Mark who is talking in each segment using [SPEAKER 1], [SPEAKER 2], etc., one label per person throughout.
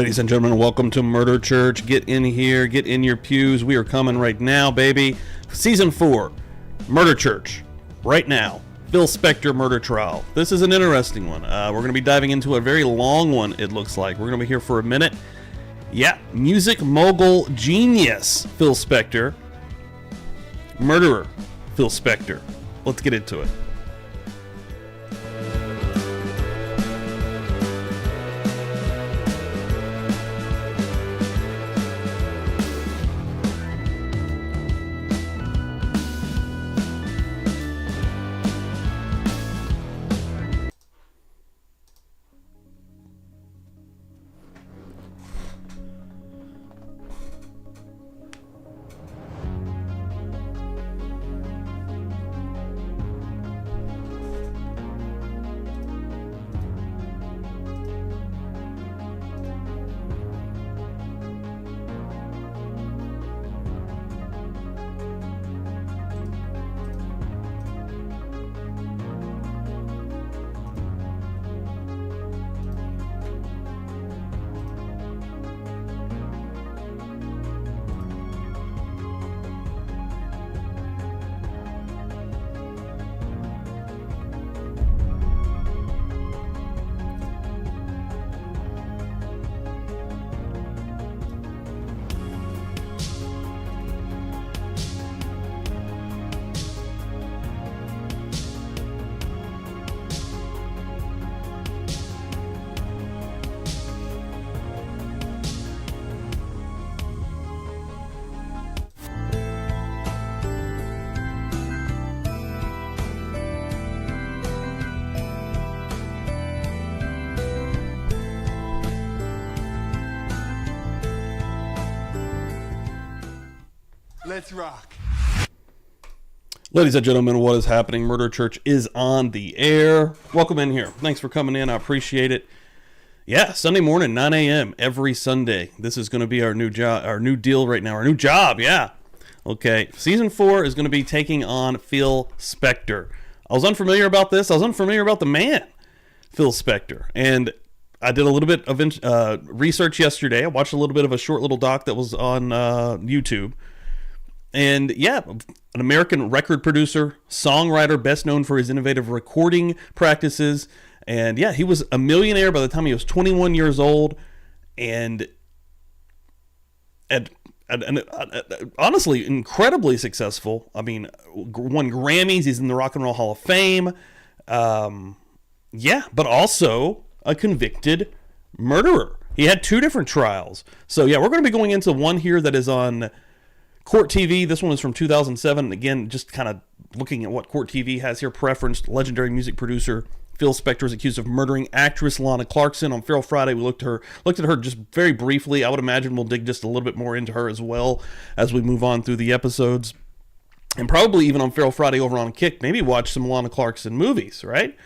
[SPEAKER 1] Ladies and gentlemen, welcome to Murder Church. Get in here, get in your pews. We are coming right now, baby. Season 4, Murder Church, right now. Phil Spector murder trial. This is an interesting one. We're going to be diving into a very long one, it looks like. We're going to be here for a minute. Yeah, music mogul genius Phil Spector. Murderer Phil Spector. Let's get into it.
[SPEAKER 2] Let's rock.
[SPEAKER 1] Ladies and gentlemen, what is happening? Murder Church is on the air. Welcome in here. Thanks for coming in. I appreciate it. Yeah, Sunday morning, 9 a.m. every Sunday. This is going to be our new job, our new deal right now, our new job. Yeah. Okay. Season 4 is going to be taking on Phil Spector. I was unfamiliar about this. I was unfamiliar about the man, Phil Spector. And I did a little bit of research yesterday. I watched a little bit of a short little doc that was on YouTube. And yeah, an American record producer, songwriter, best known for his innovative recording practices. And yeah, he was a millionaire by the time he was 21 years old. And honestly, incredibly successful. I mean, won Grammys. He's in the Rock and Roll Hall of Fame. Yeah, but also a convicted murderer. He had 2 different trials. So yeah, we're going to be going into one here that is on Court TV. This one is from 2007. And again, just kind of looking at what Court TV has here preferenced. Legendary music producer Phil Spector is accused of murdering actress Lana Clarkson. On Feral Friday, we looked at her just very briefly. I would imagine we'll dig just a little bit more into her as well as we move on through the episodes. And probably even on Feral Friday over on Kick, maybe watch some Lana Clarkson movies, right?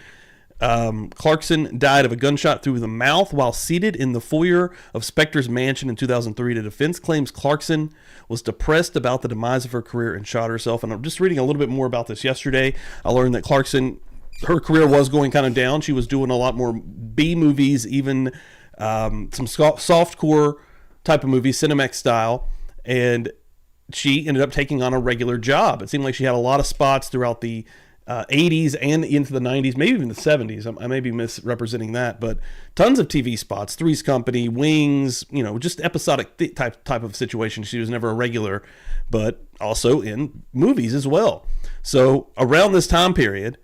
[SPEAKER 1] Clarkson died of a gunshot through the mouth while seated in the foyer of Spector's mansion in 2003. The defense claims Clarkson was depressed about the demise of her career and shot herself. And I'm just reading a little bit more about this yesterday. I learned that Clarkson, her career was going kind of down. She was doing a lot more B movies, even some softcore type of movies, Cinemax style. And she ended up taking on a regular job. It seemed like she had a lot of spots throughout the 80s and into the 90s, maybe even the 70s. I may be misrepresenting that, but tons of TV spots, Three's Company, Wings, just episodic type of situation. She was never a regular, but also in movies as well. So around this time period,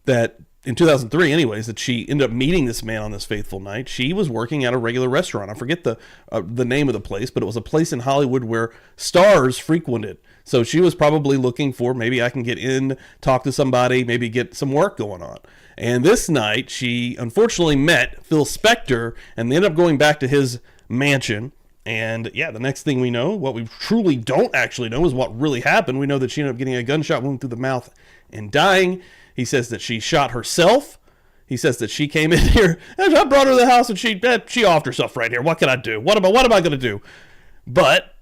[SPEAKER 1] that in 2003 anyways, that she ended up meeting this man on this fateful night, she was working at a regular restaurant. I forget the name of the place, but it was a place in Hollywood where stars frequented. So she was probably looking for, maybe I can get in, talk to somebody, maybe get some work going on. And this night, she unfortunately met Phil Spector, and they ended up going back to his mansion. And yeah, the next thing we know, what we truly don't actually know is what really happened. We know that she ended up getting a gunshot wound through the mouth and dying. He says that she shot herself. He says that she came in here, and I brought her to the house, and she offed herself right here. What can I do? What am I going to do? But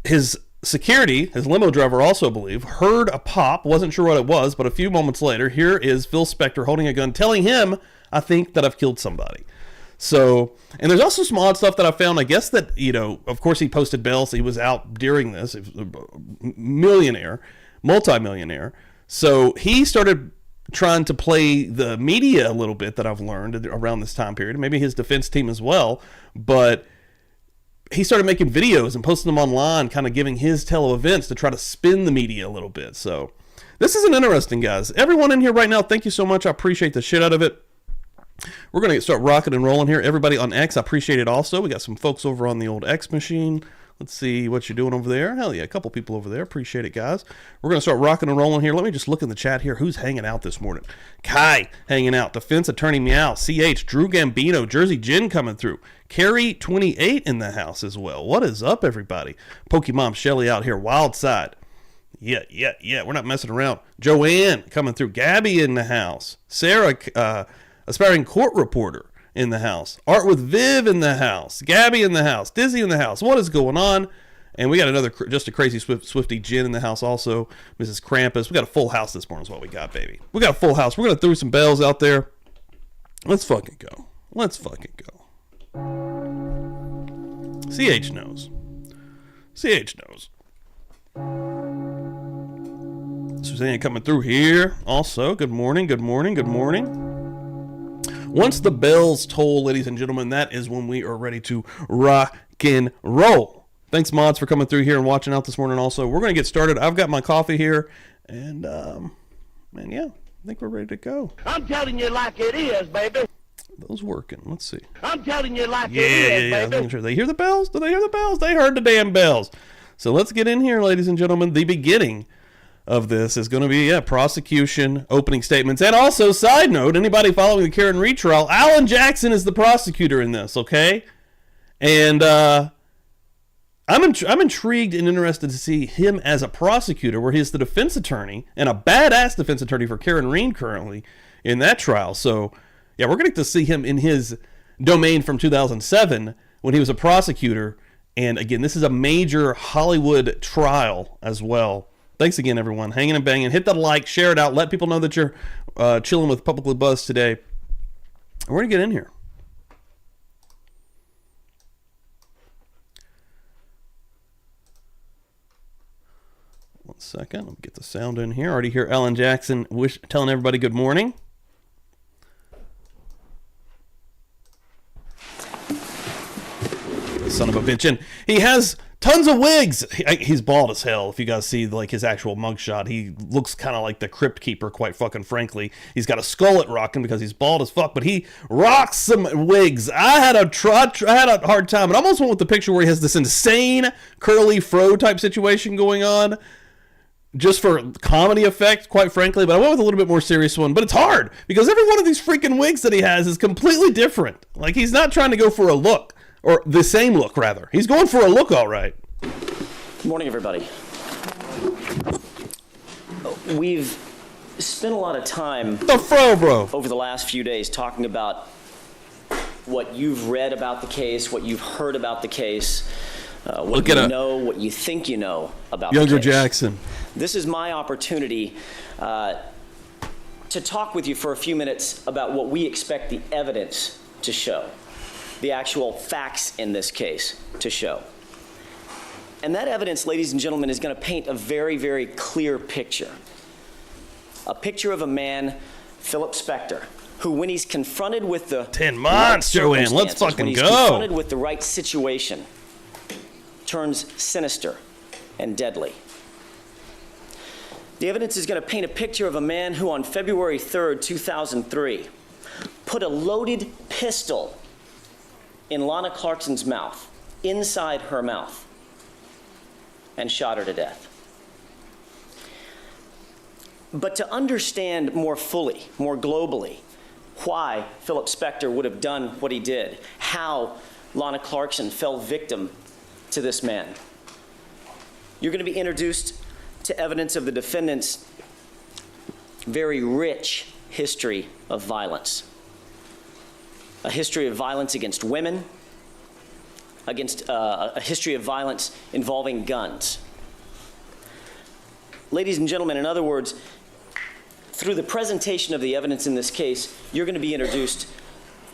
[SPEAKER 1] his security, his limo driver also believed, heard a pop, wasn't sure what it was, but a few moments later, here is Phil Spector holding a gun, telling him, I think that I've killed somebody. So, and there's also some odd stuff that I found. I guess that, of course he posted bail, so he was out during this. He was a millionaire, multimillionaire. So he started trying to play the media a little bit, that I've learned around this time period. Maybe his defense team as well. But he started making videos and posting them online, kind of giving his tale of events to try to spin the media a little bit. So this is an interesting, guys. Everyone in here right now, thank you so much. I appreciate the shit out of it. We're going to start rocking and rolling here. Everybody on X, I appreciate it also. We got some folks over on the old X machine. Let's see what you're doing over there. Hell yeah, a couple people over there. Appreciate it, guys. We're going to start rocking and rolling here. Let me just look in the chat here. Who's hanging out this morning? Kai hanging out. Defense Attorney Meow. CH. Drew Gambino. Jersey Jen coming through. Carrie 28 in the house as well. What is up, everybody? Pokemon Shelly out here. Wild Side. Yeah. We're not messing around. Joanne coming through. Gabby in the house. Sarah, aspiring court reporter in the house. Art with Viv in the house. Gabby in the house. Dizzy in the house. What is going on? And we got another, just a crazy Swifty Jen in the house also. Mrs. Krampus. We got a full house this morning is what we got, baby. We got a full house. We're going to throw some bells out there. Let's fucking go. CH knows. Suzanne coming through here also. Good morning. Once the bells toll, ladies and gentlemen, that is when we are ready to rock and roll. Thanks, mods, for coming through here and watching out this morning also. We're going to get started. I've got my coffee here, and, yeah, I think we're ready to go.
[SPEAKER 3] I'm telling you like it is, baby.
[SPEAKER 1] Those working. Let's see.
[SPEAKER 3] I'm telling you like it is, baby.
[SPEAKER 1] I'm sure they hear the bells. Do they hear the bells? They heard the damn bells. So let's get in here, ladies and gentlemen. The beginning of this is going to be, prosecution, opening statements, and also, side note, anybody following the Karen Reed trial, Alan Jackson is the prosecutor in this, okay? And I'm intrigued and interested to see him as a prosecutor, where he's the defense attorney, and a badass defense attorney for Karen Reed currently in that trial. So, yeah, we're going to see him in his domain from 2007 when he was a prosecutor. And again, this is a major Hollywood trial as well. Thanks again, everyone. Hanging and banging. Hit that like, share it out. Let people know that you're chilling with Publicly Buzzed today. We're going to get in here. One second. Let me get the sound in here. Already hear Alan Jackson telling everybody good morning. Son of a bitch. And he has tons of wigs. He's bald as hell. If you guys see like his actual mugshot, he looks kind of like the Crypt Keeper, quite fucking frankly. He's got a skullet rocking because he's bald as fuck, but he rocks some wigs. I had a hard time. It almost went with the picture where he has this insane curly fro type situation going on, just for comedy effect, quite frankly. But I went with a little bit more serious one. But it's hard because every one of these freaking wigs that he has is completely different. Like, he's not trying to go for a look. Or the same look, rather. He's going for a look, all right.
[SPEAKER 4] Good morning, everybody. We've spent a lot of time over the last few days talking about what you've read about the case, what you've heard about the case, what you know, what you think you know about the case.
[SPEAKER 1] Younger Jackson.
[SPEAKER 4] This is my opportunity to talk with you for a few minutes about what we expect the evidence to show. The actual facts in this case to show. And that evidence, ladies and gentlemen, is going to paint a very, very clear picture. A picture of a man, Philip Spector, who when he's confronted with the
[SPEAKER 1] 10 months, Joanne, let's fucking
[SPEAKER 4] when he's
[SPEAKER 1] go.
[SPEAKER 4] Confronted with the right situation, turns sinister and deadly. The evidence is going to paint a picture of a man who on February 3rd, 2003, put a loaded pistol in Lana Clarkson's mouth, inside her mouth, and shot her to death. But to understand more fully, more globally, why Philip Spector would have done what he did, how Lana Clarkson fell victim to this man, you're going to be introduced to evidence of the defendant's very rich history of violence. A history of violence against women, a history of violence involving guns. Ladies and gentlemen, in other words, through the presentation of the evidence in this case, you're going to be introduced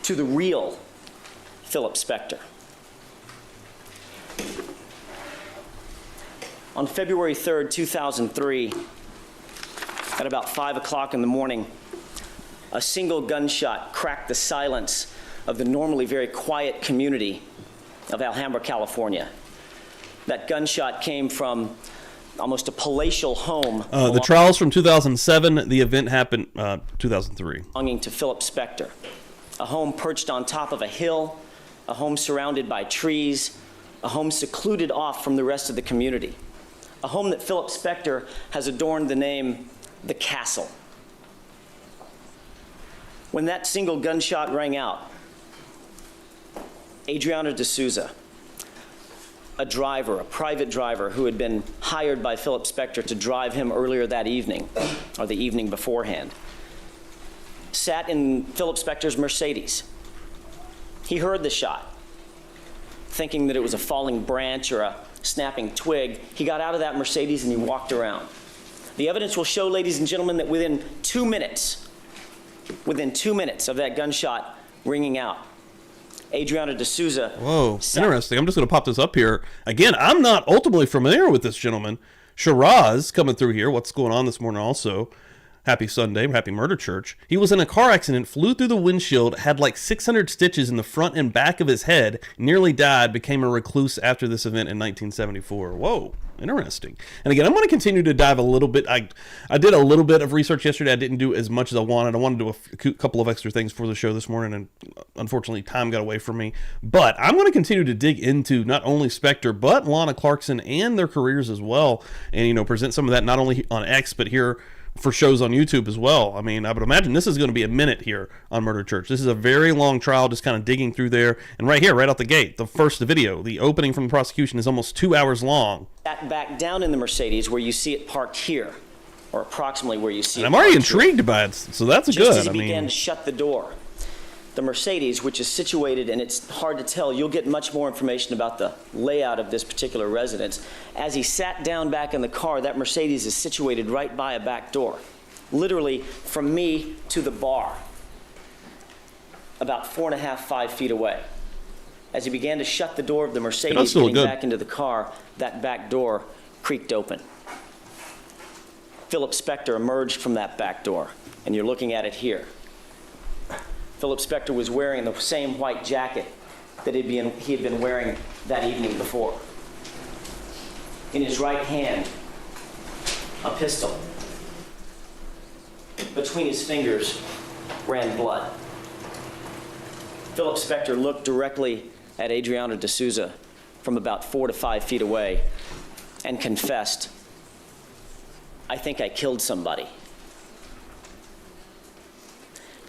[SPEAKER 4] to the real Philip Spector. On February 3rd, 2003, at about 5 o'clock in the morning, a single gunshot cracked the silence of the normally very quiet community of Alhambra, California. That gunshot came from almost a palatial home.
[SPEAKER 1] The trial's from 2007. The event happened 2003.
[SPEAKER 4] Belonging to Philip Spector. A home perched on top of a hill, a home surrounded by trees, a home secluded off from the rest of the community. A home that Philip Spector has adorned the name The Castle. When that single gunshot rang out, Adriana D'Souza, a driver, a private driver who had been hired by Philip Spector to drive him earlier that evening, or the evening beforehand, sat in Philip Spector's Mercedes. He heard the shot, thinking that it was a falling branch or a snapping twig. He got out of that Mercedes and he walked around. The evidence will show, ladies and gentlemen, that within 2 minutes of that gunshot ringing out, Adriana D'Souza.
[SPEAKER 1] Whoa, interesting. I'm just going to pop this up here. Again, I'm not ultimately familiar with this gentleman. Shiraz coming through here. What's going on this morning also? Happy Sunday, happy murder church. He was in a car accident, flew through the windshield, had like 600 stitches in the front and back of his head, nearly died, became a recluse after this event in 1974. Whoa, interesting. And again, I'm going to continue to dive a little bit. I did a little bit of research yesterday. I didn't do as much as I wanted. I wanted to do a couple of extra things for the show this morning, and unfortunately time got away from me. But I'm going to continue to dig into not only Spector, but Lana Clarkson and their careers as well, and present some of that not only on X, but here for shows on YouTube as well. I mean, I would imagine this is going to be a minute here on Murder Church. This is a very long trial, just kind of digging through there. And right here, right out the gate, the first video, the opening from the prosecution is almost 2 hours long.
[SPEAKER 4] Back down in the Mercedes where you see it parked here, or approximately where you see it.
[SPEAKER 1] I'm already
[SPEAKER 4] parked
[SPEAKER 1] intrigued
[SPEAKER 4] here.
[SPEAKER 1] by it, so that's
[SPEAKER 4] Just
[SPEAKER 1] good.
[SPEAKER 4] as he began to shut the door, the Mercedes, which is situated, and it's hard to tell, you'll get much more information about the layout of this particular residence. As he sat down back in the car, that Mercedes is situated right by a back door. Literally from me to the bar, about 4.5, 5 feet away. As he began to shut the door of the Mercedes, getting back into the car, that back door creaked open. Philip Spector emerged from that back door, and you're looking at it here. Philip Spector was wearing the same white jacket that he had been wearing that evening before. In his right hand, a pistol. Between his fingers ran blood. Philip Spector looked directly at Adriana D'Souza from about 4 to 5 feet away and confessed, "I think I killed somebody."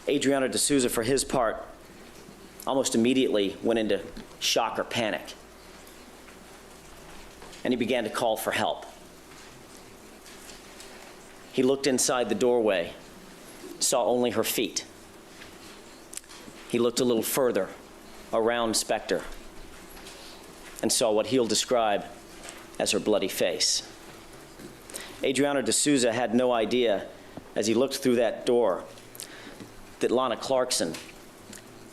[SPEAKER 4] Adriana D'Souza, for his part, almost immediately went into shock or panic, and he began to call for help. He looked inside the doorway, saw only her feet. He looked a little further around Spector and saw what he'll describe as her bloody face. Adriana D'Souza had no idea, as he looked through that door, that Lana Clarkson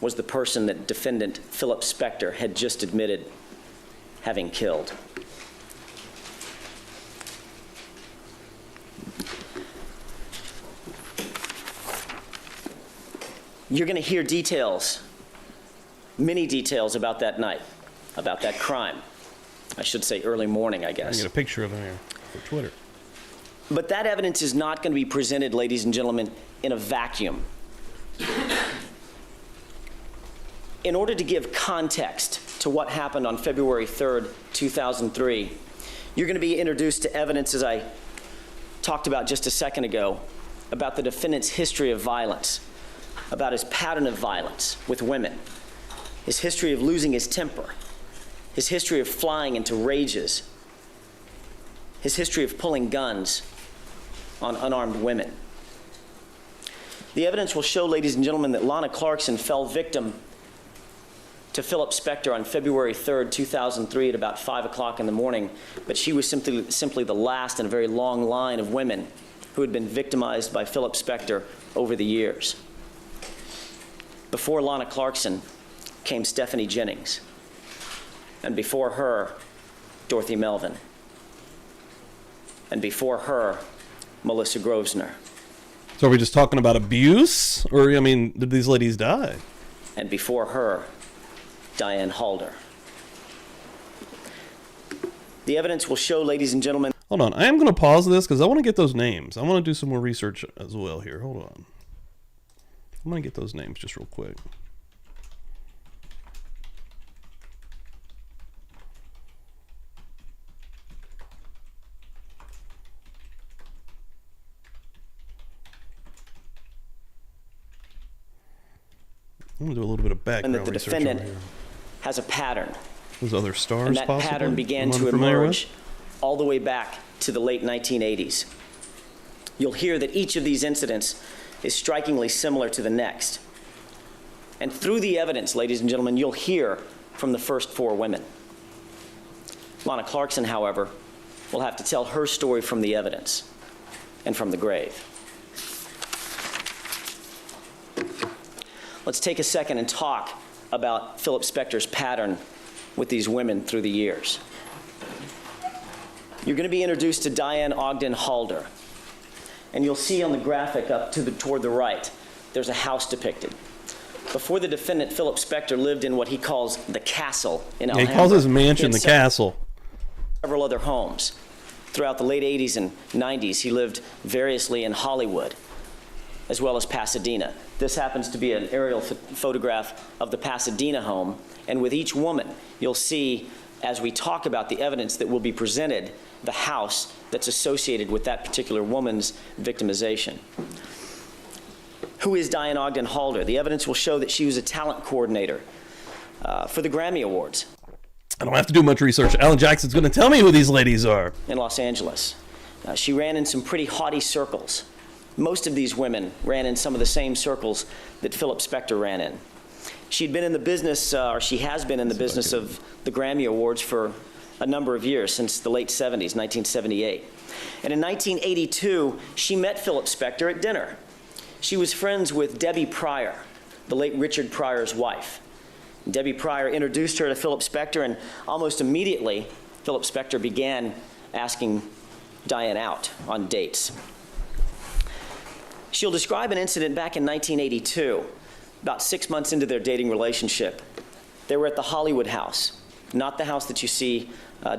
[SPEAKER 4] was the person that defendant Philip Spector had just admitted having killed. You're going to hear details, many details about that night, about that crime. I should say early morning, I guess.
[SPEAKER 1] I get a picture of him here for Twitter.
[SPEAKER 4] But that evidence is not going to be presented, ladies and gentlemen, in a vacuum. In order to give context to what happened on February 3rd, 2003, you're going to be introduced to evidence, as I talked about just a second ago, about the defendant's history of violence, about his pattern of violence with women, his history of losing his temper, his history of flying into rages, his history of pulling guns on unarmed women. The evidence will show, ladies and gentlemen, that Lana Clarkson fell victim to Philip Spector on February 3rd, 2003 at about 5 o'clock in the morning, but she was simply the last in a very long line of women who had been victimized by Philip Spector over the years. Before Lana Clarkson, came Stephanie Jennings, and before her, Dorothy Melvin, and before her, Melissa Grosvenor.
[SPEAKER 1] So are we just talking about abuse? Or, I mean, did these ladies die?
[SPEAKER 4] And before her, Diane Halder. The evidence will show, ladies and gentlemen.
[SPEAKER 1] Hold on. I am going to pause this because I want to get those names. I want to do some more research as well here. Hold on. I'm going to get those names just real quick. I'm going to do a little bit of background
[SPEAKER 4] that the
[SPEAKER 1] research
[SPEAKER 4] defendant
[SPEAKER 1] over here.
[SPEAKER 4] has a pattern.
[SPEAKER 1] Those other stars,
[SPEAKER 4] And that
[SPEAKER 1] possibly?
[SPEAKER 4] pattern began
[SPEAKER 1] I'm
[SPEAKER 4] to
[SPEAKER 1] unfamiliar
[SPEAKER 4] emerge all the way back to the late 1980s. You'll hear that each of these incidents is strikingly similar to the next. And through the evidence, ladies and gentlemen, you'll hear from the first four women. Lana Clarkson, however, will have to tell her story from the evidence and from the grave. Let's take a second and talk about Philip Spector's pattern with these women through the years. You're going to be introduced to Diane Ogden Halder. And you'll see on the graphic up to toward the right, there's a house depicted. Before the defendant, Philip Spector, lived in what he calls the castle in Alhambra.
[SPEAKER 1] He calls his mansion the castle.
[SPEAKER 4] Several other homes. Throughout the late 80s and 90s, he lived variously in Hollywood, as well as Pasadena. This happens to be an aerial photograph of the Pasadena home. And with each woman, you'll see, as we talk about the evidence that will be presented, the house that's associated with that particular woman's victimization. Who is Diane Ogden Halder? The evidence will show that she was a talent coordinator for the Grammy Awards.
[SPEAKER 1] I don't have to do much research. Alan Jackson's going to tell me who these ladies are.
[SPEAKER 4] In Los Angeles. She ran in some pretty haughty circles. Most of these women ran in some of the same circles that Philip Spector ran in. She'd been in the business, or she has been in the business of the Grammy Awards for a number of years, since the late 70s, 1978. And in 1982, she met Philip Spector at dinner. She was friends with Debbie Pryor, the late Richard Pryor's wife. Debbie Pryor introduced her to Philip Spector, and almost immediately, Philip Spector began asking Diane out on dates. She'll describe an incident back in 1982, about 6 months into their dating relationship. They were at the Hollywood house, not the house that you see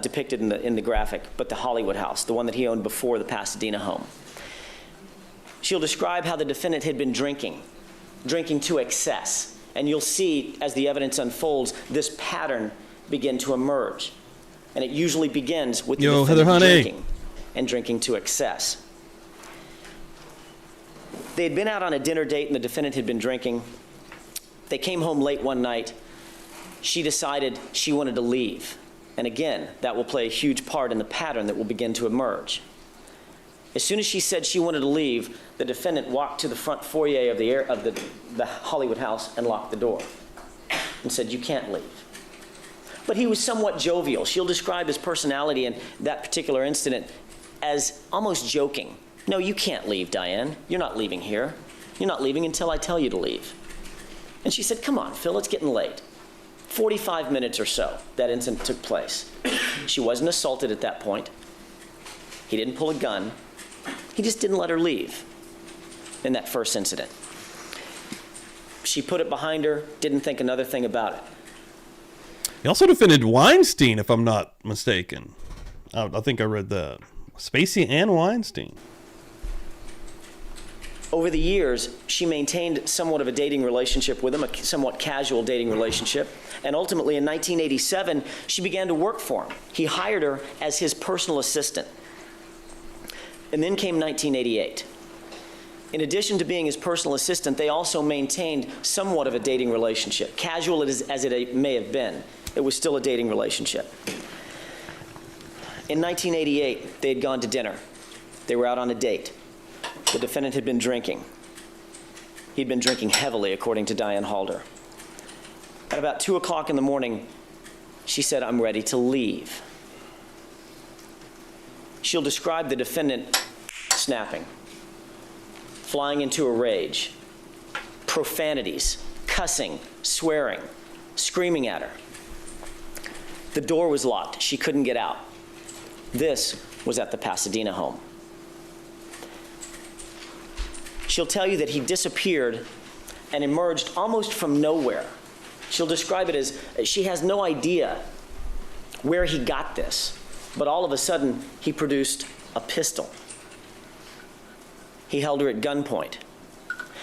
[SPEAKER 4] depicted in the graphic, but the Hollywood house, the one that he owned before the Pasadena home. She'll describe how the defendant had been drinking to excess. And you'll see, as the evidence unfolds, this pattern begin to emerge. And it usually begins with the defendant drinking and drinking to excess. They had been out on a dinner date and the defendant had been drinking. They came home late one night. She decided she wanted to leave. And again, that will play a huge part in the pattern that will begin to emerge. As soon as she said she wanted to leave, the defendant walked to the front foyer of the Hollywood house and locked the door and said, "You can't leave." But he was somewhat jovial. She'll describe his personality in that particular incident as almost joking. "No, you can't leave, Diane. You're not leaving here. You're not leaving until I tell you to leave." And she said, "Come on, Phil, it's getting late." 45 minutes or so, that incident took place. She wasn't assaulted at that point. He didn't pull a gun. He just didn't let her leave in that first incident. She put it behind her, didn't think another thing about it.
[SPEAKER 1] He also defended Weinstein, if I'm not mistaken. I think I read that. Spacey and Weinstein.
[SPEAKER 4] Over the years, she maintained somewhat of a dating relationship with him, a somewhat casual dating relationship. And ultimately, in 1987, she began to work for him. He hired her as his personal assistant. And then came 1988. In addition to being his personal assistant, they also maintained somewhat of a dating relationship. Casual as it may have been, it was still a dating relationship. In 1988, they had gone to dinner. They were out on a date. The defendant had been drinking. He'd been drinking heavily, according to Diane Halder. At about 2 o'clock in the morning, she said, "I'm ready to leave." She'll describe the defendant snapping, flying into a rage, profanities, cussing, swearing, screaming at her. The door was locked. She couldn't get out. This was at the Pasadena home. She'll tell you that he disappeared and emerged almost from nowhere. She'll describe it as she has no idea where he got this, but all of a sudden he produced a pistol. He held her at gunpoint.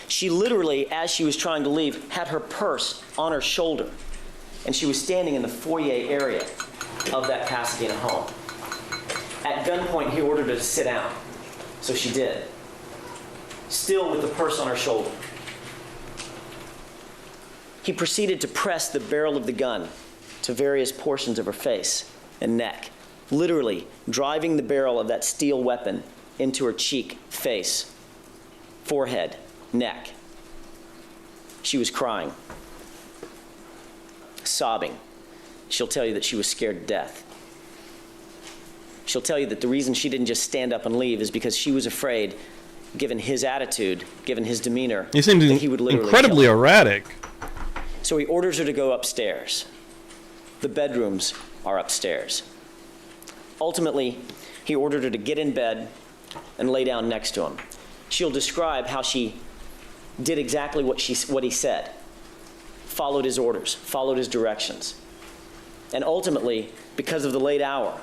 [SPEAKER 4] She literally, as she was trying to leave, had her purse on her shoulder, and she was standing in the foyer area of that Pasadena home. At gunpoint, he ordered her to sit down, so she did, still with the purse on her shoulder. He proceeded to press the barrel of the gun to various portions of her face and neck, literally driving the barrel of that steel weapon into her cheek, face, forehead, neck. She was crying, sobbing. She'll tell you that she was scared to death. She'll tell you that the reason she didn't just stand up and leave is because she was afraid, given his attitude, given his demeanor,
[SPEAKER 1] He seemed
[SPEAKER 4] that he would literally
[SPEAKER 1] incredibly
[SPEAKER 4] kill her.
[SPEAKER 1] erratic.
[SPEAKER 4] So he orders her to go upstairs. The bedrooms are upstairs. Ultimately, he ordered her to get in bed and lay down next to him. She'll describe how she did exactly what he said, followed his orders, followed his directions. And ultimately, because of the late hour,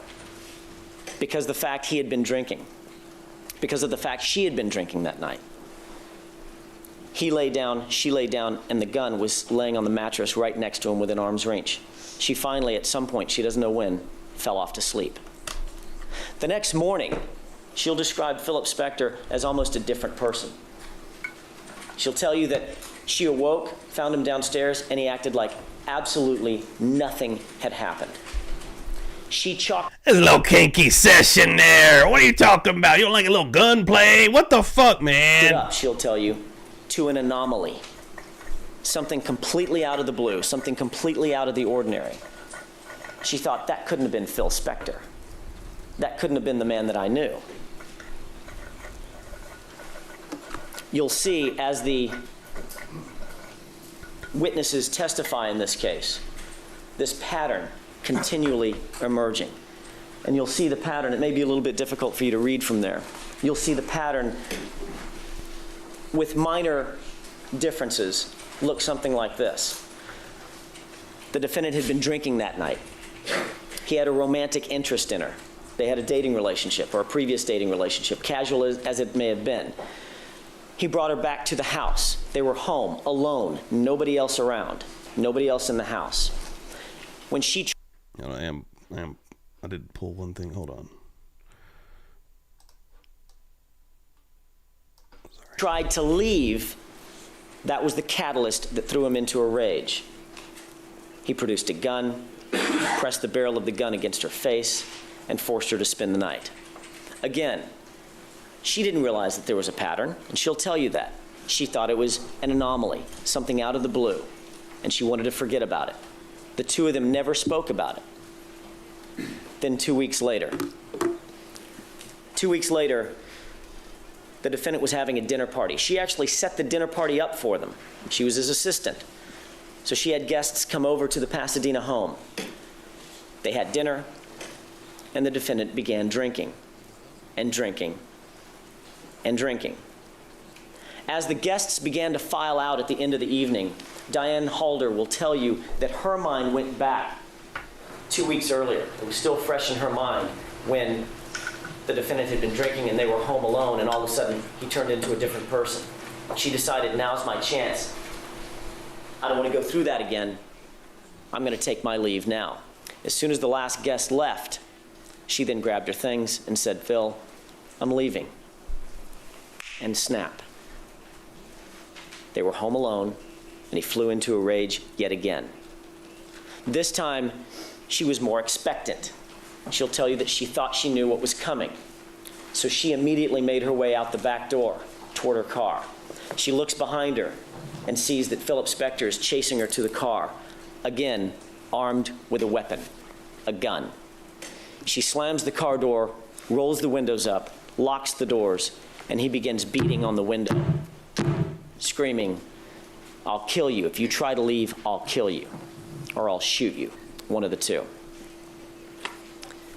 [SPEAKER 4] because of the fact he had been drinking, because of the fact she had been drinking that night, he lay down, she lay down, and the gun was laying on the mattress right next to him within arm's reach. She finally, at some point, she doesn't know when, fell off to sleep. The next morning, she'll describe Philip Spector as almost a different person. She'll tell you that she awoke, found him downstairs, and he acted like absolutely nothing had happened. She chalked
[SPEAKER 1] There's a little kinky session there. What are you talking about? You don't like a little gunplay? What the fuck,
[SPEAKER 4] it
[SPEAKER 1] man?
[SPEAKER 4] up, she'll tell you, to an anomaly. Something completely out of the blue, something completely out of the ordinary. She thought, that couldn't have been Phil Spector. That couldn't have been the man that I knew. You'll see as the witnesses testify in this case, this pattern continually emerging. And you'll see the pattern. It may be a little bit difficult for you to read from there. You'll see the pattern with minor differences look something like this. The defendant had been drinking that night. He had a romantic interest in her. They had a dating relationship or a previous dating relationship, casual as it may have been. He brought her back to the house. They were home, alone, nobody else around, nobody else in the house. When she
[SPEAKER 1] I did pull one thing. Hold on.
[SPEAKER 4] tried to leave, that was the catalyst that threw him into a rage. He produced a gun, pressed the barrel of the gun against her face, and forced her to spend the night. Again, she didn't realize that there was a pattern, and she'll tell you that. She thought it was an anomaly, something out of the blue, and she wanted to forget about it. The two of them never spoke about it. Then 2 weeks later, the defendant was having a dinner party. She actually set the dinner party up for them. She was his assistant. So she had guests come over to the Pasadena home. They had dinner, and the defendant began drinking and drinking and drinking. As the guests began to file out at the end of the evening, Diane Halder will tell you that her mind went back 2 weeks earlier. It was still fresh in her mind when the defendant had been drinking and they were home alone, and all of a sudden he turned into a different person. She decided, now's my chance. I don't want to go through that again. I'm going to take my leave now. As soon as the last guest left, she then grabbed her things and said, Phil, I'm leaving. And snap. They were home alone, and he flew into a rage yet again. This time, she was more expectant. She'll tell you that she thought she knew what was coming. So she immediately made her way out the back door toward her car. She looks behind her and sees that Philip Spector is chasing her to the car, again, armed with a weapon, a gun. She slams the car door, rolls the windows up, locks the doors, and he begins beating on the window, screaming, I'll kill you. If you try to leave, I'll kill you. or I'll shoot you. One of the two.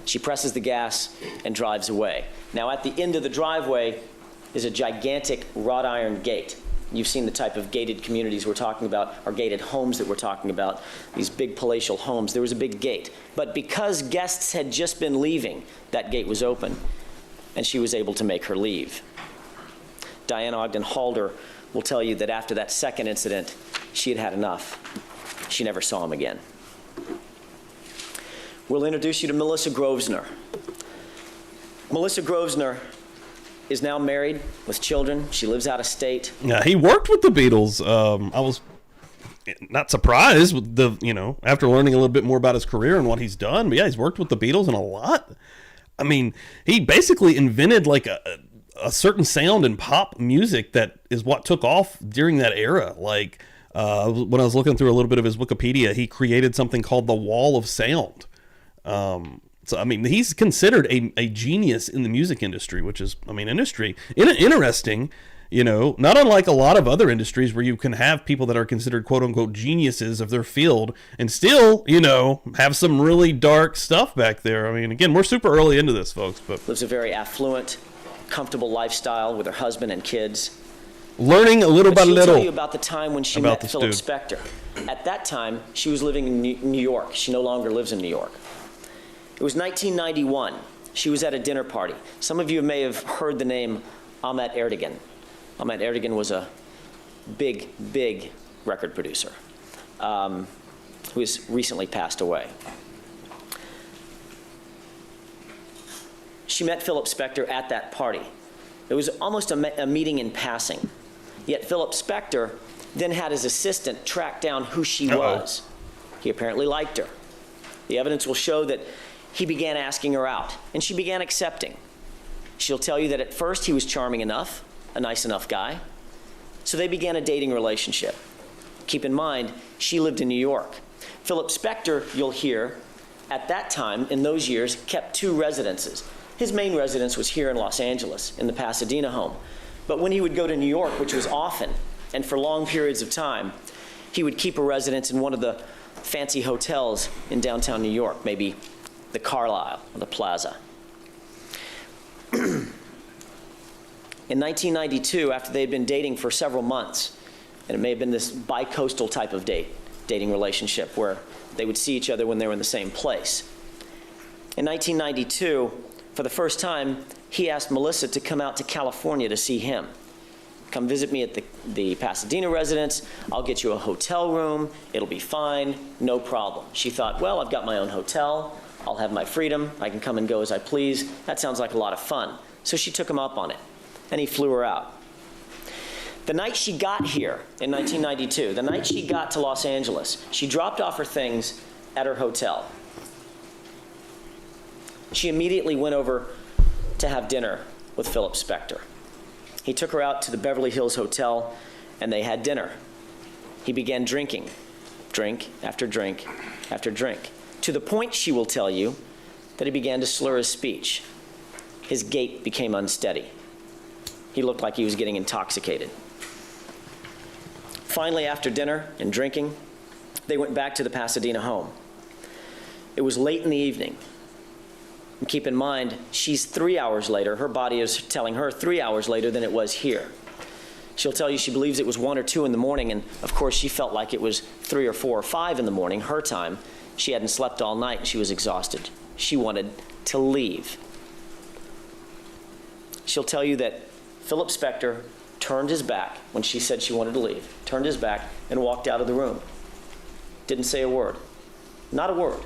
[SPEAKER 4] She presses the gas and drives away. Now, at the end of the driveway is a gigantic wrought iron gate. You've seen the type of gated communities we're talking about, or gated homes that we're talking about, these big palatial homes. There was a big gate. But because guests had just been leaving, that gate was open, and she was able to make her leave. Diane Ogden Halder will tell you that after that second incident, she had had enough. She never saw him again. We'll introduce you to Melissa Grosvenor. Melissa Grosvenor is now married with children. She lives out of state.
[SPEAKER 1] Yeah, he worked with the Beatles. I was not surprised with after learning a little bit more about his career and what he's done. But yeah, he's worked with the Beatles in a lot. I mean, he basically invented like a certain sound in pop music that is what took off during that era. Like when I was looking through a little bit of his Wikipedia, he created something called the Wall of Sound. So, I mean, he's considered a genius in the music industry, which is, interesting, not unlike a lot of other industries where you can have people that are considered quote unquote geniuses of their field and still, have some really dark stuff back there. I mean, again, we're super early into this, folks, but
[SPEAKER 4] lives a very affluent, comfortable lifestyle with her husband and kids.
[SPEAKER 1] Learning a little by little.
[SPEAKER 4] She'll tell you about the time when she met Philip Spector. At that time, she was living in New York. She no longer lives in New York. It was 1991. She was at a dinner party. Some of you may have heard the name Ahmet Ertegun. Ahmet Ertegun was a big, big record producer who has recently passed away. She met Philip Spector at that party. It was almost a meeting in passing. Yet Philip Spector then had his assistant track down who she was. He apparently liked her. The evidence will show that he began asking her out, and she began accepting. She'll tell you that at first he was charming enough, a nice enough guy, so they began a dating relationship. Keep in mind, she lived in New York. Philip Spector, you'll hear, at that time, in those years, kept two residences. His main residence was here in Los Angeles, in the Pasadena home. But when he would go to New York, which was often, and for long periods of time, he would keep a residence in one of the fancy hotels in downtown New York, maybe the Carlyle or the Plaza. In 1992, after they had been dating for several months, and it may have been this bi-coastal type of dating relationship where they would see each other when they were in the same place. In 1992, for the first time, he asked Melissa to come out to California to see him. Come visit me at the Pasadena residence. I'll get you a hotel room. It'll be fine. No problem. She thought, well, I've got my own hotel. I'll have my freedom. I can come and go as I please. That sounds like a lot of fun. So she took him up on it, and he flew her out. The night she got here in 1992, the night she got to Los Angeles, she dropped off her things at her hotel. She immediately went over to have dinner with Philip Spector. He took her out to the Beverly Hills Hotel, and they had dinner. He began drinking, drink after drink after drink, to the point, she will tell you, that he began to slur his speech. His gait became unsteady. He looked like he was getting intoxicated. Finally, after dinner and drinking, they went back to the Pasadena home. It was late in the evening. And keep in mind, she's 3 hours later. Her body is telling her 3 hours later than it was here. She'll tell you she believes it was 1 or 2 in the morning, and of course she felt like it was 3 or 4 or 5 in the morning, her time. She hadn't slept all night and she was exhausted. She wanted to leave. She'll tell you that Philip Spector turned his back when she said she wanted to leave, turned his back and walked out of the room. Didn't say a word. Not a word.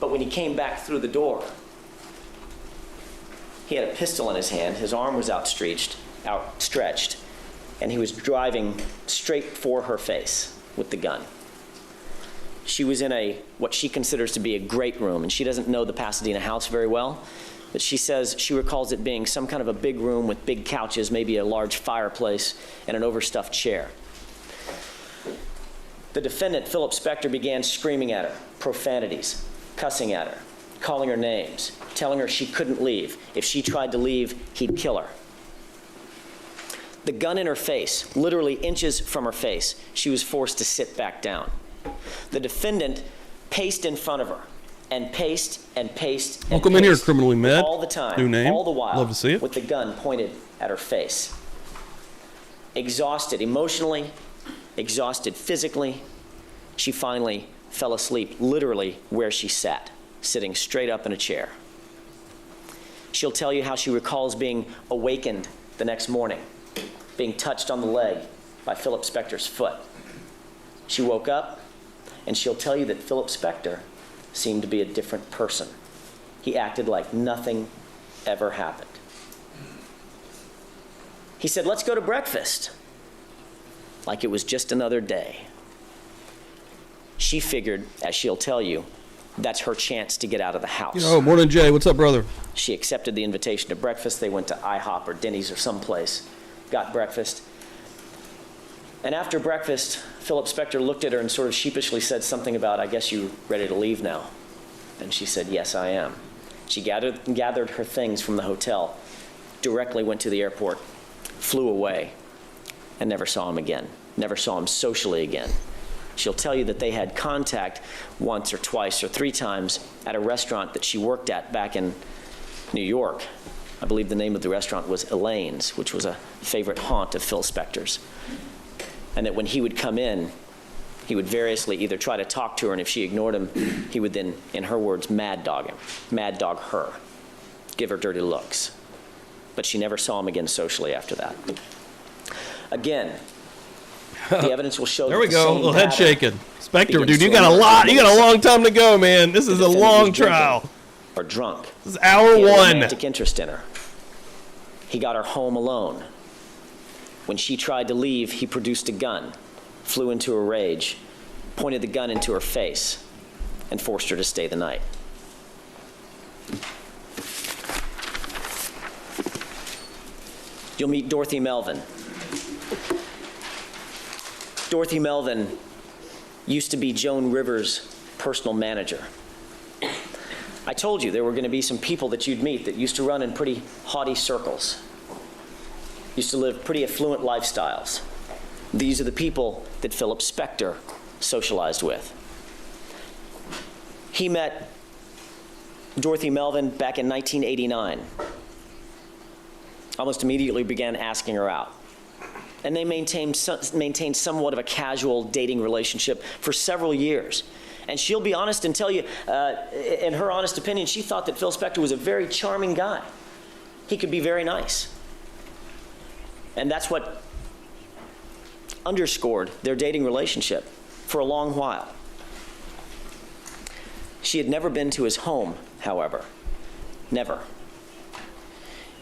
[SPEAKER 4] But when he came back through the door, he had a pistol in his hand, his arm was outstretched, and he was driving straight for her face with the gun. She was in what she considers to be a great room, and she doesn't know the Pasadena house very well, but she says she recalls it being some kind of a big room with big couches, maybe a large fireplace, and an overstuffed chair. The defendant, Philip Spector, began screaming at her, profanities, cussing at her, calling her names, telling her she couldn't leave. If she tried to leave, he'd kill her. the gun in her face, literally inches from her face, she was forced to sit back down. The defendant paced in front of her and paced and paced and
[SPEAKER 1] Welcome in here, Criminally Med.
[SPEAKER 4] all the time,
[SPEAKER 1] New name.
[SPEAKER 4] all the while,
[SPEAKER 1] Love to see it.
[SPEAKER 4] with the gun pointed at her face. Exhausted emotionally, exhausted physically, she finally fell asleep literally where she sat, sitting straight up in a chair. She'll tell you how she recalls being awakened the next morning, being touched on the leg by Philip Spector's foot. She woke up, and she'll tell you that Philip Spector seemed to be a different person. He acted like nothing ever happened. He said, "Let's go to breakfast," like it was just another day. She figured, as she'll tell you, that's her chance to get out of the house.
[SPEAKER 1] Oh, morning, Jay. What's up, brother?
[SPEAKER 4] She accepted the invitation to breakfast. They went to IHOP or Denny's or someplace, got breakfast. And after breakfast, Philip Spector looked at her and sort of sheepishly said something about, "I guess you're ready to leave now." And she said, "Yes, I am." She gathered her things from the hotel, directly went to the airport, flew away, and never saw him again, never saw him socially again. She'll tell you that they had contact once or twice or three times at a restaurant that she worked at back in New York. I believe the name of the restaurant was Elaine's, which was a favorite haunt of Phil Spector's. And that when he would come in, he would variously either try to talk to her, and if she ignored him, he would then, in her words, mad dog him, mad dog her, give her dirty looks. But she never saw him again socially after that. Again, the evidence will show
[SPEAKER 1] There
[SPEAKER 4] that
[SPEAKER 1] we
[SPEAKER 4] the
[SPEAKER 1] go. A
[SPEAKER 4] same
[SPEAKER 1] little head
[SPEAKER 4] pattern
[SPEAKER 1] shaking. Spector,
[SPEAKER 4] begins
[SPEAKER 1] dude,
[SPEAKER 4] to
[SPEAKER 1] you got a
[SPEAKER 4] emerge.
[SPEAKER 1] lot. You got a long time to go, man. This is a
[SPEAKER 4] The defendant
[SPEAKER 1] long
[SPEAKER 4] was drinking
[SPEAKER 1] trial.
[SPEAKER 4] Or drunk.
[SPEAKER 1] This is hour
[SPEAKER 4] He had a
[SPEAKER 1] one.
[SPEAKER 4] romantic interest in her. He got her home alone. When she tried to leave, he produced a gun, flew into a rage, pointed the gun into her face, and forced her to stay the night. You'll meet Dorothy Melvin. Dorothy Melvin used to be Joan Rivers' personal manager. I told you there were going to be some people that you'd meet that used to run in pretty haughty circles, used to live pretty affluent lifestyles. These are the people that Philip Spector socialized with. He met Dorothy Melvin back in 1989. Almost immediately began asking her out. And they maintained somewhat of a casual dating relationship for several years. And she'll be honest and tell you, in her honest opinion, she thought that Phil Spector was a very charming guy. He could be very nice. And that's what underscored their dating relationship for a long while. She had never been to his home, however. Never.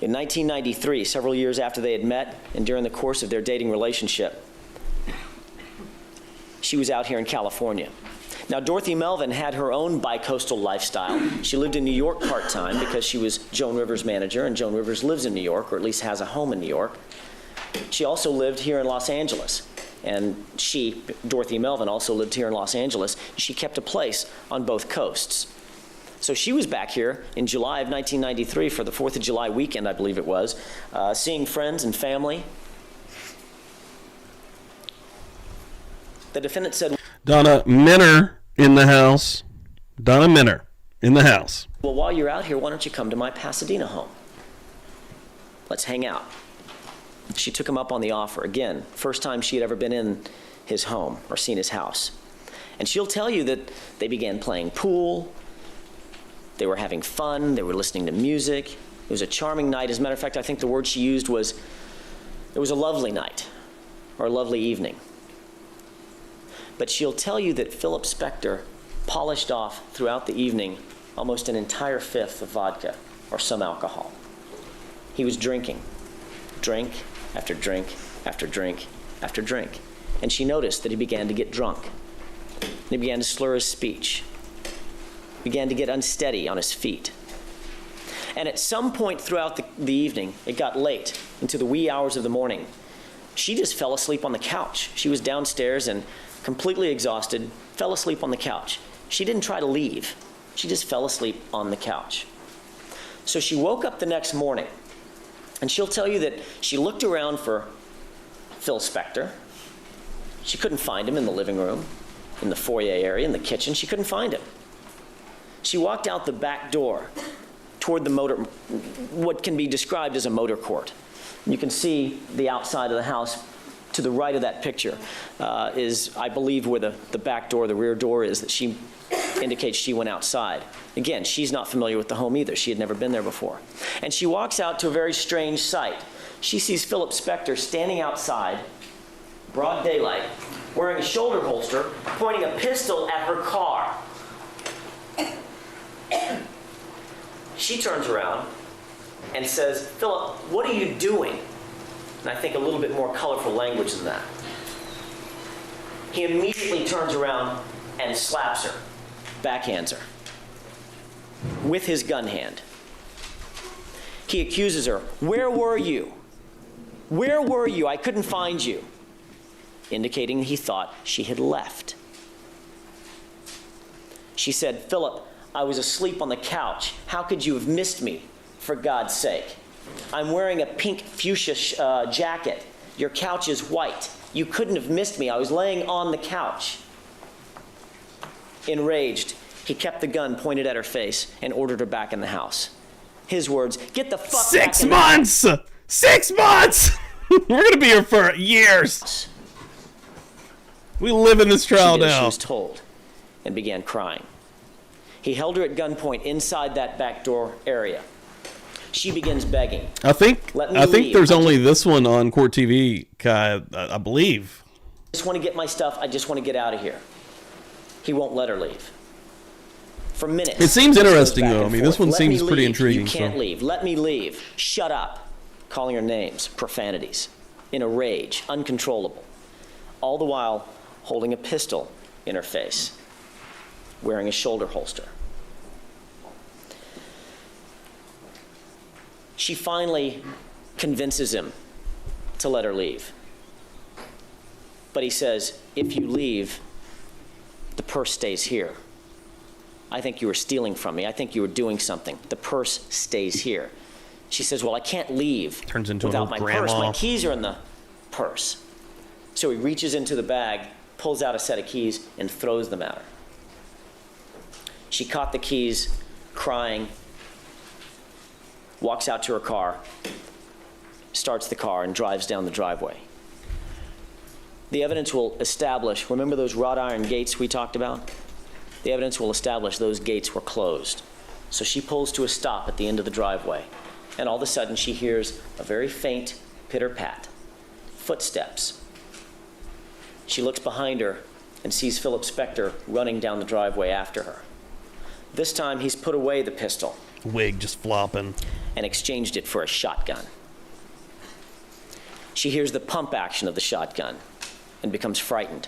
[SPEAKER 4] In 1993, several years after they had met and during the course of their dating relationship, she was out here in California. Now, Dorothy Melvin had her own bi-coastal lifestyle. She lived in New York part-time because she was Joan Rivers' manager, and Joan Rivers lives in New York, or at least has a home in New York. She also lived here in Los Angeles. And she, Dorothy Melvin, also lived here in Los Angeles. She kept a place on both coasts. So she was back here in July of 1993 for the 4th of July weekend, I believe it was, seeing friends and family. The defendant said,
[SPEAKER 1] Donna Minner in the house. Donna Minner in the house.
[SPEAKER 4] "Well, while you're out here, why don't you come to my Pasadena home? Let's hang out." She took him up on the offer. Again, first time she had ever been in his home or seen his house. And she'll tell you that they began playing pool. They were having fun. They were listening to music. It was a charming night. As a matter of fact, I think the word she used was, it was a lovely night or a lovely evening. But she'll tell you that Philip Spector polished off throughout the evening almost an entire fifth of vodka or some alcohol. He was drinking, drink after drink after drink after drink. And she noticed that he began to get drunk. And he began to slur his speech. Began to get unsteady on his feet. And at some point throughout the evening, it got late, into the wee hours of the morning, she just fell asleep on the couch. She was downstairs and completely exhausted, fell asleep on the couch. She didn't try to leave. She just fell asleep on the couch. So she woke up the next morning, and she'll tell you that she looked around for Phil Spector. She couldn't find him in the living room, in the foyer area, in the kitchen. She couldn't find him. She walked out the back door toward what can be described as a motor court. You can see the outside of the house. To the right of that picture is, I believe, where the back door, the rear door is, that she indicates she went outside. Again, she's not familiar with the home either. She had never been there before. And she walks out to a very strange sight. She sees Philip Spector standing outside, broad daylight, wearing a shoulder holster, pointing a pistol at her car. She turns around and says, "Philip, what are you doing?" And I think a little bit more colorful language than that. He immediately turns around and slaps her, backhands her, with his gun hand. He accuses her, "Where were you? Where were you? I couldn't find you," indicating he thought she had left. She said, "Philip, I was asleep on the couch. How could you have missed me, for God's sake? I'm wearing a pink fuchsia jacket. Your couch is white. You couldn't have missed me. I was laying on the couch." Enraged, he kept the gun pointed at her face and ordered her back in the house. His words, "Get the fuck back in the house."
[SPEAKER 1] 6 months! 6 months! We're going to be here for years. We live in this trial
[SPEAKER 4] She did as
[SPEAKER 1] now.
[SPEAKER 4] she was told and began crying. He held her at gunpoint inside that back door area. She begins begging.
[SPEAKER 1] I think
[SPEAKER 4] "Let me leave.
[SPEAKER 1] there's only this one on Court TV, Kai, I believe.
[SPEAKER 4] I just want to get my stuff. I just want to get out of here." He won't let her leave. For minutes.
[SPEAKER 1] It seems
[SPEAKER 4] she goes
[SPEAKER 1] interesting,
[SPEAKER 4] back
[SPEAKER 1] though.
[SPEAKER 4] and
[SPEAKER 1] I mean, this
[SPEAKER 4] forth.
[SPEAKER 1] one
[SPEAKER 4] "Let
[SPEAKER 1] seems
[SPEAKER 4] me
[SPEAKER 1] pretty
[SPEAKER 4] leave.
[SPEAKER 1] intriguing,
[SPEAKER 4] You can't
[SPEAKER 1] so.
[SPEAKER 4] leave. Let me leave. Shut up." Calling her names, profanities, in a rage, uncontrollable. All the while holding a pistol in her face, wearing a shoulder holster. She finally convinces him to let her leave. But he says, "If you leave, the purse stays here. I think you were stealing from me. I think you were doing something. The purse stays here." She says, "Well, I can't leave
[SPEAKER 1] Turns into an
[SPEAKER 4] without
[SPEAKER 1] old
[SPEAKER 4] my
[SPEAKER 1] grandma.
[SPEAKER 4] purse. My keys are in the purse." So he reaches into the bag, pulls out a set of keys, and throws them at her. She caught the keys, crying, walks out to her car, starts the car, and drives down the driveway. The evidence will establish, remember those wrought iron gates we talked about? The evidence will establish those gates were closed. So she pulls to a stop at the end of the driveway, and all of a sudden she hears a very faint pitter-pat, footsteps. She looks behind her and sees Philip Spector running down the driveway after her. This time he's put away the pistol
[SPEAKER 1] Wig just flopping.
[SPEAKER 4] and exchanged it for a shotgun. She hears the pump action of the shotgun and becomes frightened.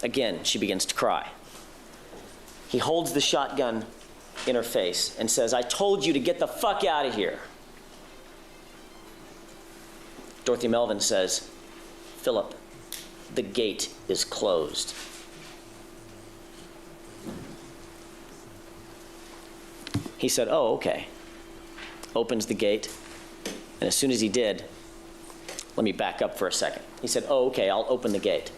[SPEAKER 4] Again, she begins to cry. He holds the shotgun in her face and says, "I told you to get the fuck out of here." Dorothy Melvin says, "Philip, the gate is closed." He said, "Oh, okay." Opens the gate, and as soon as he did, let me back up for a second. He said, "Oh, okay, I'll open the gate.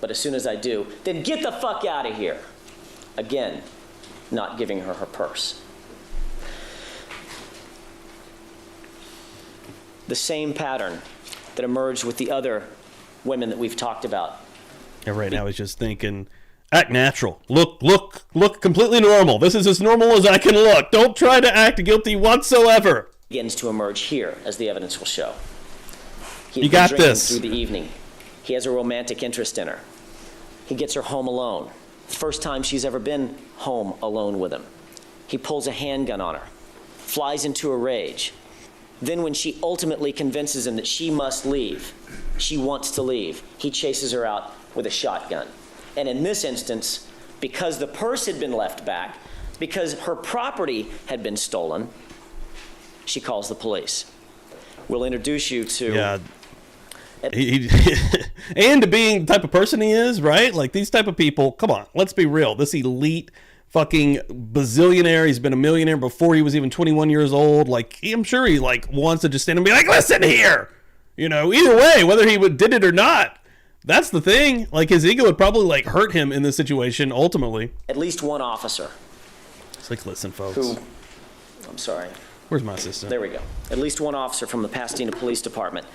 [SPEAKER 4] But as soon as I do, then get the fuck out of here." Again, not giving her her purse. The same pattern that emerged with the other women that we've talked about.
[SPEAKER 1] And right now he's just thinking, act natural. Look completely normal. This is as normal as I can look. Don't try to act guilty whatsoever.
[SPEAKER 4] Begins to emerge here, as the evidence will show. He
[SPEAKER 1] You
[SPEAKER 4] had been
[SPEAKER 1] got
[SPEAKER 4] drinking
[SPEAKER 1] this.
[SPEAKER 4] through the evening. He has a romantic interest in her. He gets her home alone. First time she's ever been home alone with him. He pulls a handgun on her, flies into a rage. Then when she ultimately convinces him that she must leave, she wants to leave, he chases her out with a shotgun. And in this instance, because the purse had been left back, because her property had been stolen, she calls the police. We'll introduce you to...
[SPEAKER 1] Yeah. He and to being the type of person he is, right? Like these type of people, come on, let's be real. This elite fucking bazillionaire, he's been a millionaire before he was even 21 years old. Like, I'm sure he like wants to just stand and be like, "Listen here, You know, either way, whether he did it or not, that's the thing. Like, his ego would probably, like, hurt him in this situation, ultimately.
[SPEAKER 4] At least one officer.
[SPEAKER 1] It's like, listen, folks.
[SPEAKER 4] I'm sorry.
[SPEAKER 1] Where's my assistant?
[SPEAKER 4] There we go. At least one officer from the Pasadena Police Department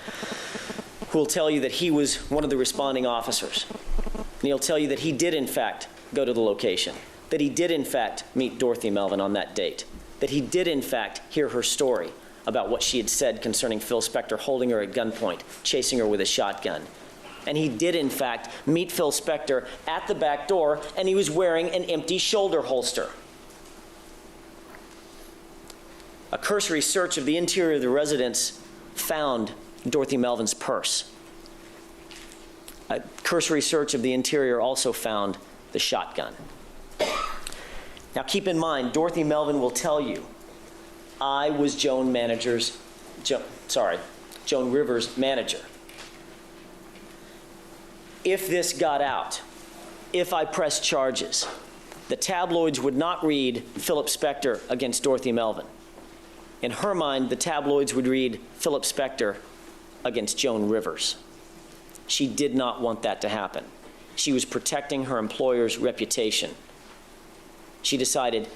[SPEAKER 4] who will tell you that he was one of the responding officers. And he'll tell you that he did, in fact, go to the location, that he did, in fact, meet Dorothy Melvin on that date, that he did, in fact, hear her story about what she had said concerning Phil Spector holding her at gunpoint, chasing her with a shotgun. And he did, in fact, meet Phil Spector at the back door, and he was wearing an empty shoulder holster. A cursory search of the interior of the residence found Dorothy Melvin's purse. A cursory search of the interior also found the shotgun. Now keep in mind, Dorothy Melvin will tell you, I was Joan Rivers' manager. If this got out, if I pressed charges, the tabloids would not read Philip Spector against Dorothy Melvin. In her mind, the tabloids would read Philip Spector against Joan Rivers. She did not want that to happen. She was protecting her employer's reputation. She decided,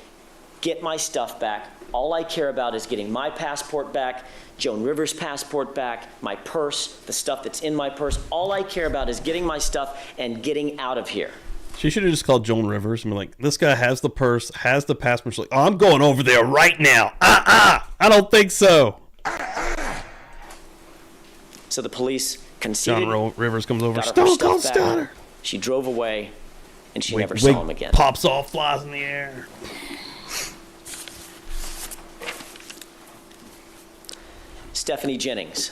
[SPEAKER 4] get my stuff back. All I care about is getting my passport back, Joan Rivers' passport back, my purse, the stuff that's in my purse. All I care about is getting my stuff and getting out of here.
[SPEAKER 1] She should have just called Joan Rivers and be like, this guy has the purse, has the passport. She's like, oh, I'm going over there right now. I don't think so.
[SPEAKER 4] So the police conceded.
[SPEAKER 1] Joan Rivers comes over.
[SPEAKER 4] Stone Cold Stunner. She drove away, and she never saw him again.
[SPEAKER 1] Pops off, flies in the air.
[SPEAKER 4] Stephanie Jennings.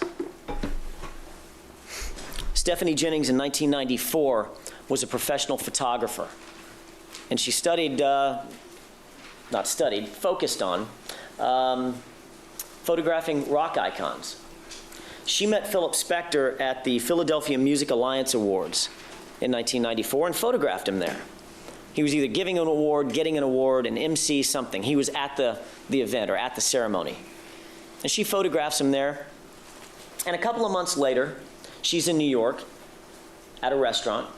[SPEAKER 4] Stephanie Jennings in 1994 was a professional photographer. And she focused on photographing rock icons. She met Philip Spector at the Philadelphia Music Alliance Awards in 1994 and photographed him there. He was either giving an award, getting an award, an MC, something. He was at the event or at the ceremony. And she photographs him there. And a couple of months later, she's in New York at a restaurant,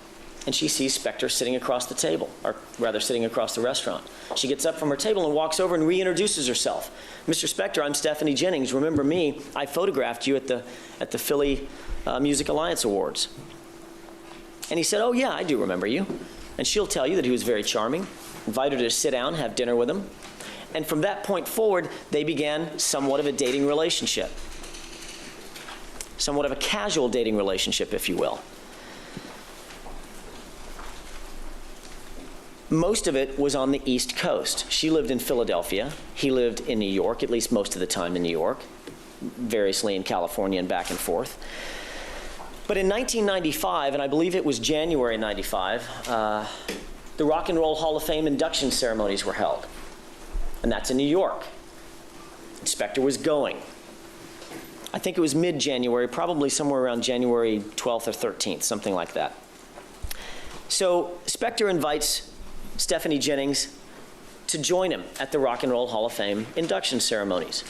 [SPEAKER 4] and she sees Spector sitting across the table, or rather sitting across the restaurant. She gets up from her table and walks over and reintroduces herself. Mr. Spector, I'm Stephanie Jennings. Remember me? I photographed you at the Philly Music Alliance Awards. And he said, oh yeah, I do remember you. And she'll tell you that he was very charming, invited her to sit down, have dinner with him. And from that point forward, they began somewhat of a dating relationship. Somewhat of a casual dating relationship, if you will. Most of it was on the East Coast. She lived in Philadelphia. He lived in New York, at least most of the time in New York, variously in California and back and forth. But in 1995, and I believe it was January 95, the Rock and Roll Hall of Fame induction ceremonies were held. And that's in New York. Spector was going. I think it was mid-January, probably somewhere around January 12th or 13th, something like that. So Spector invites Stephanie Jennings to join him at the Rock and Roll Hall of Fame induction ceremonies.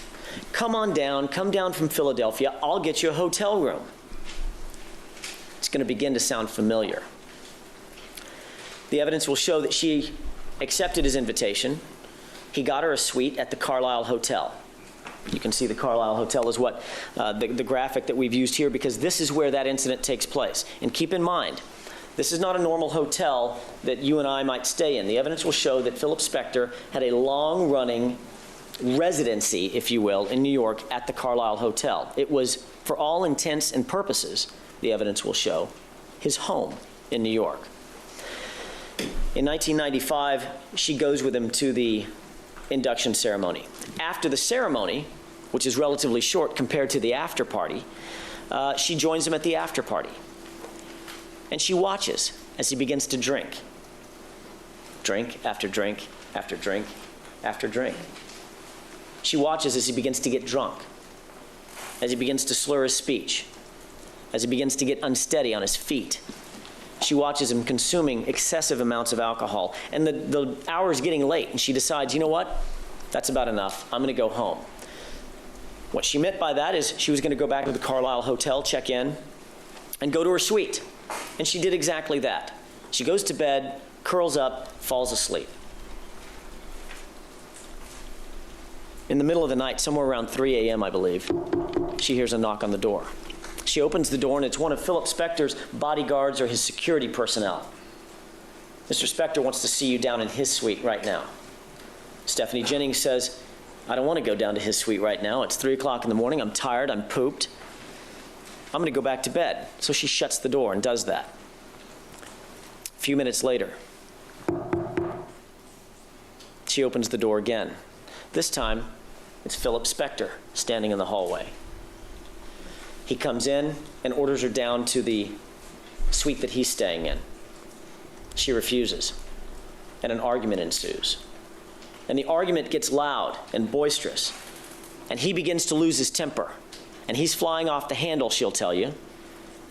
[SPEAKER 4] Come down from Philadelphia, I'll get you a hotel room. It's going to begin to sound familiar. The evidence will show that she accepted his invitation. He got her a suite at the Carlisle Hotel. You can see the Carlisle Hotel is what the graphic that we've used here, because this is where that incident takes place. And keep in mind, this is not a normal hotel that you and I might stay in. The evidence will show that Philip Spector had a long-running residency, if you will, in New York at the Carlisle Hotel. It was, for all intents and purposes, the evidence will show, his home in New York. In 1995, she goes with him to the induction ceremony. After the ceremony, which is relatively short compared to the after party, she joins him at the after party. And she watches as he begins to drink. Drink after drink after drink after drink. She watches as he begins to get drunk, as he begins to slur his speech, as he begins to get unsteady on his feet. She watches him consuming excessive amounts of alcohol. And the hour's getting late, and she decides, you know what? That's about enough. I'm going to go home. What she meant by that is she was going to go back to the Carlisle Hotel, check in, and go to her suite. And she did exactly that. She goes to bed, curls up, falls asleep. In the middle of the night, somewhere around 3 a.m., I believe, she hears a knock on the door. She opens the door, and it's one of Philip Spector's bodyguards or his security personnel. Mr. Spector wants to see you down in his suite right now. Stephanie Jennings says, I don't want to go down to his suite right now. It's 3 o'clock in the morning. I'm tired. I'm pooped. I'm going to go back to bed. So she shuts the door and does that. A few minutes later, she opens the door again. This time, it's Philip Spector standing in the hallway. He comes in and orders her down to the suite that he's staying in. She refuses, and an argument ensues. And the argument gets loud and boisterous, and he begins to lose his temper. And he's flying off the handle, she'll tell you.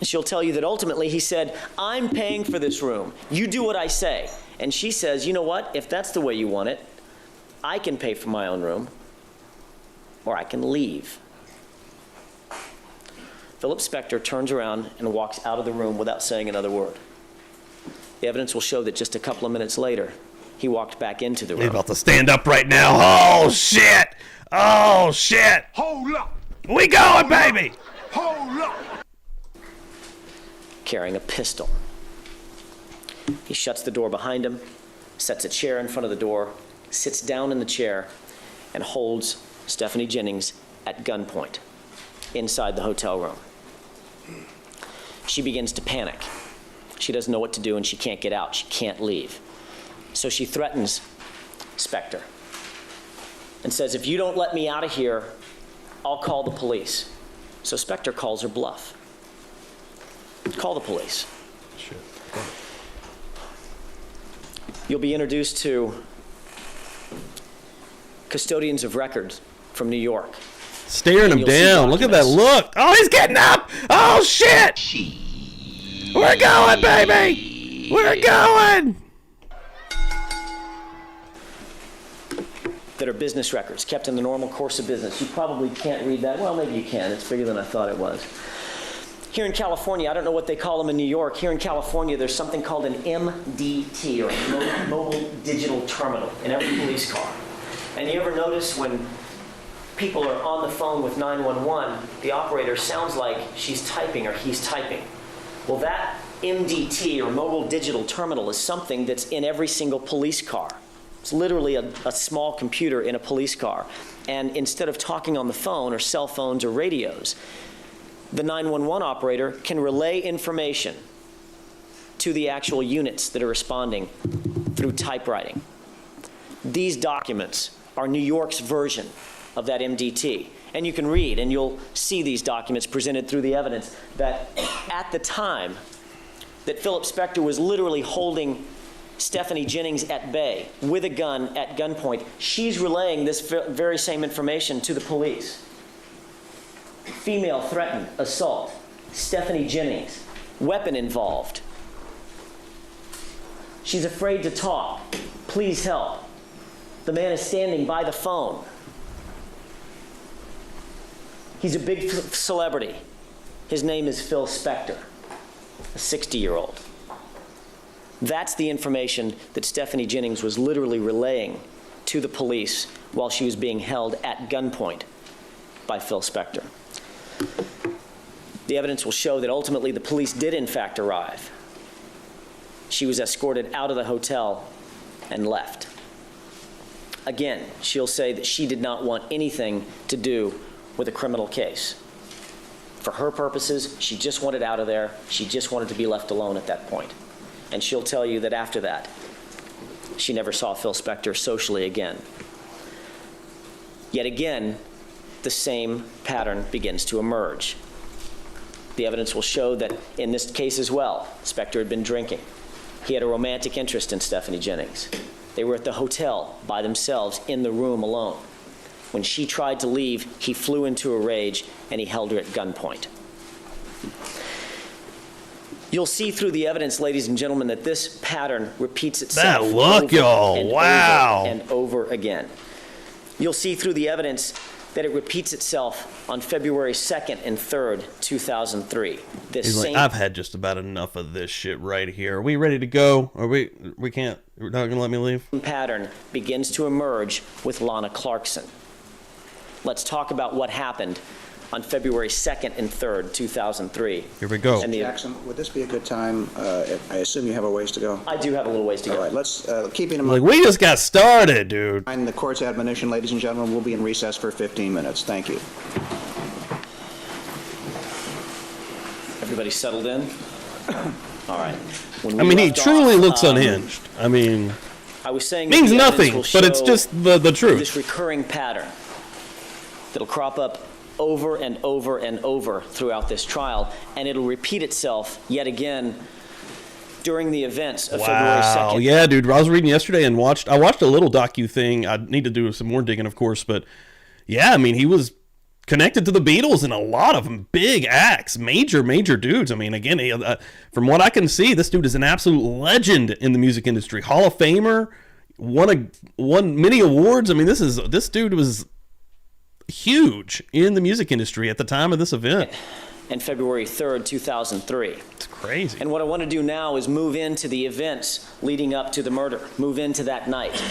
[SPEAKER 4] And she'll tell you that ultimately he said, I'm paying for this room. You do what I say. And she says, you know what? If that's the way you want it, I can pay for my own room, or I can leave. Philip Spector turns around and walks out of the room without saying another word. The evidence will show that just a couple of minutes later, he walked back into the room.
[SPEAKER 1] He's about to stand up right now. Oh, shit. Oh, shit.
[SPEAKER 2] Hold up.
[SPEAKER 1] We going, baby.
[SPEAKER 2] Hold up.
[SPEAKER 4] Carrying a pistol. He shuts the door behind him, sets a chair in front of the door, sits down in the chair, and holds Stephanie Jennings at gunpoint inside the hotel room. She begins to panic. She doesn't know what to do, and she can't get out. She can't leave. So she threatens Spector and says, if you don't let me out of here, I'll call the police. So Spector calls her bluff. Call the police.
[SPEAKER 1] Shit.
[SPEAKER 4] You'll be introduced to custodians of records from New York.
[SPEAKER 1] Staring him down. Look at that look. Oh, he's getting up. Oh, shit. We're going, baby. We're going.
[SPEAKER 4] That are business records kept in the normal course of business. You probably can't read that. Well, maybe you can. It's bigger than I thought it was. Here in California, I don't know what they call them in New York. Here in California, there's something called an MDT, or Mobile Digital Terminal, in every police car. And you ever notice when people are on the phone with 911, the operator sounds like she's typing or he's typing. Well, that MDT, or Mobile Digital Terminal, is something that's in every single police car. It's literally a small computer in a police car. And instead of talking on the phone or cell phones or radios, the 911 operator can relay information to the actual units that are responding through typewriting. These documents are New York's version of that MDT. And you can read, and you'll see these documents presented through the evidence, that at the time that Philip Spector was literally holding Stephanie Jennings at bay with a gun at gunpoint, she's relaying this very same information to the police. Female threatened, assault, Stephanie Jennings, weapon involved. She's afraid to talk. Please help. The man is standing by the phone. He's a big celebrity. His name is Phil Spector, a 60-year-old. That's the information that Stephanie Jennings was literally relaying to the police while she was being held at gunpoint by Phil Spector. The evidence will show that ultimately the police did in fact arrive. She was escorted out of the hotel and left. Again, she'll say that she did not want anything to do with a criminal case. For her purposes, she just wanted out of there. She just wanted to be left alone at that point. And she'll tell you that after that, she never saw Phil Spector socially again. Yet again, the same pattern begins to emerge. The evidence will show that in this case as well, Spector had been drinking. He had a romantic interest in Stephanie Jennings. They were at the hotel by themselves in the room alone. When she tried to leave, he flew into a rage and he held her at gunpoint. You'll see through the evidence, ladies and gentlemen, that this pattern repeats itself.
[SPEAKER 1] That look, y'all. Wow.
[SPEAKER 4] Over and over again. You'll see through the evidence that it repeats itself on February 2nd and 3rd, 2003.
[SPEAKER 1] He's like, I've had just about enough of this shit right here. Are we ready to go? We can't, you're not gonna let me leave?
[SPEAKER 4] Pattern begins to emerge with Lana Clarkson. Let's talk about what happened on February 2nd and 3rd, 2003.
[SPEAKER 1] Here we go.
[SPEAKER 5] Jackson, would this be a good time? I assume you have a ways to go.
[SPEAKER 4] I do have a little ways to go.
[SPEAKER 5] All right, let's keep in
[SPEAKER 1] Like,
[SPEAKER 5] mind
[SPEAKER 1] we just got started, dude.
[SPEAKER 5] the court's admonition, ladies and gentlemen. We'll be in recess for 15 minutes. Thank you.
[SPEAKER 4] Everybody settled in? All right.
[SPEAKER 1] I mean, he truly looks unhinged. I mean,
[SPEAKER 4] I was saying
[SPEAKER 1] means
[SPEAKER 4] that the
[SPEAKER 1] nothing,
[SPEAKER 4] evidence will
[SPEAKER 1] but it's
[SPEAKER 4] show
[SPEAKER 1] just the truth.
[SPEAKER 4] this recurring pattern that'll crop up over and over and over throughout this trial, and it'll repeat itself yet again during the events of February 2nd.
[SPEAKER 1] Yeah, dude. I was reading yesterday and I watched a little docu thing. I need to do some more digging, of course, but yeah, I mean, he was connected to the Beatles and a lot of them, big acts, major dudes. I mean, again, from what I can see, this dude is an absolute legend in the music industry. Hall of Famer, won many awards. I mean, this dude was huge in the music industry at the time of this event.
[SPEAKER 4] And February 3rd, 2003.
[SPEAKER 1] It's crazy.
[SPEAKER 4] And what I want to do now is move into the events leading up to the murder, move into that night,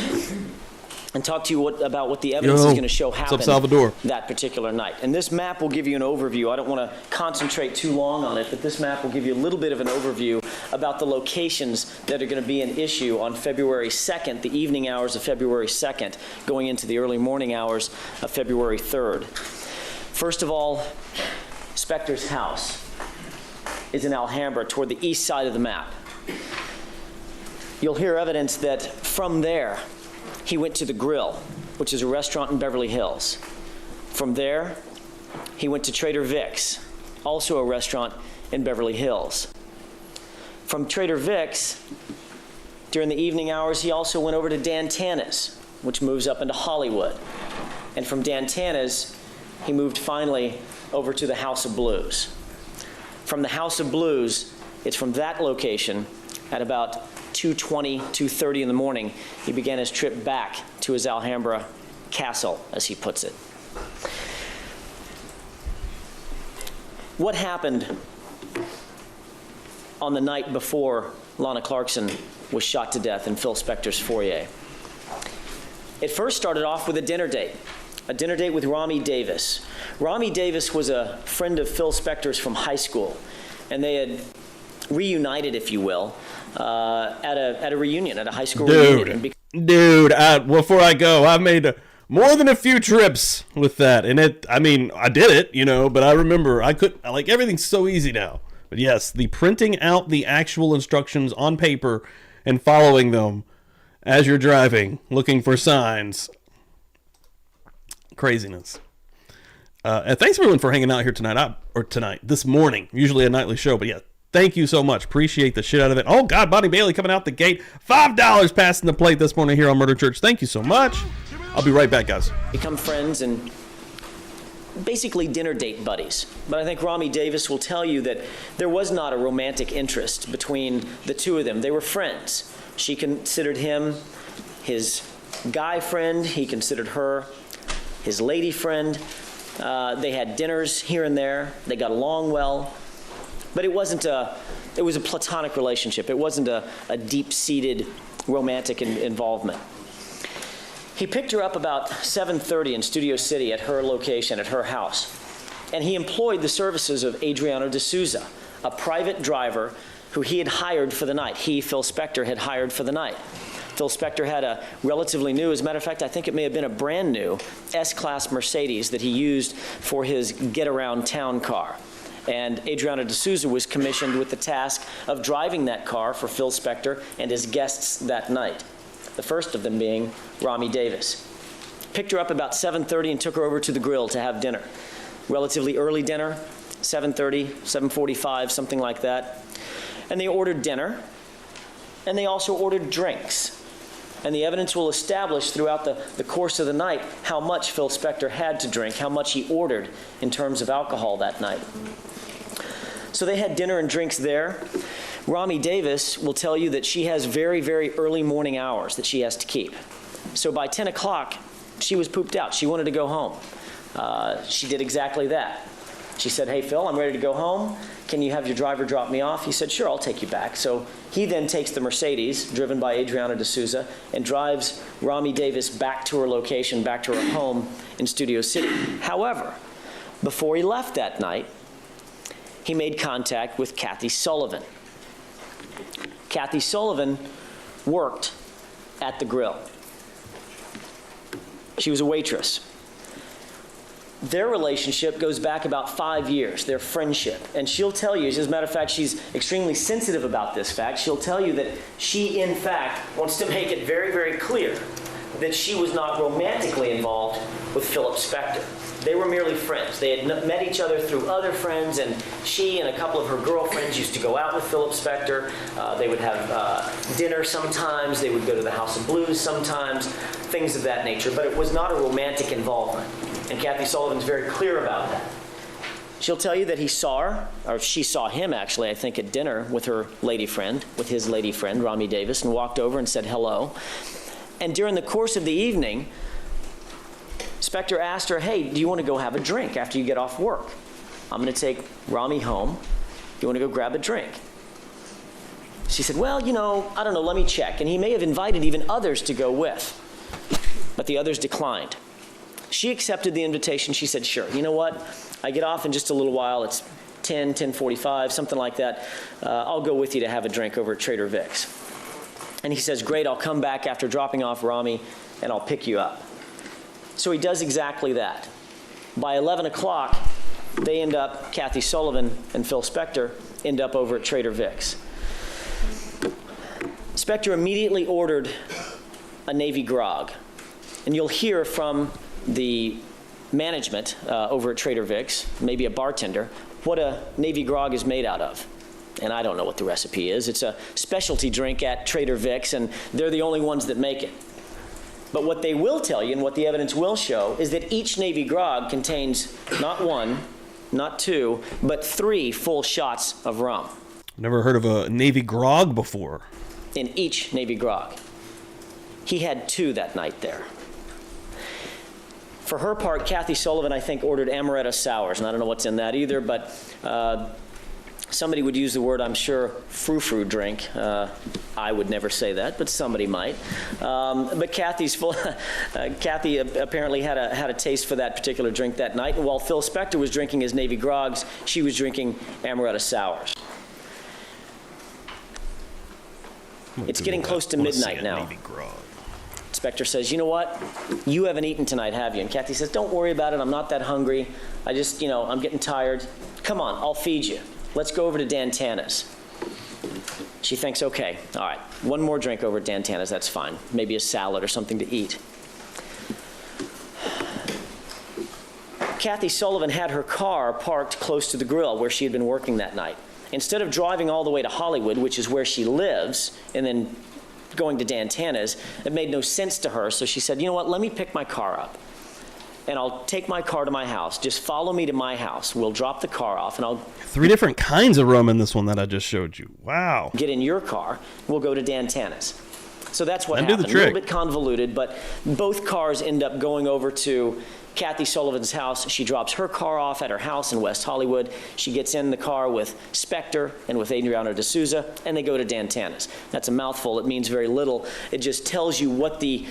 [SPEAKER 4] and talk to you about what the evidence is going to show happened
[SPEAKER 1] Salvador?
[SPEAKER 4] that particular night. And this map will give you an overview. I don't want to concentrate too long on it, but this map will give you a little bit of an overview about the locations that are going to be an issue on February 2nd, the evening hours of February 2nd, going into the early morning hours of February 3rd. First of all, Spector's house is in Alhambra toward the east side of the map. You'll hear evidence that from there, he went to the Grill, which is a restaurant in Beverly Hills. From there, he went to Trader Vic's, also a restaurant in Beverly Hills. From Trader Vic's, during the evening hours, he also went over to Dan Tana's, which moves up into Hollywood. And from Dan Tana's, he moved finally over to the House of Blues. From the House of Blues, it's from that location at about 2:20, 2:30 in the morning, he began his trip back to his Alhambra castle, as he puts it. What happened on the night before Lana Clarkson was shot to death in Phil Spector's foyer? It first started off with a dinner date with Rami Davis. Rami Davis was a friend of Phil Spector's from high school, and they had reunited, if you will, at a reunion, at a high school reunion.
[SPEAKER 1] Dude, before I go, I made more than a few trips with that, and I did it, but I remember everything's so easy now. But yes, the printing out the actual instructions on paper and following them as you're driving, looking for signs. Craziness. And thanks everyone for hanging out here this morning. Usually a nightly show, but yeah, thank you so much. Appreciate the shit out of it. Oh God, Bonnie Bailey coming out the gate. $5 passing the plate this morning here on Murder Church. Thank you so much. I'll be right back, guys.
[SPEAKER 4] Become friends and basically dinner date buddies. But I think Rami Davis will tell you that there was not a romantic interest between the two of them. They were friends. She considered him his guy friend. He considered her his lady friend. They had dinners here and there. They got along well. But it was a platonic relationship. It wasn't a deep-seated romantic involvement. He picked her up about 7:30 in Studio City at her location, at her house. And he employed the services of Adriano D'Souza, a private driver who he had hired for the night. Phil Spector, had hired for the night. Phil Spector had a relatively new, as a matter of fact, I think it may have been a brand new S-Class Mercedes that he used for his get-around town car. And Adriano D'Souza was commissioned with the task of driving that car for Phil Spector and his guests that night, the first of them being Rami Davis. Picked her up about 7:30 and took her over to the Grill to have dinner. Relatively early dinner, 7:30, 7:45, something like that. And they ordered dinner, and they also ordered drinks. And the evidence will establish throughout the course of the night how much Phil Spector had to drink, how much he ordered in terms of alcohol that night. So they had dinner and drinks there. Rami Davis will tell you that she has very, very early morning hours that she has to keep. So by 10 o'clock, she was pooped out. She wanted to go home. She did exactly that. She said, hey, Phil, I'm ready to go home. Can you have your driver drop me off? He said, sure, I'll take you back. So he then takes the Mercedes, driven by Adriana D'Souza, and drives Rami Davis back to her location, back to her home in Studio City. However, before he left that night, he made contact with Kathy Sullivan. Kathy Sullivan worked at the grill. She was a waitress. Their relationship goes back about 5 years, their friendship. And she'll tell you, as a matter of fact, she's extremely sensitive about this fact. She'll tell you that she, in fact, wants to make it very, very clear that she was not romantically involved with Philip Spector. They were merely friends. They had met each other through other friends, and she and a couple of her girlfriends used to go out with Philip Spector. They would have dinner sometimes. They would go to the House of Blues sometimes, things of that nature. But it was not a romantic involvement. And Kathy Sullivan's very clear about that. She'll tell you that he saw her, or she saw him actually, I think, at dinner with her lady friend, with his lady friend, Rami Davis, and walked over and said hello. And during the course of the evening, Spector asked her, hey, do you want to go have a drink after you get off work? I'm going to take Rami home. You want to go grab a drink? She said, well, you know, I don't know, let me check. And he may have invited even others to go with, but the others declined. She accepted the invitation. She said, sure. You know what? I get off in just a little while. It's 10:45, something like that. I'll go with you to have a drink over at Trader Vic's. And he says, great, I'll come back after dropping off Rami, and I'll pick you up. So he does exactly that. By 11 o'clock, they end up, Kathy Sullivan and Phil Spector, end up over at Trader Vic's. Spector immediately ordered a Navy grog. And you'll hear from the management over at Trader Vic's, maybe a bartender, what a Navy grog is made out of. And I don't know what the recipe is. It's a specialty drink at Trader Vic's, and they're the only ones that make it. But what they will tell you, and what the evidence will show, is that each Navy grog contains not one, not two, but 3 full shots of rum.
[SPEAKER 1] Never heard of a Navy grog before.
[SPEAKER 4] In each Navy grog. He had 2 that night there. For her part, Kathy Sullivan, I think, ordered amaretto sours, and I don't know what's in that either, but somebody would use the word, I'm sure, frou-frou drink. I would never say that, but somebody might. But Kathy apparently had a taste for that particular drink that night, and while Phil Spector was drinking his Navy grogs, she was drinking amaretto sours. It's getting close to midnight now. Spector says, you know what? You haven't eaten tonight, have you? And Kathy says, don't worry about it. I'm not that hungry. I just, you know, I'm getting tired. Come on, I'll feed you. Let's go over to Dan Tana's. She thinks, okay, all right, one more drink over at Dan Tana's, that's fine. Maybe a salad or something to eat. Kathy Sullivan had her car parked close to the grill where she had been working that night. Instead of driving all the way to Hollywood, which is where she lives, and then going to Dan Tana's, it made no sense to her, so she said, you know what, let me pick my car up, and I'll take my car to my house. Just follow me to my house. We'll drop the car off, and I'll...
[SPEAKER 1] 3 different kinds of rum in this one that I just showed you. Wow.
[SPEAKER 4] Get in your car. We'll go to Dan Tana's. So that's what happened.
[SPEAKER 1] Do the trick.
[SPEAKER 4] A little bit convoluted, but both cars end up going over to Kathy Sullivan's house. She drops her car off at her house in West Hollywood. She gets in the car with Spector and with Adriana D'Souza, and they go to Dan Tana's. That's a mouthful. It means very little. It just tells you what the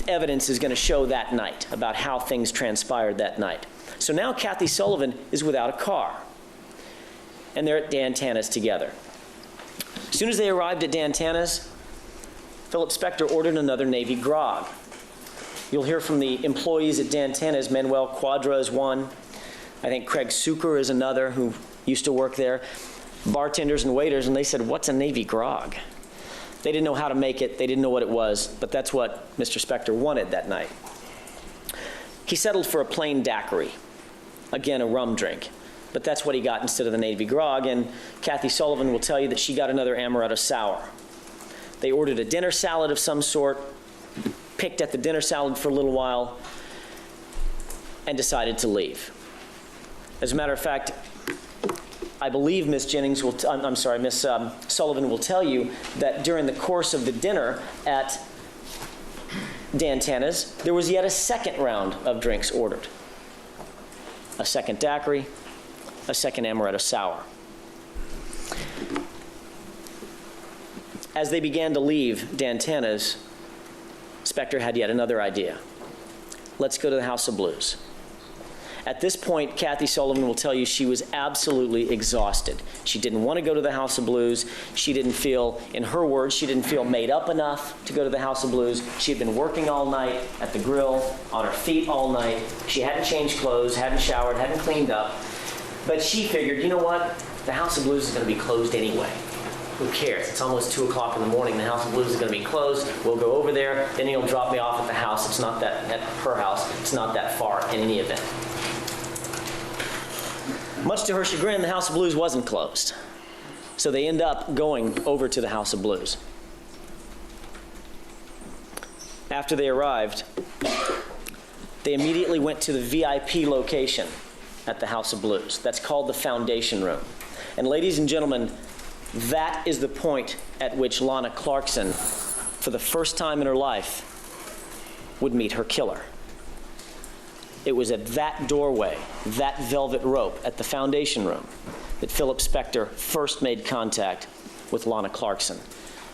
[SPEAKER 4] evidence is going to show that night, about how things transpired that night. So now Kathy Sullivan is without a car, and they're at Dan Tana's together. As soon as they arrived at Dan Tana's, Philip Spector ordered another Navy grog. You'll hear from the employees at Dan Tana's. Manuel Quadra is one. I think Craig Suker is another who used to work there. Bartenders and waiters, and they said, what's a Navy grog? They didn't know how to make it. They didn't know what it was, but that's what Mr. Spector wanted that night. He settled for a plain daiquiri, again, a rum drink, but that's what he got instead of the Navy grog, and Kathy Sullivan will tell you that she got another amaretto sour. They ordered a dinner salad of some sort, picked at the dinner salad for a little while, and decided to leave. As a matter of fact, I believe Miss Jennings will, Miss Sullivan will tell you that during the course of the dinner at Dan Tana's, there was yet a second round of drinks ordered. a second daiquiri, a second amaretto sour. As they began to leave Dantana's, Spector had yet another idea. Let's go to the House of Blues. At this point, Kathy Sullivan will tell you she was absolutely exhausted. She didn't want to go to the House of Blues. She didn't feel, in her words, she didn't feel made up enough to go to the House of Blues. She had been working all night at the grill, on her feet all night. She hadn't changed clothes, hadn't showered, hadn't cleaned up. But she figured, you know what? The House of Blues is going to be closed anyway. Who cares? It's almost 2 o'clock in the morning. The House of Blues is going to be closed. We'll go over there. Then he'll drop me off at the house. It's not that, at her house, it's not that far in any event. Much to her chagrin, the House of Blues wasn't closed. So they end up going over to the House of Blues. After they arrived, they immediately went to the VIP location at the House of Blues. That's called the Foundation Room. And ladies and gentlemen, that is the point at which Lana Clarkson, for the first time in her life, would meet her killer. It was at that doorway, that velvet rope at the Foundation Room, that Philip Spector first made contact with Lana Clarkson.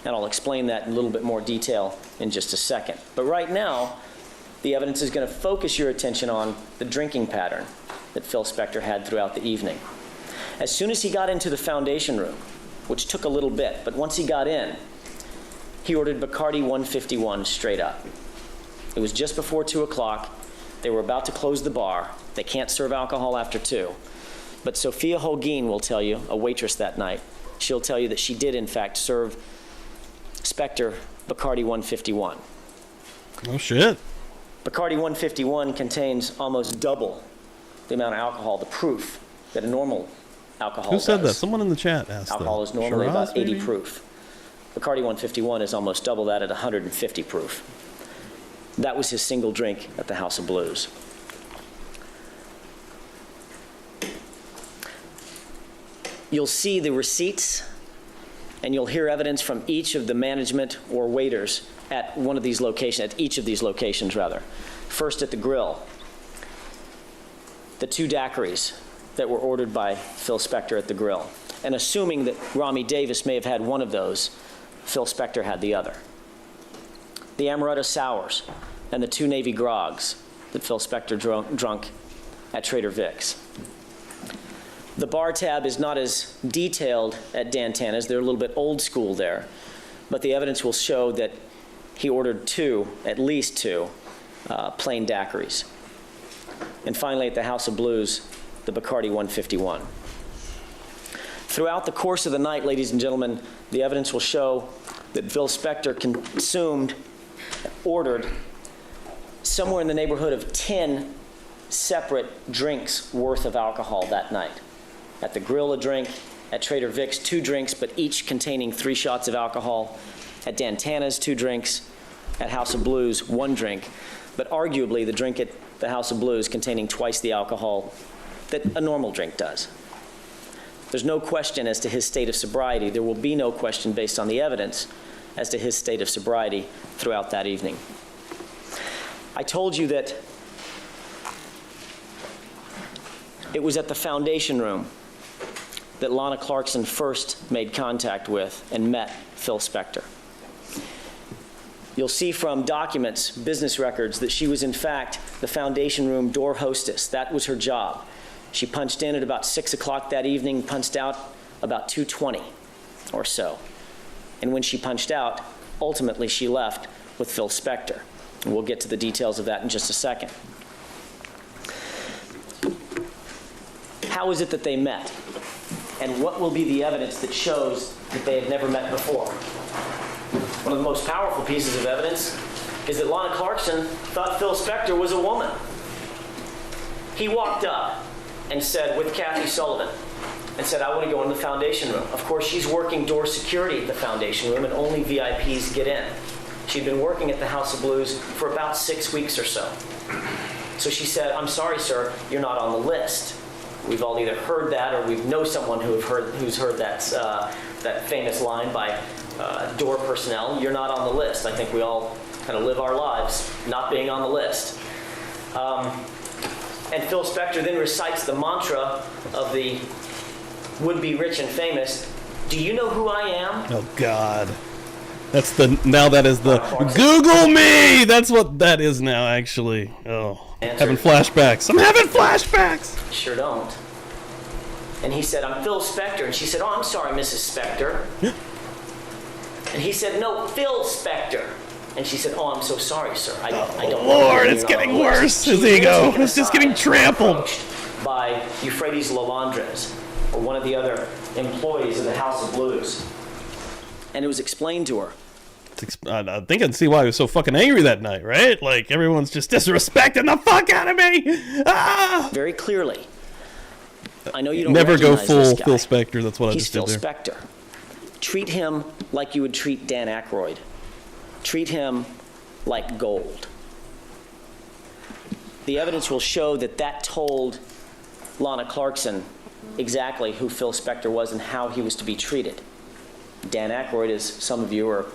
[SPEAKER 4] And I'll explain that in a little bit more detail in just a second. But right now, the evidence is going to focus your attention on the drinking pattern that Phil Spector had throughout the evening. As soon as he got into the Foundation Room, which took a little bit, but once he got in, he ordered Bacardi 151 straight up. It was just before 2 o'clock. They were about to close the bar. They can't serve alcohol after 2. But Sophia Holguin will tell you, a waitress that night, she'll tell you that she did, in fact, serve Spector Bacardi 151.
[SPEAKER 1] Oh, shit.
[SPEAKER 4] Bacardi 151 contains almost double the amount of alcohol, the proof, that a normal alcohol does.
[SPEAKER 1] Who said that? Someone in the chat asked
[SPEAKER 4] Alcohol is normally about 80 proof. Bacardi 151 is almost double that at 150 proof. That was his single drink at the House of Blues. You'll see the receipts, and you'll hear evidence from each of the management or waiters at one of these locations, at each of these locations, rather. First at the grill, the 2 daiquiris that were ordered by Phil Spector at the grill. And assuming that Rami Davis may have had one of those, Phil Spector had the other. The amaretto sours and the 2 Navy grogs that Phil Spector drunk at Trader Vic's. The bar tab is not as detailed at Dantana's. They're a little bit old school there. But the evidence will show that he ordered 2, at least 2, plain daiquiris. And finally, at the House of Blues, the Bacardi 151. Throughout the course of the night, ladies and gentlemen, the evidence will show that Phil Spector ordered somewhere in the neighborhood of 10 separate drinks worth of alcohol that night. At the grill, a drink. At Trader Vic's, 2 drinks, but each containing 3 shots of alcohol. At Dantana's, 2 drinks. At House of Blues, 1 drink. But arguably, the drink at the House of Blues containing twice the alcohol that a normal drink does. There's no question as to his state of sobriety. There will be no question based on the evidence as to his state of sobriety throughout that evening. I told you that it was at the Foundation Room that Lana Clarkson first made contact with and met Phil Spector. You'll see from documents, business records, that she was in fact the Foundation Room door hostess. That was her job. She punched in at about 6 o'clock that evening, punched out about 2:20 or so. And when she punched out, ultimately she left with Phil Spector. And we'll get to the details of that in just a second. How is it that they met? And what will be the evidence that shows that they had never met before? One of the most powerful pieces of evidence is that Lana Clarkson thought Phil Spector was a woman. He walked up and said, with Kathy Sullivan, and said, I want to go in the Foundation Room. Of course, she's working door security at the Foundation Room, and only VIPs get in. She'd been working at the House of Blues for about 6 weeks or so. So she said, I'm sorry, sir, you're not on the list. We've all either heard that or we know someone who's heard that famous line by door personnel, you're not on the list. I think we all kind of live our lives not being on the list. And Phil Spector then recites the mantra of the would-be rich and famous, "Do you know who I am?"
[SPEAKER 1] Oh, God. That's now that is the Google me! That's what that is now, actually. Oh, having flashbacks. I'm having flashbacks!
[SPEAKER 4] Sure don't. And he said, "I'm Phil Spector." And she said, "Oh, I'm sorry, Mrs. Spector." And he said, "No, Phil Spector." And she said, "Oh, I'm so sorry, sir. I don't know."
[SPEAKER 1] Lord, it's getting worse. His ego is just getting trampled.
[SPEAKER 4] By Euphrates Lalandres, or one of the other employees of the House of Blues. And it was explained to her.
[SPEAKER 1] I think I can see why he was so fucking angry that night, right? Like, everyone's just disrespecting the fuck out of me! Ah!
[SPEAKER 4] Very clearly. I know you don't
[SPEAKER 1] Never go
[SPEAKER 4] recognize this
[SPEAKER 1] full
[SPEAKER 4] guy.
[SPEAKER 1] Phil Spector, that's what I
[SPEAKER 4] He's
[SPEAKER 1] just did
[SPEAKER 4] Phil
[SPEAKER 1] there.
[SPEAKER 4] Spector. Treat him like you would treat Dan Aykroyd. Treat him like gold. The evidence will show that told Lana Clarkson exactly who Phil Spector was and how he was to be treated. Dan Aykroyd, as some of you, or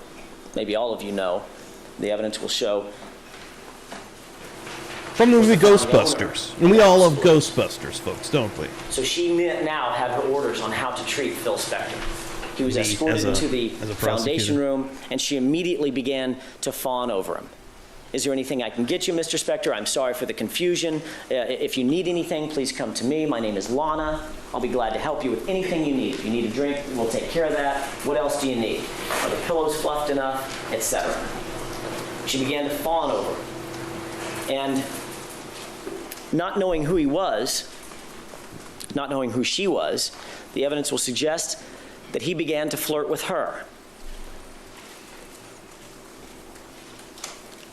[SPEAKER 4] maybe all of you know, the evidence will show.
[SPEAKER 1] From the movie Ghostbusters. And we all love Ghostbusters, folks, don't we?
[SPEAKER 4] So she now had her orders on how to treat Phil Spector. He was escorted into the foundation room, and she immediately began to fawn over him. "Is there anything I can get you, Mr. Spector? I'm sorry for the confusion. If you need anything, please come to me. My name is Lana. I'll be glad to help you with anything you need. If you need a drink, we'll take care of that. What else do you need? Are the pillows fluffed enough?" Etc. She began to fawn over him. And not knowing who he was, not knowing who she was, the evidence will suggest that he began to flirt with her.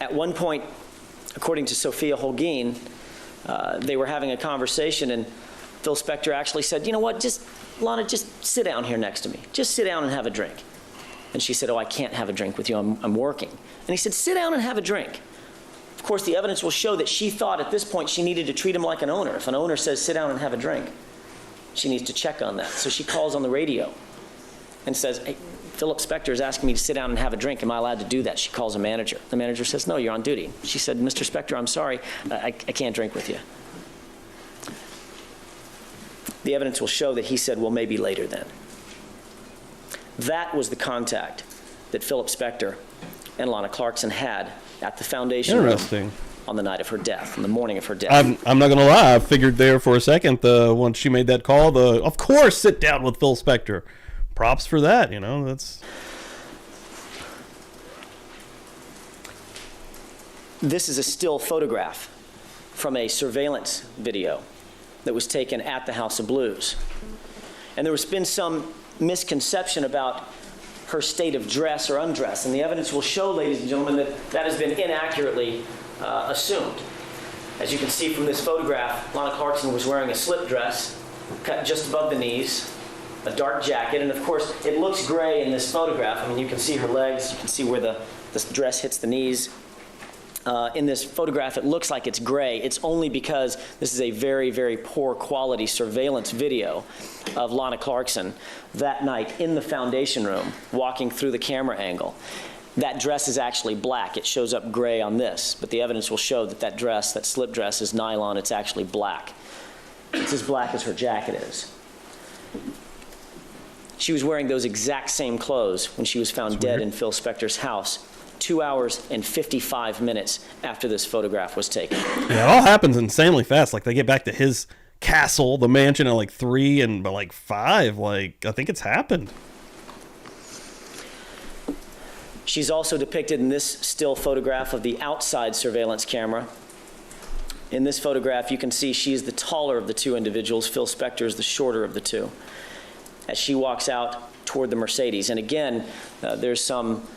[SPEAKER 4] At one point, according to Sophia Holguin, they were having a conversation, and Phil Spector actually said, "You know what, Lana, just sit down here next to me. Just sit down and have a drink." And she said, "Oh, I can't have a drink with you, I'm working." And he said, "Sit down and have a drink." Of course, the evidence will show that she thought at this point she needed to treat him like an owner. If an owner says, "Sit down and have a drink," she needs to check on that. So she calls on the radio and says, "Hey, Philip Spector is asking me to sit down and have a drink. Am I allowed to do that?" She calls a manager. The manager says, "No, you're on duty." She said, "Mr. Spector, I'm sorry. I can't drink with you." The evidence will show that he said, "Well, maybe later then." That was the contact that Philip Spector and Lana Clarkson had at the foundation room on the night of her death, on the morning of her death.
[SPEAKER 1] I'm not going to lie. I figured there for a second, once she made that call, of course, sit down with Phil Spector. Props for that, that's...
[SPEAKER 4] This is a still photograph from a surveillance video that was taken at the House of Blues. And there has been some misconception about her state of dress or undress. And the evidence will show, ladies and gentlemen, that has been inaccurately assumed. As you can see from this photograph, Lana Clarkson was wearing a slip dress cut just above the knees, a dark jacket, and of course it looks gray in this photograph. I mean, you can see her legs, you can see where the dress hits the knees. In this photograph, it looks like it's gray. It's only because this is a very, very poor quality surveillance video of Lana Clarkson that night in the foundation room, walking through the camera angle. That dress is actually black. It shows up gray on this, but the evidence will show that dress, that slip dress, is nylon. It's actually black. It's as black as her jacket is. She was wearing those exact same clothes when she was found dead in Phil Spector's house 2 hours and 55 minutes after this photograph was taken.
[SPEAKER 1] Yeah, it all happens insanely fast. Like, they get back to his castle, the mansion, at 3 and by 5. I think it's happened.
[SPEAKER 4] She's also depicted in this still photograph of the outside surveillance camera. In this photograph, you can see she's the taller of the two individuals. Phil Spector is the shorter of the two, as she walks out toward the Mercedes. And again, there's some...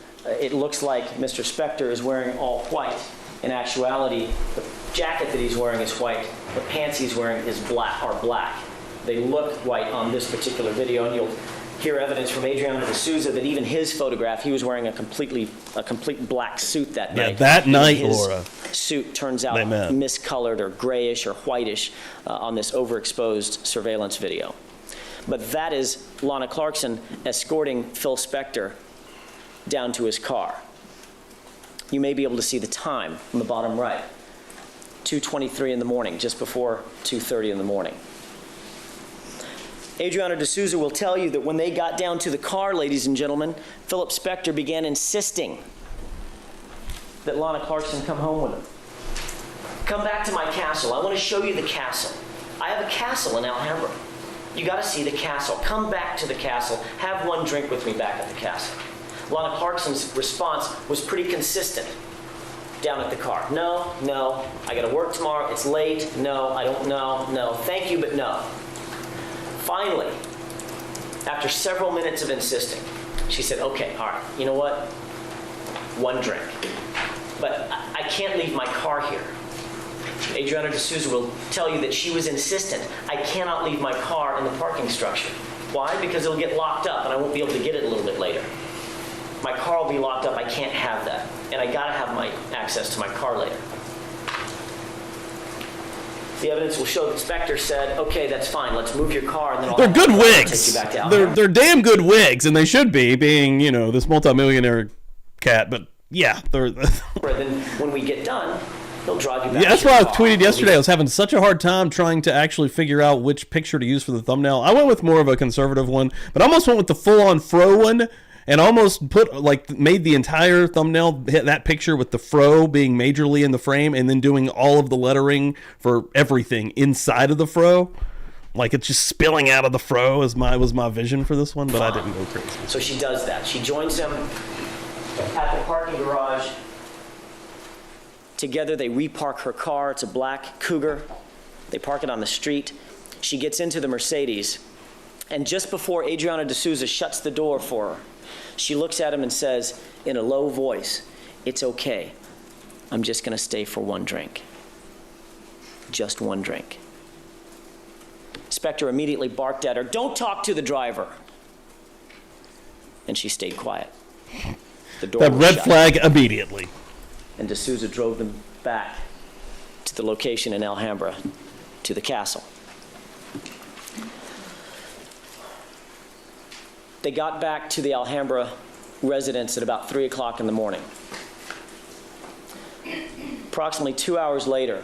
[SPEAKER 4] It looks like Mr. Spector is wearing all white. In actuality, the jacket that he's wearing is white. The pants he's wearing are black. They look white on this particular video, and you'll hear evidence from Adriano de Souza that even his photograph, he was wearing a complete black suit that night.
[SPEAKER 1] Yeah, that night,
[SPEAKER 4] his
[SPEAKER 1] Laura.
[SPEAKER 4] Suit turns out miscolored or grayish or whitish on this overexposed surveillance video. But that is Lana Clarkson escorting Phil Spector down to his car. You may be able to see the time on the bottom right. 2:23 in the morning, just before 2:30 in the morning. Adriana D'Souza will tell you that when they got down to the car, ladies and gentlemen, Philip Spector began insisting that Lana Clarkson come home with him. Come back to my castle. I want to show you the castle. I have a castle in Alhambra. You got to see the castle. Come back to the castle. Have one drink with me back at the castle. Lana Clarkson's response was pretty consistent down at the car. No, no, I got to work tomorrow. It's late. No, I don't know. No, thank you, but no. Finally, after several minutes of insisting, she said, okay, all right, you know what? One drink. But I can't leave my car here. Adriana D'Souza will tell you that she was insistent. I cannot leave my car in the parking structure. Why? Because it'll get locked up and I won't be able to get it a little bit later. My car will be locked up. I can't have that. And I got to have my access to my car later. The evidence will show that Spector said, okay, that's fine. Let's move your car and then I'll
[SPEAKER 1] They're good wigs.
[SPEAKER 4] take you back to Alhambra.
[SPEAKER 1] They're damn good wigs, and they should be, being, you know, this multimillionaire cat. But yeah, they're.
[SPEAKER 4] Then when we get done, they'll drive you back.
[SPEAKER 1] Yeah, that's
[SPEAKER 4] to
[SPEAKER 1] why I
[SPEAKER 4] your car.
[SPEAKER 1] tweeted yesterday. I was having such a hard time trying to actually figure out which picture to use for the thumbnail. I went with more of a conservative one, but I almost went with the full-on fro one, and almost made the entire thumbnail hit that picture with the fro being majorly in the frame, and then doing all of the lettering for everything inside of the fro. Like it's just spilling out of the fro was my vision for this one, but I didn't go crazy.
[SPEAKER 4] So she does that. She joins him at the parking garage. Together, they repark her car. It's a black Cougar. They park it on the street. She gets into the Mercedes, and just before Adriana D'Souza shuts the door for her, she looks at him and says in a low voice, "It's okay. I'm just going to stay for one drink. Just one drink." Spector immediately barked at her, "Don't talk to the driver." And she stayed quiet. The door
[SPEAKER 1] That
[SPEAKER 4] was
[SPEAKER 1] red
[SPEAKER 4] shut.
[SPEAKER 1] flag immediately.
[SPEAKER 4] And D'Souza drove them back to the location in Alhambra, to the castle. They got back to the Alhambra residence at about 3 o'clock in the morning. Approximately 2 hours later,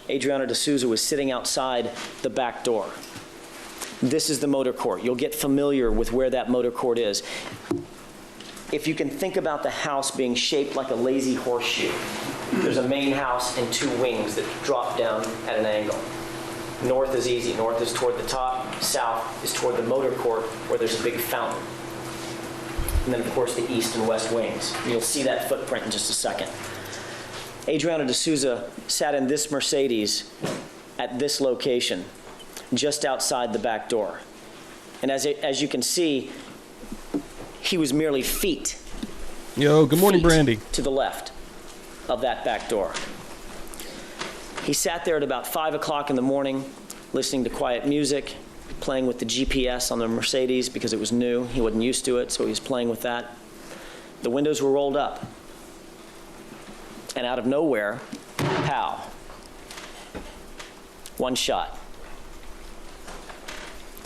[SPEAKER 4] Adriana D'Souza was sitting outside the back door. This is the motor court. You'll get familiar with where that motor court is. If you can think about the house being shaped like a lazy horseshoe, there's a main house and two wings that drop down at an angle. North is easy. North is toward the top. South is toward the motor court where there's a big fountain. And then, of course, the east and west wings. You'll see that footprint in just a second. Adriana D'Souza sat in this Mercedes at this location, just outside the back door. And as you can see, he was merely feet.
[SPEAKER 1] Yo, good morning,
[SPEAKER 4] feet
[SPEAKER 1] Brandy.
[SPEAKER 4] to the left of that back door. He sat there at about 5 o'clock in the morning, listening to quiet music, playing with the GPS on the Mercedes because it was new. He wasn't used to it, so he was playing with that. The windows were rolled up. And out of nowhere, pow. One shot.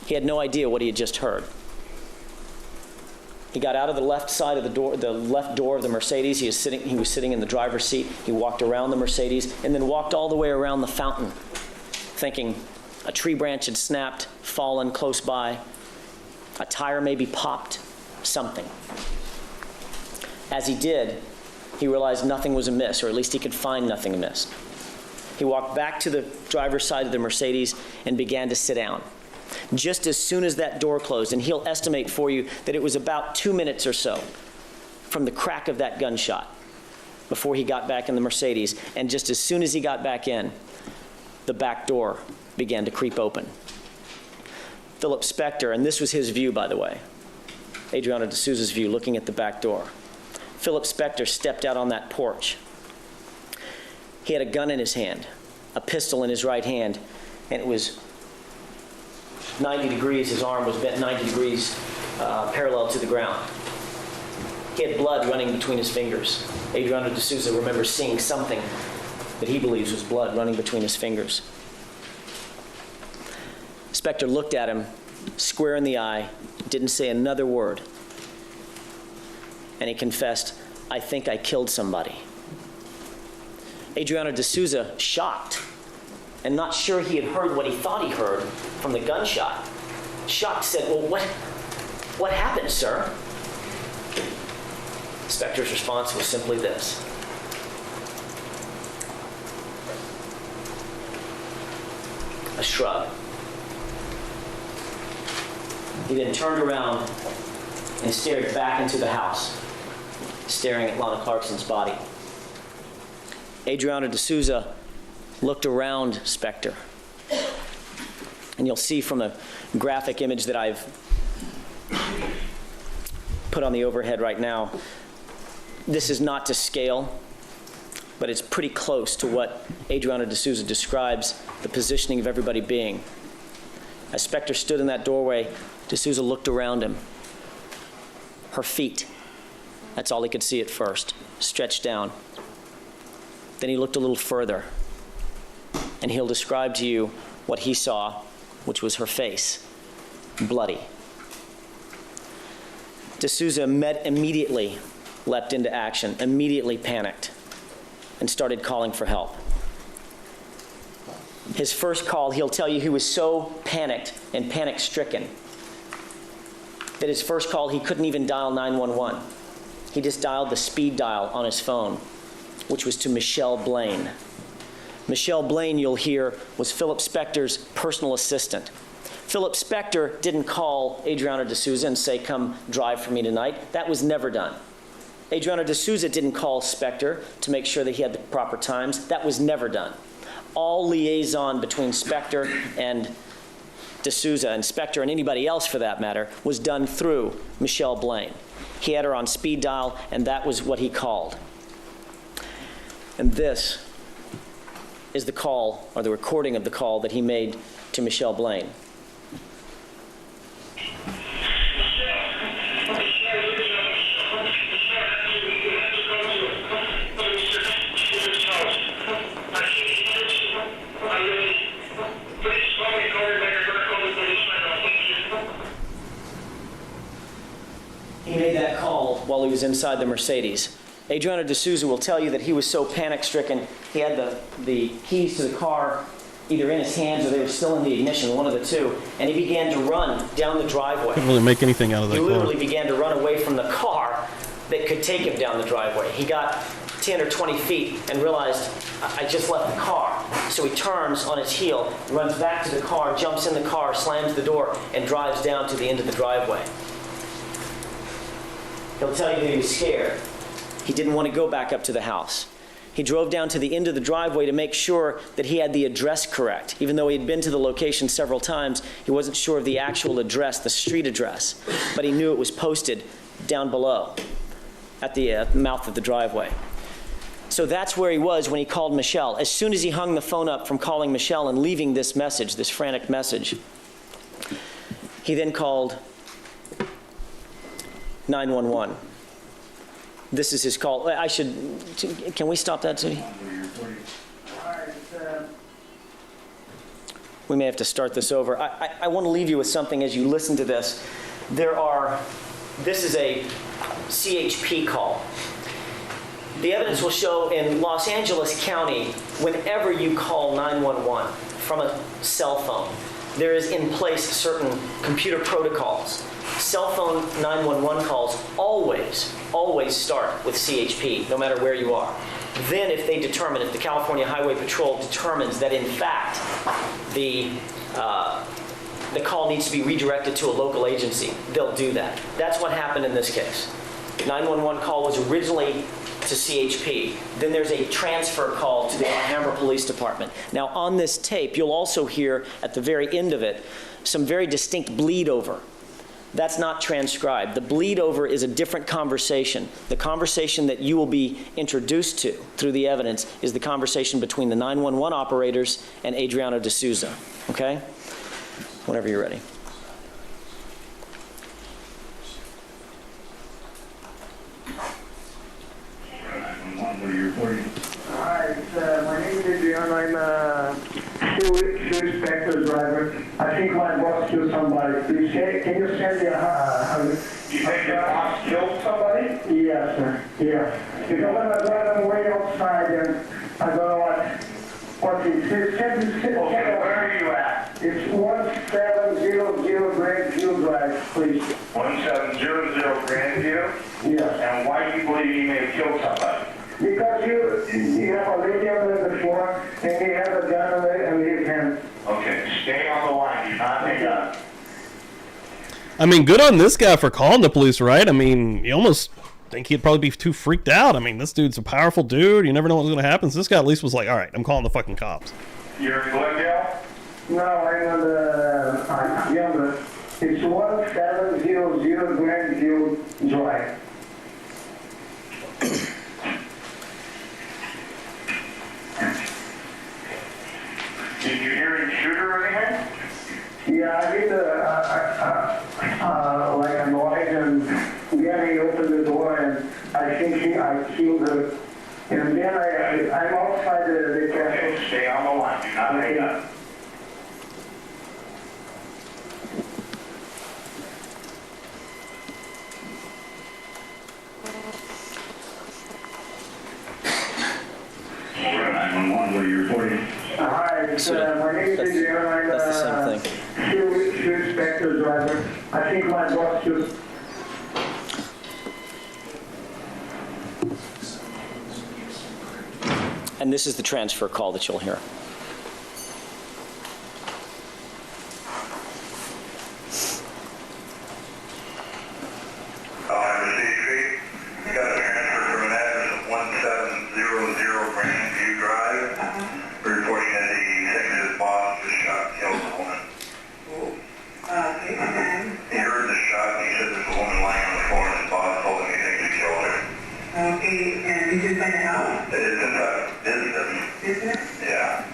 [SPEAKER 4] He had no idea what he had just heard. He got out of the left side of the door, the left door of the Mercedes. He was sitting in the driver's seat. He walked around the Mercedes and then walked all the way around the fountain, thinking a tree branch had snapped, fallen close by, a tire maybe popped, something. As he did, he realized nothing was amiss, or at least he could find nothing amiss. He walked back to the driver's side of the Mercedes and began to sit down. Just as soon as that door closed, and he'll estimate for you that it was about 2 minutes or so from the crack of that gunshot before he got back in the Mercedes, and just as soon as he got back in, the back door began to creep open. Philip Spector, and this was his view, by the way, Adriana D'Souza's view, looking at the back door. Philip Spector stepped out on that porch. He had a gun in his hand, a pistol in his right hand, and it was 90 degrees. His arm was bent 90 degrees parallel to the ground. He had blood running between his fingers. Adriana D'Souza remembers seeing something that he believes was blood running between his fingers. Spector looked at him square in the eye, didn't say another word, and he confessed, "I think I killed somebody." Adriano D'Souza, shocked and not sure he had heard what he thought he heard from the gunshot, shocked, said, "Well, what happened, sir?" Spector's response was simply this: a shrug. He then turned around and stared back into the house, staring at Lana Clarkson's body. Adriano D'Souza looked around Spector. And you'll see from the graphic image that I've put on the overhead right now, this is not to scale, but it's pretty close to what Adriano D'Souza describes the positioning of everybody being. As Spector stood in that doorway, D'Souza looked around him. Her feet, that's all he could see at first, stretched down. Then he looked a little further, and he'll describe to you what he saw, which was her face, bloody. D'Souza immediately leapt into action, immediately panicked, and started calling for help. His first call, he'll tell you he was so panicked and panic-stricken that his first call, he couldn't even dial 911. He just dialed the speed dial on his phone, which was to Michelle Blaine. Michelle Blaine, you'll hear, was Philip Spector's personal assistant. Philip Spector didn't call Adriano D'Souza and say, "Come drive for me tonight." That was never done. Adriano D'Souza didn't call Spector to make sure that he had the proper times. That was never done. All liaison between Spector and D'Souza, and Spector and anybody else for that matter, was done through Michelle Blaine. He had her on speed dial, and that was what he called. And this is the call, or the recording of the call that he made to Michelle Blaine. He made that call while he was inside the Mercedes. Adriano D'Souza will tell you that he was so panic-stricken, he had the keys to the car either in his hands or they were still in the ignition, one of the two, and he began to run down the driveway.
[SPEAKER 1] Couldn't really make anything out of that
[SPEAKER 4] He
[SPEAKER 1] car.
[SPEAKER 4] literally began to run away from the car that could take him down the driveway. He got 10 or 20 feet and realized, I just left the car. So he turns on his heel, runs back to the car, jumps in the car, slams the door, and drives down to the end of the driveway. He'll tell you that he was scared. He didn't want to go back up to the house. He drove down to the end of the driveway to make sure that he had the address correct. Even though he had been to the location several times, he wasn't sure of the actual address, the street address, but he knew it was posted down below at the mouth of the driveway. So that's where he was when he called Michelle. As soon as he hung the phone up from calling Michelle and leaving this message, this frantic message, he then called 911. This is his call. Can we stop that, Sudi? We may have to start this over. I want to leave you with something as you listen to this. This is a CHP call. The evidence will show in Los Angeles County, whenever you call 911 from a cell phone, there is in place certain computer protocols. Cell phone 911 calls always start with CHP, no matter where you are. Then if the California Highway Patrol determines that in fact the call needs to be redirected to a local agency, they'll do that. That's what happened in this case. 911 call was originally to CHP. Then there's a transfer call to the Alhambra Police Department. Now on this tape, you'll also hear at the very end of it some very distinct bleed over. That's not transcribed. The bleed over is a different conversation. The conversation that you will be introduced to through the evidence is the conversation between the 911 operators and Adriano D'Souza. Okay? Whenever you're ready.
[SPEAKER 6] Hi, my name is Adriano. I'm a Spector driver. I think my boss killed somebody. Please, can you send me
[SPEAKER 7] You think your boss killed somebody?
[SPEAKER 6] Yes, sir. Yeah. Because when I got him way outside and I don't know what he said.
[SPEAKER 7] Okay, where are you at?
[SPEAKER 6] It's 1700 Grandview Drive, please.
[SPEAKER 7] 1700 Grandview?
[SPEAKER 6] Yes.
[SPEAKER 7] And why do you believe he may have killed somebody?
[SPEAKER 6] Because you have a lady on the floor and he has a gun in his hand.
[SPEAKER 7] Okay, stay on the line. Do not hang up.
[SPEAKER 1] I mean, good on this guy for calling the police, right? I mean, you almost think he'd probably be too freaked out. I mean, this dude's a powerful dude. You never know what's going to happen. So this guy at least was like, all right, I'm calling the fucking cops.
[SPEAKER 7] You're in Glendale?
[SPEAKER 6] No, I'm on the younger. It's 1700 Grandview Drive.
[SPEAKER 7] Did you hear him shoot or anything?
[SPEAKER 6] Yeah, I need like a noise and then he opened the door and I think I killed her. And then I'm outside the castle.
[SPEAKER 7] Okay, stay on the line. Do not hang up. What are you reporting?
[SPEAKER 6] Hi, my name is Adrian. I'm
[SPEAKER 4] That's the same thing.
[SPEAKER 6] Shoe Spector driver. I think my boss just...
[SPEAKER 4] And this is the transfer call that you'll hear.
[SPEAKER 7] Receipt. You got a transfer from an address of 1700 Grandview Drive. We're reporting that the executive boss just shot and killed a woman. He heard the shot and he said there's a woman lying on the floor and his boss told him he thinks he killed her.
[SPEAKER 8] Okay, and is this like a house?
[SPEAKER 7] It is a business.
[SPEAKER 8] Business?
[SPEAKER 7] Yeah.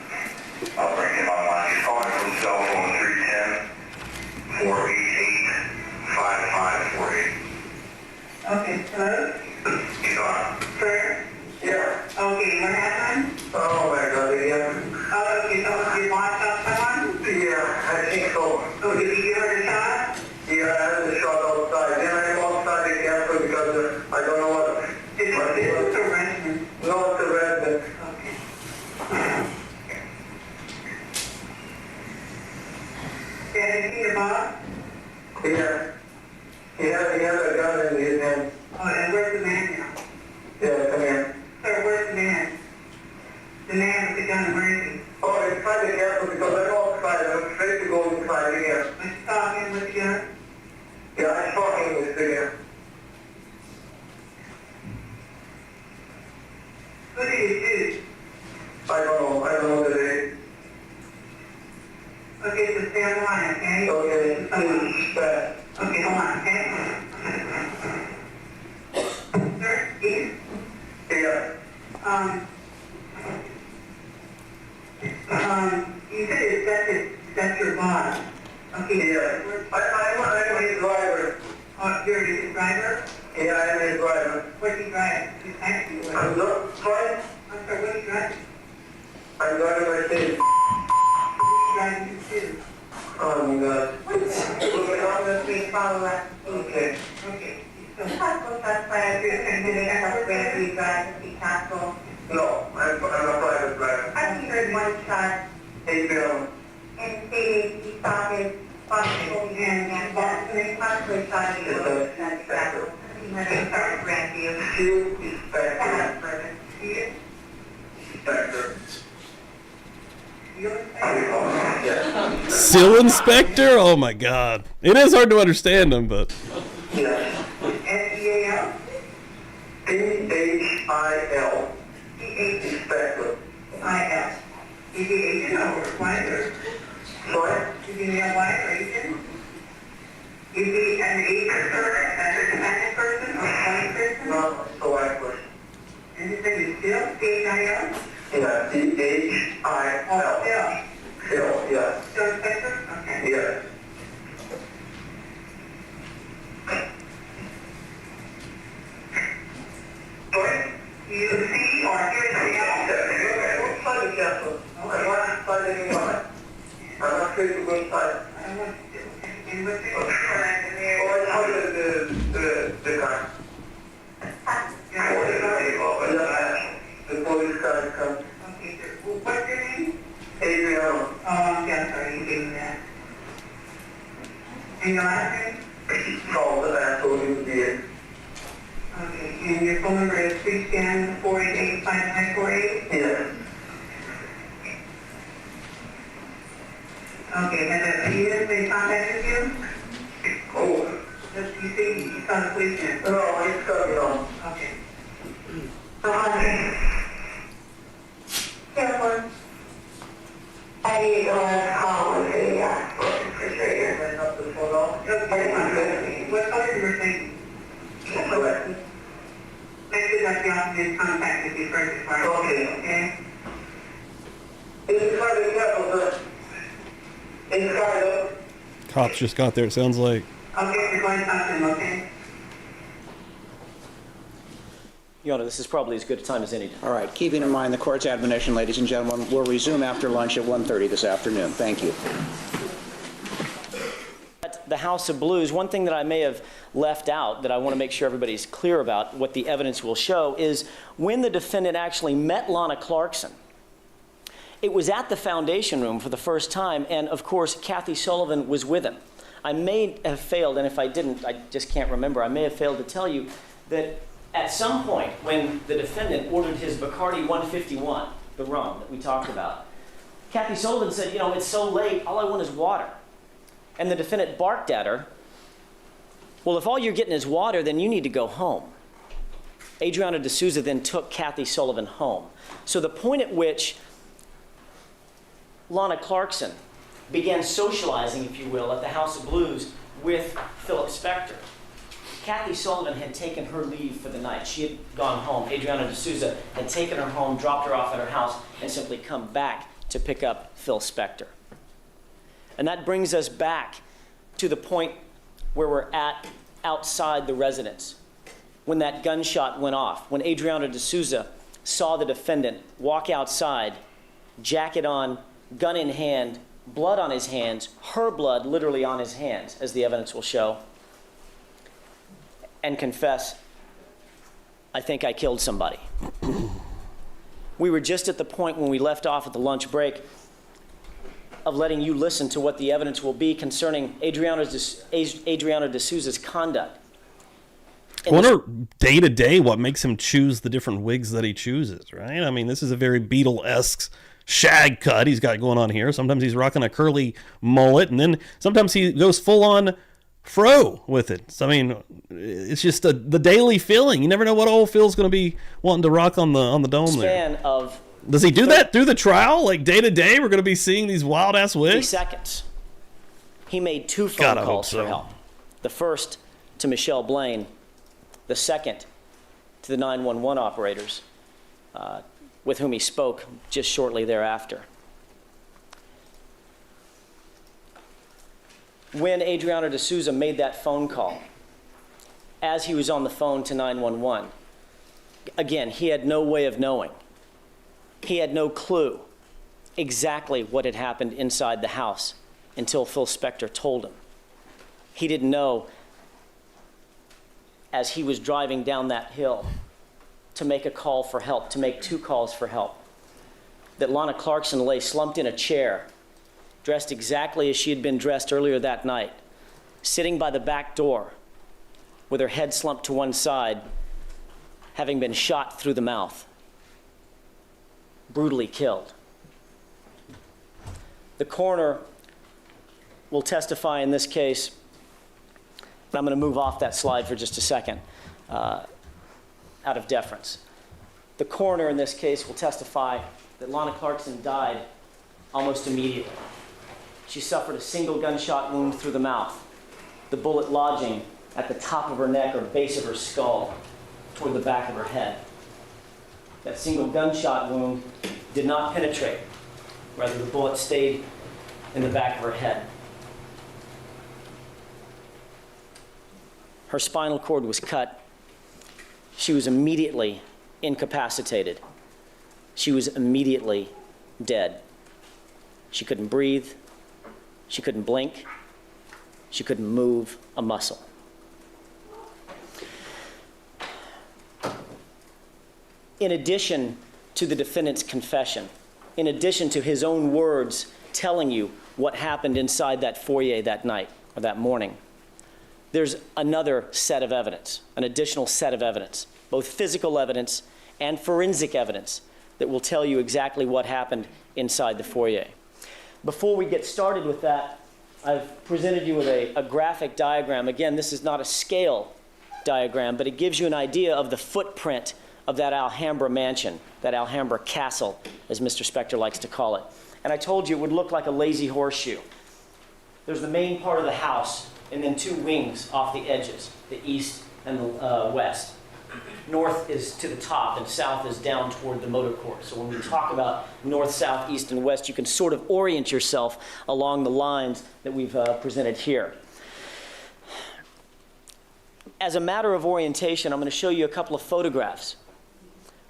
[SPEAKER 7] I'll bring him online. He's calling from cell phone 310-488-5548.
[SPEAKER 8] Okay, hello?
[SPEAKER 7] He's on.
[SPEAKER 8] Sir?
[SPEAKER 7] Yeah.
[SPEAKER 8] Okay, what happened?
[SPEAKER 7] Oh my God, yeah.
[SPEAKER 8] Oh, okay, so you want someone?
[SPEAKER 7] Yeah, I think so.
[SPEAKER 8] Oh, did you give her the shot?
[SPEAKER 7] Yeah, I had the shot outside. Then I go outside again because I don't know what...
[SPEAKER 8] Is it business or resident?
[SPEAKER 7] No, it's a resident.
[SPEAKER 8] Okay. Can I see your boss?
[SPEAKER 7] Yeah. He had a gun in his hand.
[SPEAKER 8] Oh, and where's the man now?
[SPEAKER 7] Yeah, come here.
[SPEAKER 8] Sir, where's the man? The man with the gun, where is he?
[SPEAKER 7] Oh, it's trying to be careful because I go outside. I'm afraid to go inside here.
[SPEAKER 8] I saw him with the gun.
[SPEAKER 7] Yeah, I saw him with the gun.
[SPEAKER 8] Who did he shoot?
[SPEAKER 7] I don't know the name.
[SPEAKER 8] Okay, so stay on the line, okay?
[SPEAKER 7] Okay, please,
[SPEAKER 8] Okay, hold on, okay? Sir, Ian?
[SPEAKER 7] Yeah.
[SPEAKER 8] You said that's your boss. Okay.
[SPEAKER 7] Yeah. I'm his driver.
[SPEAKER 8] Oh, you're his driver?
[SPEAKER 7] Yeah, I'm his driver.
[SPEAKER 8] What's he driving? His taxi?
[SPEAKER 7] I'm sorry?
[SPEAKER 8] I'm sorry, what's he driving?
[SPEAKER 7] I'm driving Mercedes.
[SPEAKER 8] What's he driving to do?
[SPEAKER 7] Oh my God.
[SPEAKER 8] We follow that.
[SPEAKER 7] Okay.
[SPEAKER 8] Okay. So, possible suspect, you're considering a suspect, you drive to the castle.
[SPEAKER 7] No, I'm a private driver.
[SPEAKER 8] I think you heard one shot.
[SPEAKER 7] Adrian.
[SPEAKER 8] And stated he saw his possible and possibly shot at you. That's exactly. He went to start Grandview.
[SPEAKER 7] Shoot, Spector. Spector. Yeah.
[SPEAKER 1] Still Inspector? Oh my God. It is hard to understand him, but...
[SPEAKER 7] Yeah.
[SPEAKER 8] S-E-A-L?
[SPEAKER 7] P-H-I-L.
[SPEAKER 8] P-H-I-L. Is he Asian or white or?
[SPEAKER 7] Sorry?
[SPEAKER 8] Is he male, white or Asian? Is he an Asian person, a Hispanic person or a white person?
[SPEAKER 7] No, it's a white person.
[SPEAKER 8] And he said he's Phil, P-H-I-L?
[SPEAKER 7] Yeah, P-H-I-L.
[SPEAKER 8] Oh, Phil.
[SPEAKER 7] Phil, yeah.
[SPEAKER 8] Phil Spector? Okay.
[SPEAKER 7] Yeah. Sorry?
[SPEAKER 8] Do you see or hear anything else?
[SPEAKER 7] Outside the castle. I'm not inside anymore. I'm not free to go inside.
[SPEAKER 8] I don't want to do it. And what's your correct in there? Or how the car? The police car comes. Okay, sir. What's your name? Adriano. Oh, I'm sorry, you gave me that. And your last name? Call the asshole you did. Okay, and your phone number is 310-488-5948? Yes. Okay, has he contacted you? Oh. You see, you saw the policeman? No, he's coming home. Okay. Careful. I need to go on call with the refrigerator. Went up the phone off. What color you were saying? Correct. Make sure that the officer is contacted you first before I okay? It's kind of careful, sir. It's kind of.
[SPEAKER 1] Cops just got there, it sounds like.
[SPEAKER 8] Okay, you're going to talk to him, okay?
[SPEAKER 4] Your Honor, this is probably as good a time as any.
[SPEAKER 5] All right. Keeping in mind the court's admonition, ladies and gentlemen, we'll resume after lunch at 1:30 this afternoon. Thank you.
[SPEAKER 4] At the House of Blues, one thing that I may have left out that I want to make sure everybody's clear about, what the evidence will show, is when the defendant actually met Lana Clarkson, it was at the foundation room for the first time, and of course, Kathy Sullivan was with him. I may have failed, and if I didn't, I just can't remember, I may have failed to tell you that at some point when the defendant ordered his Bacardi 151, the rum that we talked about, Kathy Sullivan said, you know, it's so late, all I want is water. And the defendant barked at her, well, if all you're getting is water, then you need to go home. Adriana D'Souza then took Kathy Sullivan home. So the point at which Lana Clarkson began socializing, if you will, at the House of Blues with Philip Spector, Kathy Sullivan had taken her leave for the night. She had gone home. Adriana D'Souza had taken her home, dropped her off at her house, and simply come back to pick up Phil Spector. And that brings us back to the point where we're at outside the residence, when that gunshot went off, when Adriana D'Souza saw the defendant walk outside, jacket on, gun in hand, blood on his hands, her blood literally on his hands, as the evidence will show, and confess, I think I killed somebody. We were just at the point when we left off at the lunch break of letting you listen to what the evidence will be concerning Adriana D'Souza's conduct.
[SPEAKER 1] I wonder day to day what makes him choose the different wigs that he chooses, right? I mean, this is a very Beatle-esque shag cut he's got going on here. Sometimes he's rocking a curly mullet, and then sometimes he goes full on fro with it. So, I mean, it's just the daily feeling. You never know what old Phil's going to be wanting to rock on the dome there.
[SPEAKER 4] Of
[SPEAKER 1] does he do that through the trial? Like day to day, we're going to be seeing these wild ass wigs.
[SPEAKER 4] 3 seconds. He made 2 phone calls for help. The first to Michelle Blaine, the second to the 911 operators, with whom he spoke just shortly thereafter. When Adriana D'Souza made that phone call, as he was on the phone to 911, again, he had no way of knowing. He had no clue exactly what had happened inside the house until Phil Spector told him. He didn't know, as he was driving down that hill, to make a call for help, to make 2 calls for help, that Lana Clarkson lay slumped in a chair, dressed exactly as she had been dressed earlier that night, sitting by the back door with her head slumped to one side, having been shot through the mouth, brutally killed. The coroner will testify in this case, and I'm going to move off that slide for just a second, out of deference. The coroner in this case will testify that Lana Clarkson died almost immediately. She suffered a single gunshot wound through the mouth, the bullet lodging at the top of her neck or base of her skull toward the back of her head. That single gunshot wound did not penetrate. Rather, the bullet stayed in the back of her head. Her spinal cord was cut. She was immediately incapacitated. She was immediately dead. She couldn't breathe. She couldn't blink. She couldn't move a muscle. In addition to the defendant's confession, in addition to his own words telling you what happened inside that foyer that night or that morning, there's another set of evidence, an additional set of evidence, both physical evidence and forensic evidence that will tell you exactly what happened inside the foyer. Before we get started with that, I've presented you with a graphic diagram. Again, this is not a scale diagram, but it gives you an idea of the footprint of that Alhambra mansion, that Alhambra castle, as Mr. Spector likes to call it. And I told you it would look like a lazy horseshoe. There's the main part of the house, and then two wings off the edges, the east and the west. North is to the top, and south is down toward the motor court. So when we talk about north, south, east, and west, you can sort of orient yourself along the lines that we've presented here. As a matter of orientation, I'm going to show you a couple of photographs.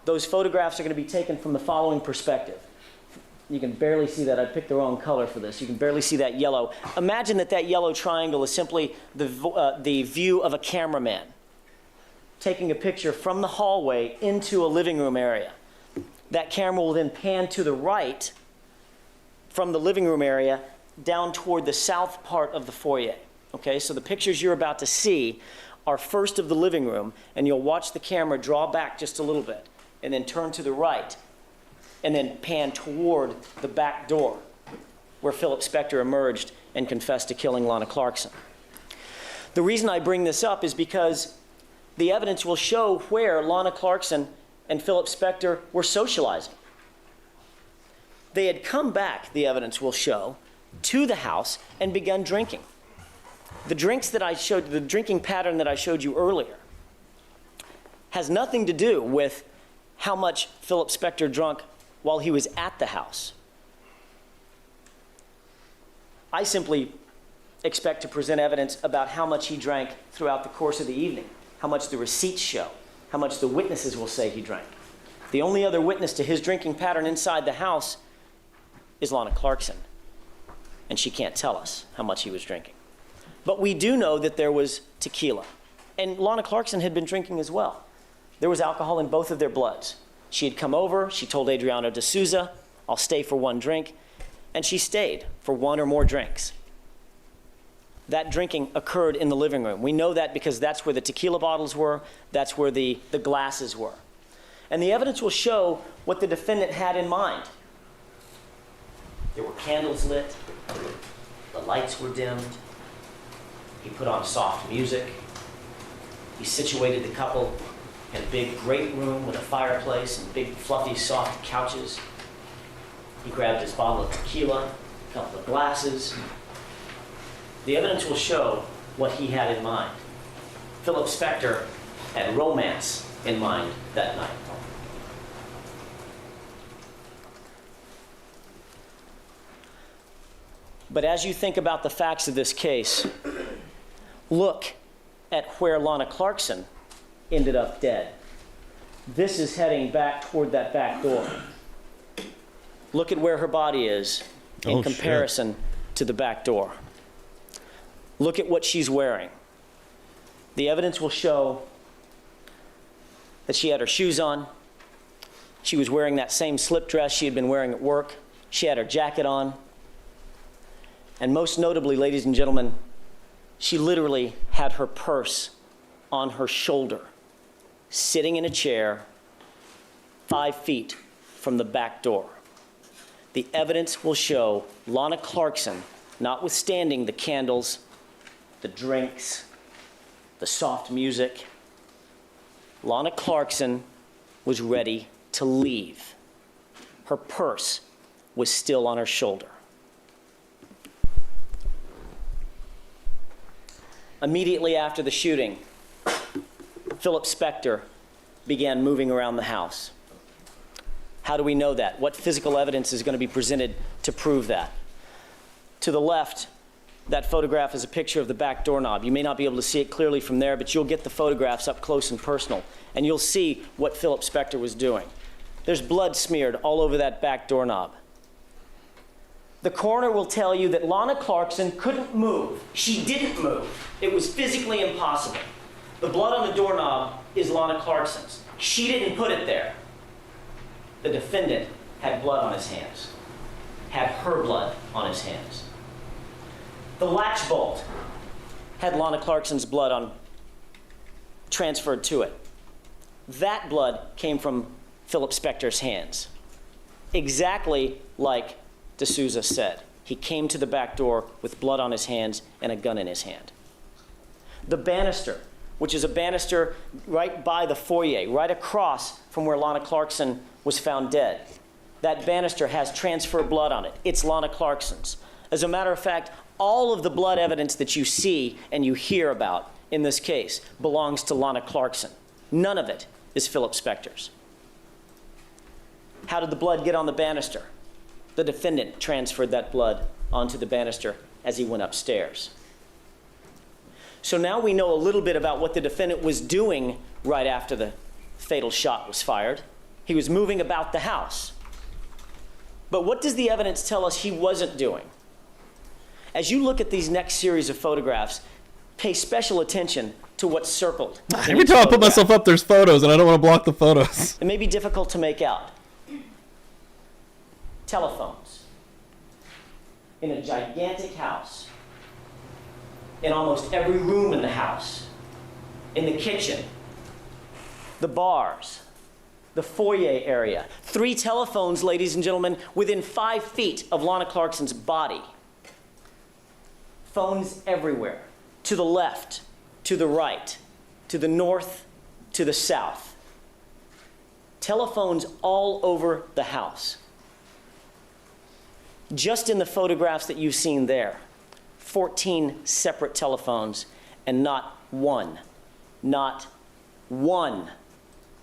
[SPEAKER 4] Those photographs are going to be taken from the following perspective. You can barely see that. I picked the wrong color for this. You can barely see that yellow. Imagine that that yellow triangle is simply the view of a cameraman taking a picture from the hallway into a living room area. That camera will then pan to the right from the living room area down toward the south part of the foyer. Okay, so the pictures you're about to see are first of the living room, and you'll watch the camera draw back just a little bit and then turn to the right and then pan toward the back door where Philip Spector emerged and confessed to killing Lana Clarkson. The reason I bring this up is because the evidence will show where Lana Clarkson and Philip Spector were socializing. They had come back, the evidence will show, to the house and begun drinking. The drinks that I showed, the drinking pattern that I showed you earlier, has nothing to do with how much Philip Spector drank while he was at the house. I simply expect to present evidence about how much he drank throughout the course of the evening, how much the receipts show, how much the witnesses will say he drank. The only other witness to his drinking pattern inside the house is Lana Clarkson, and she can't tell us how much he was drinking. But we do know that there was tequila, and Lana Clarkson had been drinking as well. There was alcohol in both of their bloods. She had come over, she told Adriano de Souza, "I'll stay for one drink," and she stayed for one or more drinks. That drinking occurred in the living room. We know that because that's where the tequila bottles were, that's where the glasses were. And the evidence will show what the defendant had in mind. There were candles lit, the lights were dimmed, he put on soft music, he situated the couple in a big great room with a fireplace and big fluffy soft couches. He grabbed his bottle of tequila, a couple of glasses. The evidence will show what he had in mind. Philip Spector had romance in mind that night. But as you think about the facts of this case, look at where Lana Clarkson ended up dead. This is heading back toward that back door. Look at where her body is in comparison to the back door. Look at what she's wearing. The evidence will show that she had her shoes on. She was wearing that same slip dress she had been wearing at work. She had her jacket on. And most notably, ladies and gentlemen, she literally had her purse on her shoulder, sitting in a chair 5 feet from the back door. The evidence will show Lana Clarkson, notwithstanding the candles, the drinks, the soft music, Lana Clarkson was ready to leave. Her purse was still on her shoulder. Immediately after the shooting, Philip Spector began moving around the house. How do we know that? What physical evidence is going to be presented to prove that? To the left, that photograph is a picture of the back doorknob. You may not be able to see it clearly from there, but you'll get the photographs up close and personal, and you'll see what Philip Spector was doing. There's blood smeared all over that back doorknob. The coroner will tell you that Lana Clarkson couldn't move. She didn't move. It was physically impossible. The blood on the doorknob is Lana Clarkson's. She didn't put it there. The defendant had blood on his hands, had her blood on his hands. The latch bolt had Lana Clarkson's blood transferred to it. That blood came from Philip Spector's hands. Exactly like D'Souza said. He came to the back door with blood on his hands and a gun in his hand. The banister, which is a banister right by the foyer, right across from where Lana Clarkson was found dead. That banister has transfer blood on it. It's Lana Clarkson's. As a matter of fact, all of the blood evidence that you see and you hear about in this case belongs to Lana Clarkson. None of it is Philip Spector's. How did the blood get on the banister? The defendant transferred that blood onto the banister as he went upstairs. So now we know a little bit about what the defendant was doing right after the fatal shot was fired. He was moving about the house. But what does the evidence tell us he wasn't doing? As you look at these next series of photographs, pay special attention to what's circled.
[SPEAKER 1] Every time I put myself up, there's photos, and I don't want to block the photos.
[SPEAKER 4] It may be difficult to make out. Telephones. In a gigantic house. In almost every room in the house. In the kitchen. The bars. The foyer area. 3 telephones, ladies and gentlemen, within 5 feet of Lana Clarkson's body. Phones everywhere. To the left, to the right, to the north, to the south. Telephones all over the house. Just in the photographs that you've seen there, 14 separate telephones and not one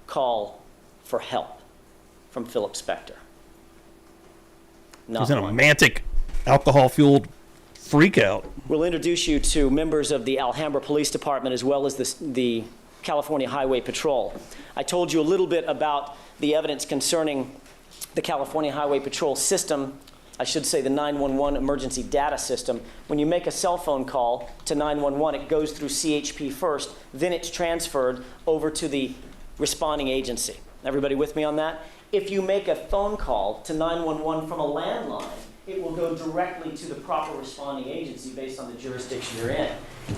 [SPEAKER 4] call for help from Philip Spector.
[SPEAKER 1] He's in a romantic, alcohol-fueled freak out.
[SPEAKER 4] We'll introduce you to members of the Alhambra Police Department as well as the California Highway Patrol. I told you a little bit about the evidence concerning the California Highway Patrol system. I should say the 911 emergency data system. When you make a cell phone call to 911, it goes through CHP first, then it's transferred over to the responding agency. Everybody with me on that? If you make a phone call to 911 from a landline, it will go directly to the proper responding agency based on the jurisdiction you're in.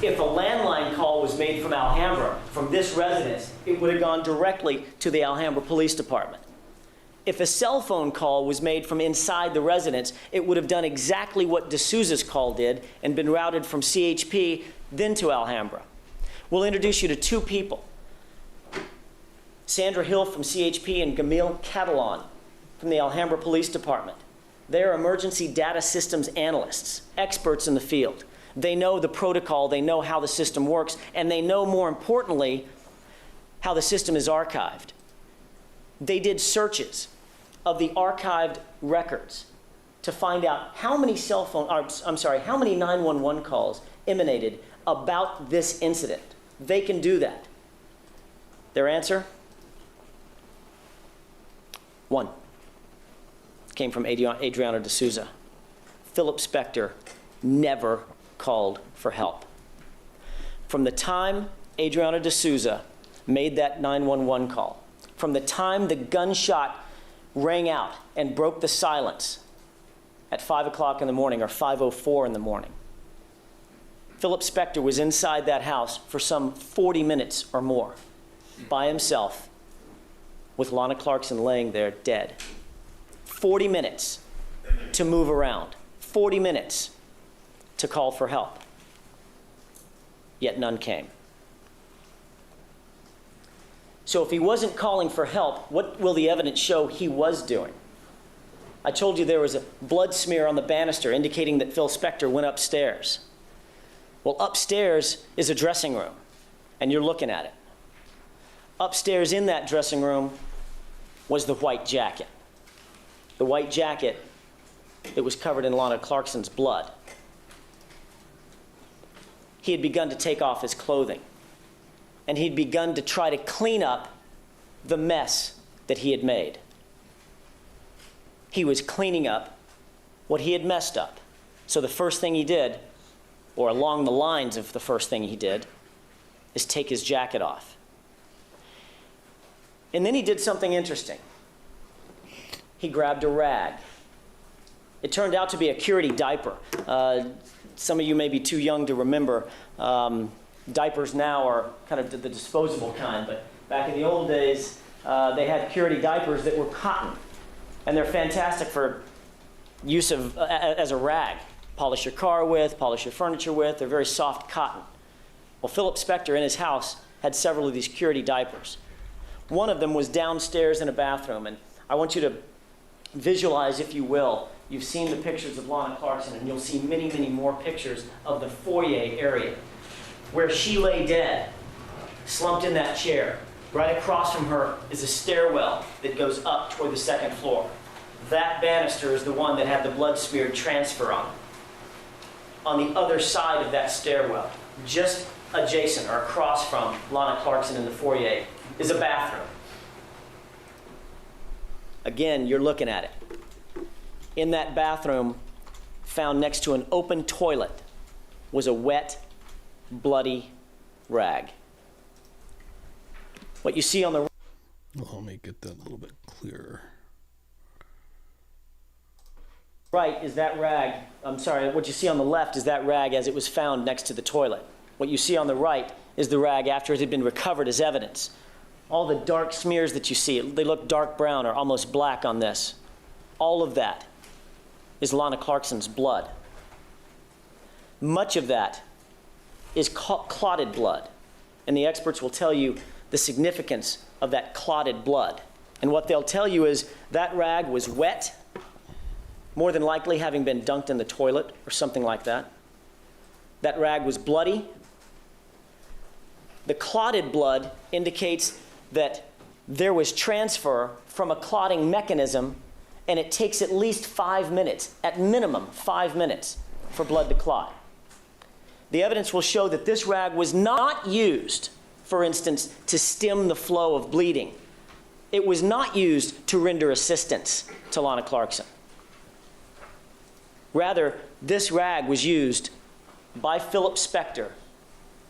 [SPEAKER 4] If a landline call was made from Alhambra, from this residence, it would have gone directly to the Alhambra Police Department. If a cell phone call was made from inside the residence, it would have done exactly what D'Souza's call did and been routed from CHP, then to Alhambra. We'll introduce you to 2 people. Sandra Hill from CHP and Gamil Catalan from the Alhambra Police Department. They're emergency data systems analysts, experts in the field. They know the protocol, they know how the system works, and they know, more importantly, how the system is archived. They did searches of the archived records to find out how many how many 911 calls emanated about this incident. They can do that. Their answer? 1. Came from Adriana D'Souza. Philip Spector never called for help. From the time Adriana D'Souza made that 911 call, from the time the gunshot rang out and broke the silence at 5 o'clock in the morning or 5:04 in the morning, Philip Spector was inside that house for some 40 minutes or more by himself with Lana Clarkson laying there dead. 40 minutes to move around, 40 minutes to call for help. Yet none came. So if he wasn't calling for help, what will the evidence show he was doing? I told you there was a blood smear on the banister indicating that Phil Spector went upstairs. Well, upstairs is a dressing room, and you're looking at it. Upstairs in that dressing room was the white jacket. The white jacket that was covered in Lana Clarkson's blood. He had begun to take off his clothing, and he'd begun to try to clean up the mess that he had made. He was cleaning up what he had messed up. So the first thing he did, or along the lines of the first thing he did, is take his jacket off. And then he did something interesting. He grabbed a rag. It turned out to be a Curity diaper. Some of you may be too young to remember. Diapers now are kind of the disposable kind, but back in the old days, they had Curity diapers that were cotton. And they're fantastic for use of as a rag. Polish your car with, polish your furniture with. They're very soft cotton. Well, Philip Spector in his house had several of these Curity diapers. One of them was downstairs in a bathroom, and I want you to visualize, if you will. You've seen the pictures of Lana Clarkson, and you'll see many, many more pictures of the foyer area where she lay dead, slumped in that chair. Right across from her is a stairwell that goes up toward the second floor. That banister is the one that had the blood-smeared transfer on it. On the other side of that stairwell, just adjacent or across from Lana Clarkson in the foyer, is a bathroom. Again, you're looking at it. In that bathroom, found next to an open toilet, was a wet, bloody rag. What you see on the
[SPEAKER 1] Well, let me get that a little bit clearer.
[SPEAKER 4] right is that rag. I'm sorry, what you see on the left is that rag as it was found next to the toilet. What you see on the right is the rag after it had been recovered as evidence. All the dark smears that you see, they look dark brown or almost black on this. All of that is Lana Clarkson's blood. Much of that is clotted blood. And the experts will tell you the significance of that clotted blood. And what they'll tell you is that rag was wet, more than likely having been dunked in the toilet or something like that. That rag was bloody. The clotted blood indicates that there was transfer from a clotting mechanism, and it takes at least 5 minutes, at minimum 5 minutes, for blood to clot. The evidence will show that this rag was not used, for instance, to stem the flow of bleeding. It was not used to render assistance to Lana Clarkson. Rather, this rag was used by Philip Spector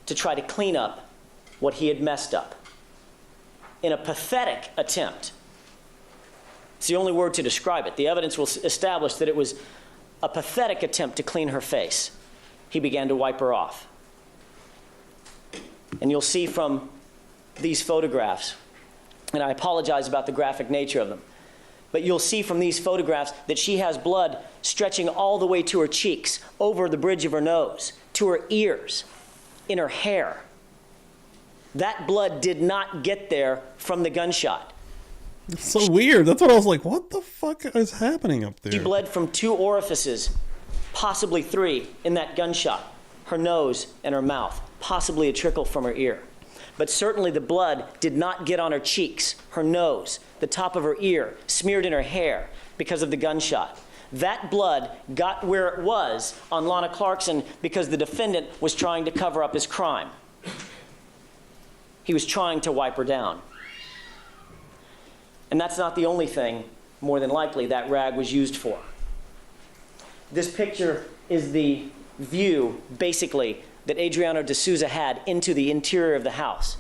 [SPEAKER 4] to try to clean up what he had messed up. In a pathetic attempt. It's the only word to describe it. The evidence will establish that it was a pathetic attempt to clean her face. He began to wipe her off. And you'll see from these photographs, and I apologize about the graphic nature of them, but you'll see from these photographs that she has blood stretching all the way to her cheeks, over the bridge of her nose, to her ears, in her hair. That blood did not get there from the gunshot.
[SPEAKER 1] It's so weird. That's what I was like, what the fuck is happening up there?
[SPEAKER 4] She bled from 2 orifices, possibly 3, in that gunshot. Her nose and her mouth, possibly a trickle from her ear. But certainly the blood did not get on her cheeks, her nose, the top of her ear, smeared in her hair because of the gunshot. That blood got where it was on Lana Clarkson because the defendant was trying to cover up his crime. He was trying to wipe her down. And that's not the only thing, more than likely, that rag was used for. This picture is the view, basically, that Adriano D'Souza had into the interior of the house.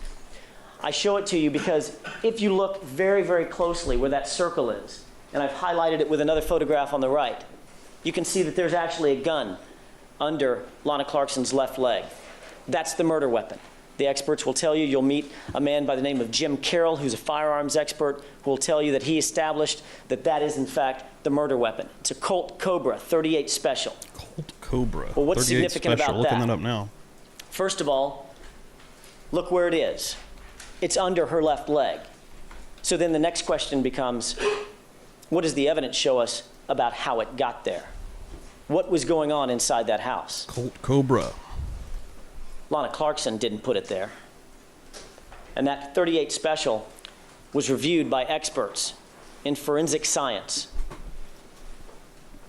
[SPEAKER 4] I show it to you because if you look very, very closely where that circle is, and I've highlighted it with another photograph on the right, you can see that there's actually a gun under Lana Clarkson's left leg. That's the murder weapon. The experts will tell you, you'll meet a man by the name of Jim Carroll, who's a firearms expert, who will tell you that he established that that is, in fact, the murder weapon. It's a Colt Cobra 38 Special.
[SPEAKER 1] Colt Cobra.
[SPEAKER 4] Well, what's significant
[SPEAKER 1] Special.
[SPEAKER 4] about that?
[SPEAKER 1] Looking that up now.
[SPEAKER 4] First of all, look where it is. It's under her left leg. So then the next question becomes, what does the evidence show us about how it got there? What was going on inside that house?
[SPEAKER 1] Colt Cobra.
[SPEAKER 4] Lana Clarkson didn't put it there. And that 38 Special was reviewed by experts in forensic science.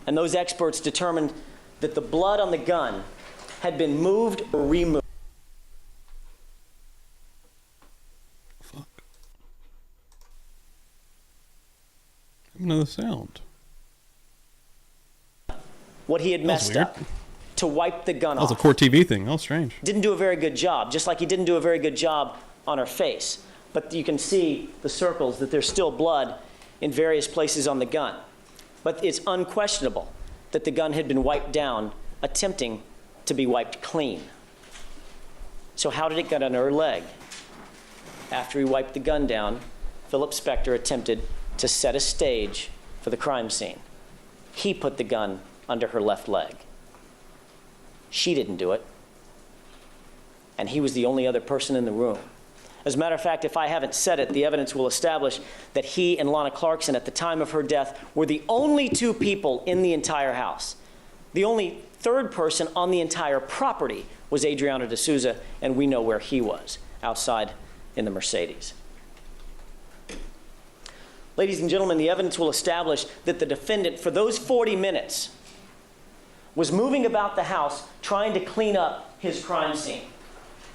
[SPEAKER 4] And those experts determined that the blood on the gun had been moved or removed.
[SPEAKER 1] Fuck. Another sound.
[SPEAKER 4] what he had messed
[SPEAKER 1] weird.
[SPEAKER 4] up, to wipe the gun
[SPEAKER 1] That was a
[SPEAKER 4] off.
[SPEAKER 1] Court TV thing. Oh, strange.
[SPEAKER 4] Didn't do a very good job, just like he didn't do a very good job on her face. But you can see the circles, that there's still blood in various places on the gun. But it's unquestionable that the gun had been wiped down, attempting to be wiped clean. So how did it get under her leg? After he wiped the gun down, Philip Spector attempted to set a stage for the crime scene. He put the gun under her left leg. She didn't do it. And he was the only other person in the room. As a matter of fact, if I haven't said it, the evidence will establish that he and Lana Clarkson, at the time of her death, were the only two people in the entire house. The only third person on the entire property was Adriano D'Souza, and we know where he was, outside in the Mercedes. Ladies and gentlemen, the evidence will establish that the defendant, for those 40 minutes, was moving about the house trying to clean up his crime scene,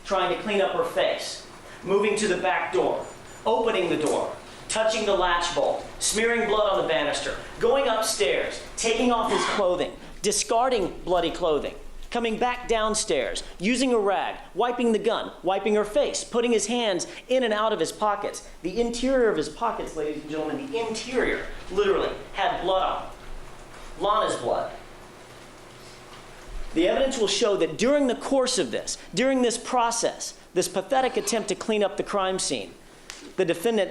[SPEAKER 4] trying to clean up her face, moving to the back door, opening the door, touching the latch bolt, smearing blood on the banister, going upstairs, taking off his clothing, discarding bloody clothing, coming back downstairs, using a rag, wiping the gun, wiping her face, putting his hands in and out of his pockets. The interior of his pockets, ladies and gentlemen, the interior literally had blood on it. Lana's blood. The evidence will show that during the course of this, during this process, this pathetic attempt to clean up the crime scene, the defendant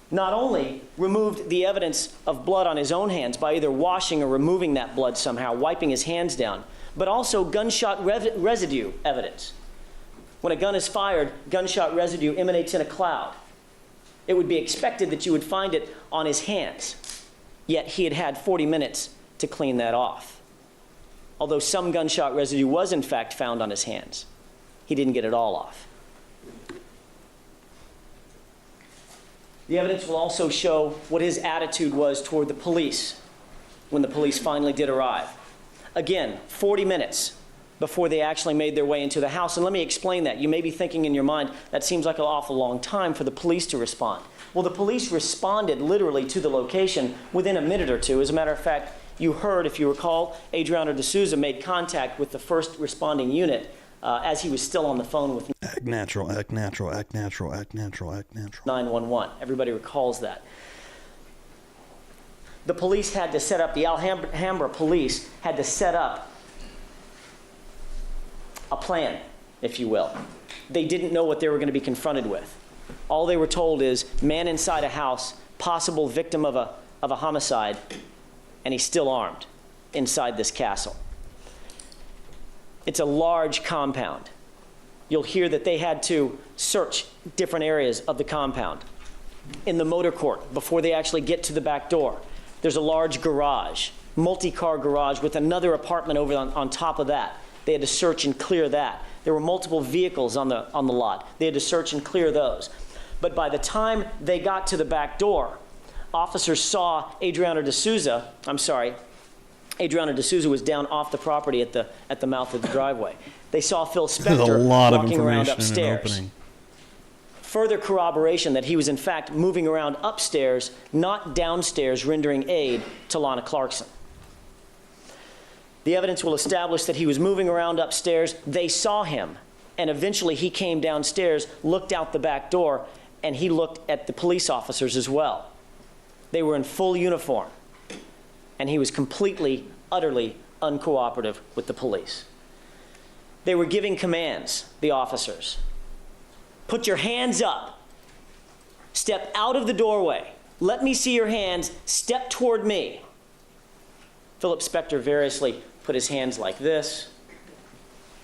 [SPEAKER 4] not only removed the evidence of blood on his own hands by either washing or removing that blood somehow, wiping his hands down, but also gunshot residue evidence. When a gun is fired, gunshot residue emanates in a cloud. It would be expected that you would find it on his hands, yet he had had 40 minutes to clean that off. Although some gunshot residue was in fact found on his hands, he didn't get it all off. The evidence will also show what his attitude was toward the police when the police finally did arrive. Again, 40 minutes before they actually made their way into the house. And let me explain that. You may be thinking in your mind, that seems like an awful long time for the police to respond. Well, the police responded literally to the location within a minute or two. As a matter of fact, you heard, if you recall, Adriano D'Souza made contact with the first responding unit as he was still on the phone with
[SPEAKER 1] Act natural, act natural, act natural, act natural, act natural.
[SPEAKER 4] 911. Everybody recalls that. The police had to set up, the Alhambra police had to set up a plan, if you will. They didn't know what they were going to be confronted with. All they were told is, man inside a house, possible victim of a homicide, and he's still armed inside this castle. It's a large compound. You'll hear that they had to search different areas of the compound. In the motor court, before they actually get to the back door, there's a large garage, multi-car garage with another apartment over on top of that. They had to search and clear that. There were multiple vehicles on the lot. They had to search and clear those. But by the time they got to the back door, officers saw Adriano D'Souza was down off the property at the mouth of the driveway. They saw Phil Spector walking around upstairs. Further corroboration that he was in fact moving around upstairs, not downstairs, rendering aid to Lana Clarkson. The evidence will establish that he was moving around upstairs. They saw him, and eventually he came downstairs, looked out the back door, and he looked at the police officers as well. They were in full uniform, and he was completely, utterly uncooperative with the police. They were giving commands, the officers. Put your hands up. Step out of the doorway. Let me see your hands. Step toward me. Philip Spector variously put his hands like this,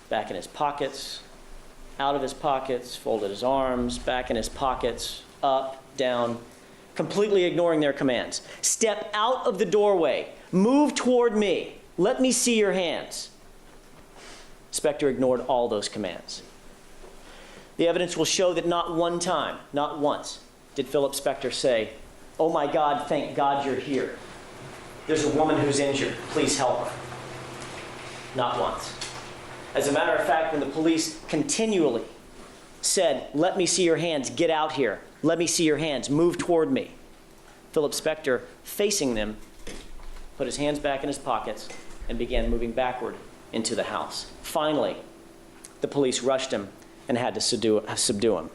[SPEAKER 4] back in his pockets, out of his pockets, folded his arms, back in his pockets, up, down, completely ignoring their commands. Step out of the doorway. Move toward me. Let me see your hands. Spector ignored all those commands. The evidence will show that not one time, not once, did Philip Spector say, "Oh my God, thank God you're here. There's a woman who's injured. Please help her." Not once. As a matter of fact, when the police continually said, "Let me see your hands, get out here. Let me see your hands, move toward me," Philip Spector, facing them, put his hands back in his pockets, and began moving backward into the house. Finally, the police rushed him and had to subdue him.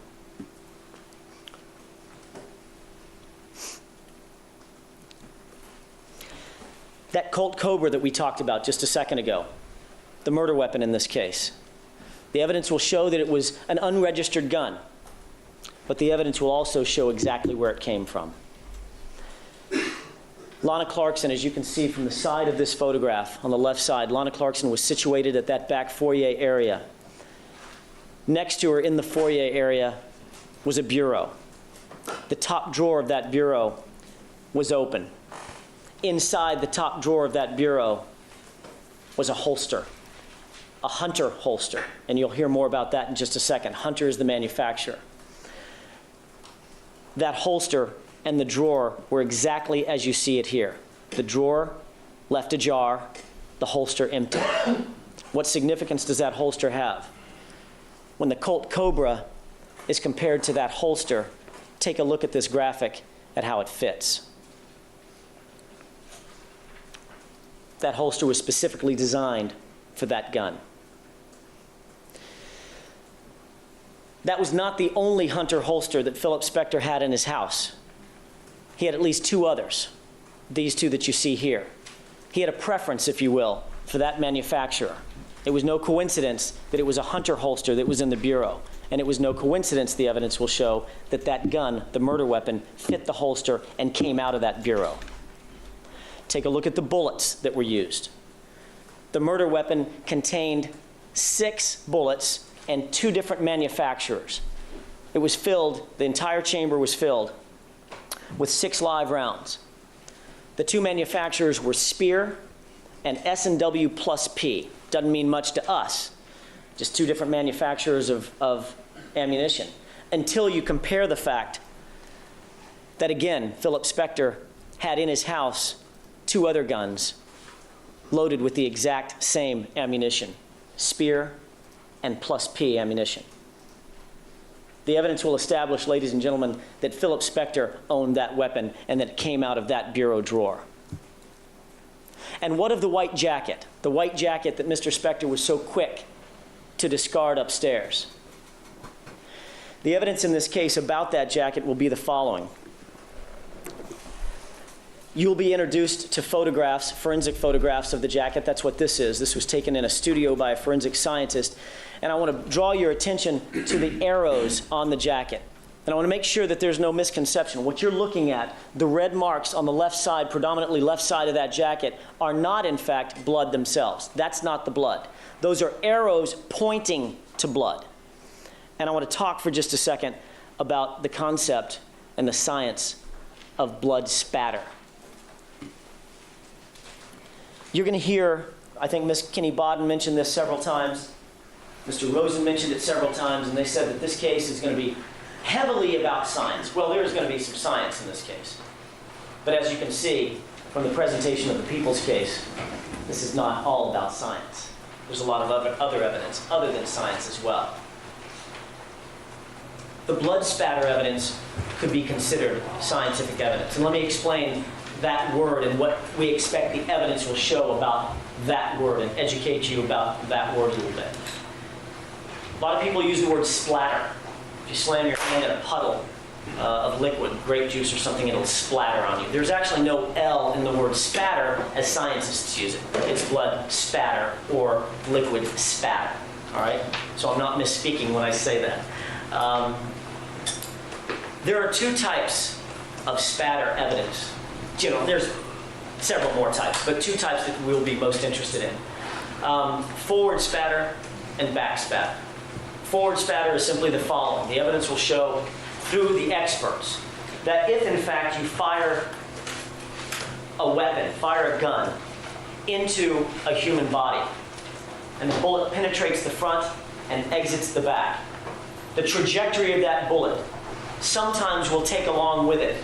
[SPEAKER 4] That Colt Cobra that we talked about just a second ago, the murder weapon in this case, the evidence will show that it was an unregistered gun, but the evidence will also show exactly where it came from. Lana Clarkson, as you can see from the side of this photograph, on the left side, Lana Clarkson was situated at that back foyer area. Next to her in the foyer area was a bureau. The top drawer of that bureau was open. Inside the top drawer of that bureau was a holster, a Hunter holster, and you'll hear more about that in just a second. Hunter is the manufacturer. That holster and the drawer were exactly as you see it here. The drawer left ajar, the holster empty. What significance does that holster have? When the Colt Cobra is compared to that holster, take a look at this graphic at how it fits. That holster was specifically designed for that gun. That was not the only Hunter holster that Philip Spector had in his house. He had at least two others, these two that you see here. He had a preference, if you will, for that manufacturer. It was no coincidence that it was a Hunter holster that was in the bureau. And it was no coincidence, the evidence will show, that that gun, the murder weapon, fit the holster and came out of that bureau. Take a look at the bullets that were used. The murder weapon contained 6 bullets and 2 different manufacturers. It was filled, the entire chamber was filled with 6 live rounds. The 2 manufacturers were Spear and S&W plus P. Doesn't mean much to us, just 2 different manufacturers of ammunition, until you compare the fact that, again, Philip Spector had in his house 2 other guns loaded with the exact same ammunition, Spear and plus P ammunition. The evidence will establish, ladies and gentlemen, that Philip Spector owned that weapon and that it came out of that bureau drawer. And what of the white jacket? The white jacket that Mr. Spector was so quick to discard upstairs. The evidence in this case about that jacket will be the following. You'll be introduced to photographs, forensic photographs of the jacket. That's what this is. This was taken in a studio by a forensic scientist. And I want to draw your attention to the arrows on the jacket. And I want to make sure that there's no misconception. What you're looking at, the red marks on the left side, predominantly left side of that jacket, are not, in fact, blood themselves. That's not the blood. Those are arrows pointing to blood. And I want to talk for just a second about the concept and the science of blood spatter. You're going to hear, I think Ms. Kinney-Bodden mentioned this several times. Mr. Rosen mentioned it several times, and they said that this case is going to be heavily about science. Well, there's going to be some science in this case. But as you can see from the presentation of the People's case, this is not all about science. There's a lot of other evidence other than science as well. The blood spatter evidence could be considered scientific evidence. And let me explain that word and what we expect the evidence will show about that word and educate you about that word a little bit. A lot of people use the word splatter. If you slam your hand in a puddle of liquid, grape juice or something, it'll splatter on you. There's actually no L in the word spatter as scientists use it. It's blood spatter or liquid spatter. All right? So I'm not misspeaking when I say that. There are 2 types of spatter evidence. You know, there's several more types, but 2 types that we'll be most interested in. Forward spatter and back spatter. Forward spatter is simply the following. The evidence will show through the experts that if, in fact, you fire a weapon, fire a gun into a human body, and the bullet penetrates the front and exits the back, the trajectory of that bullet sometimes will take along with it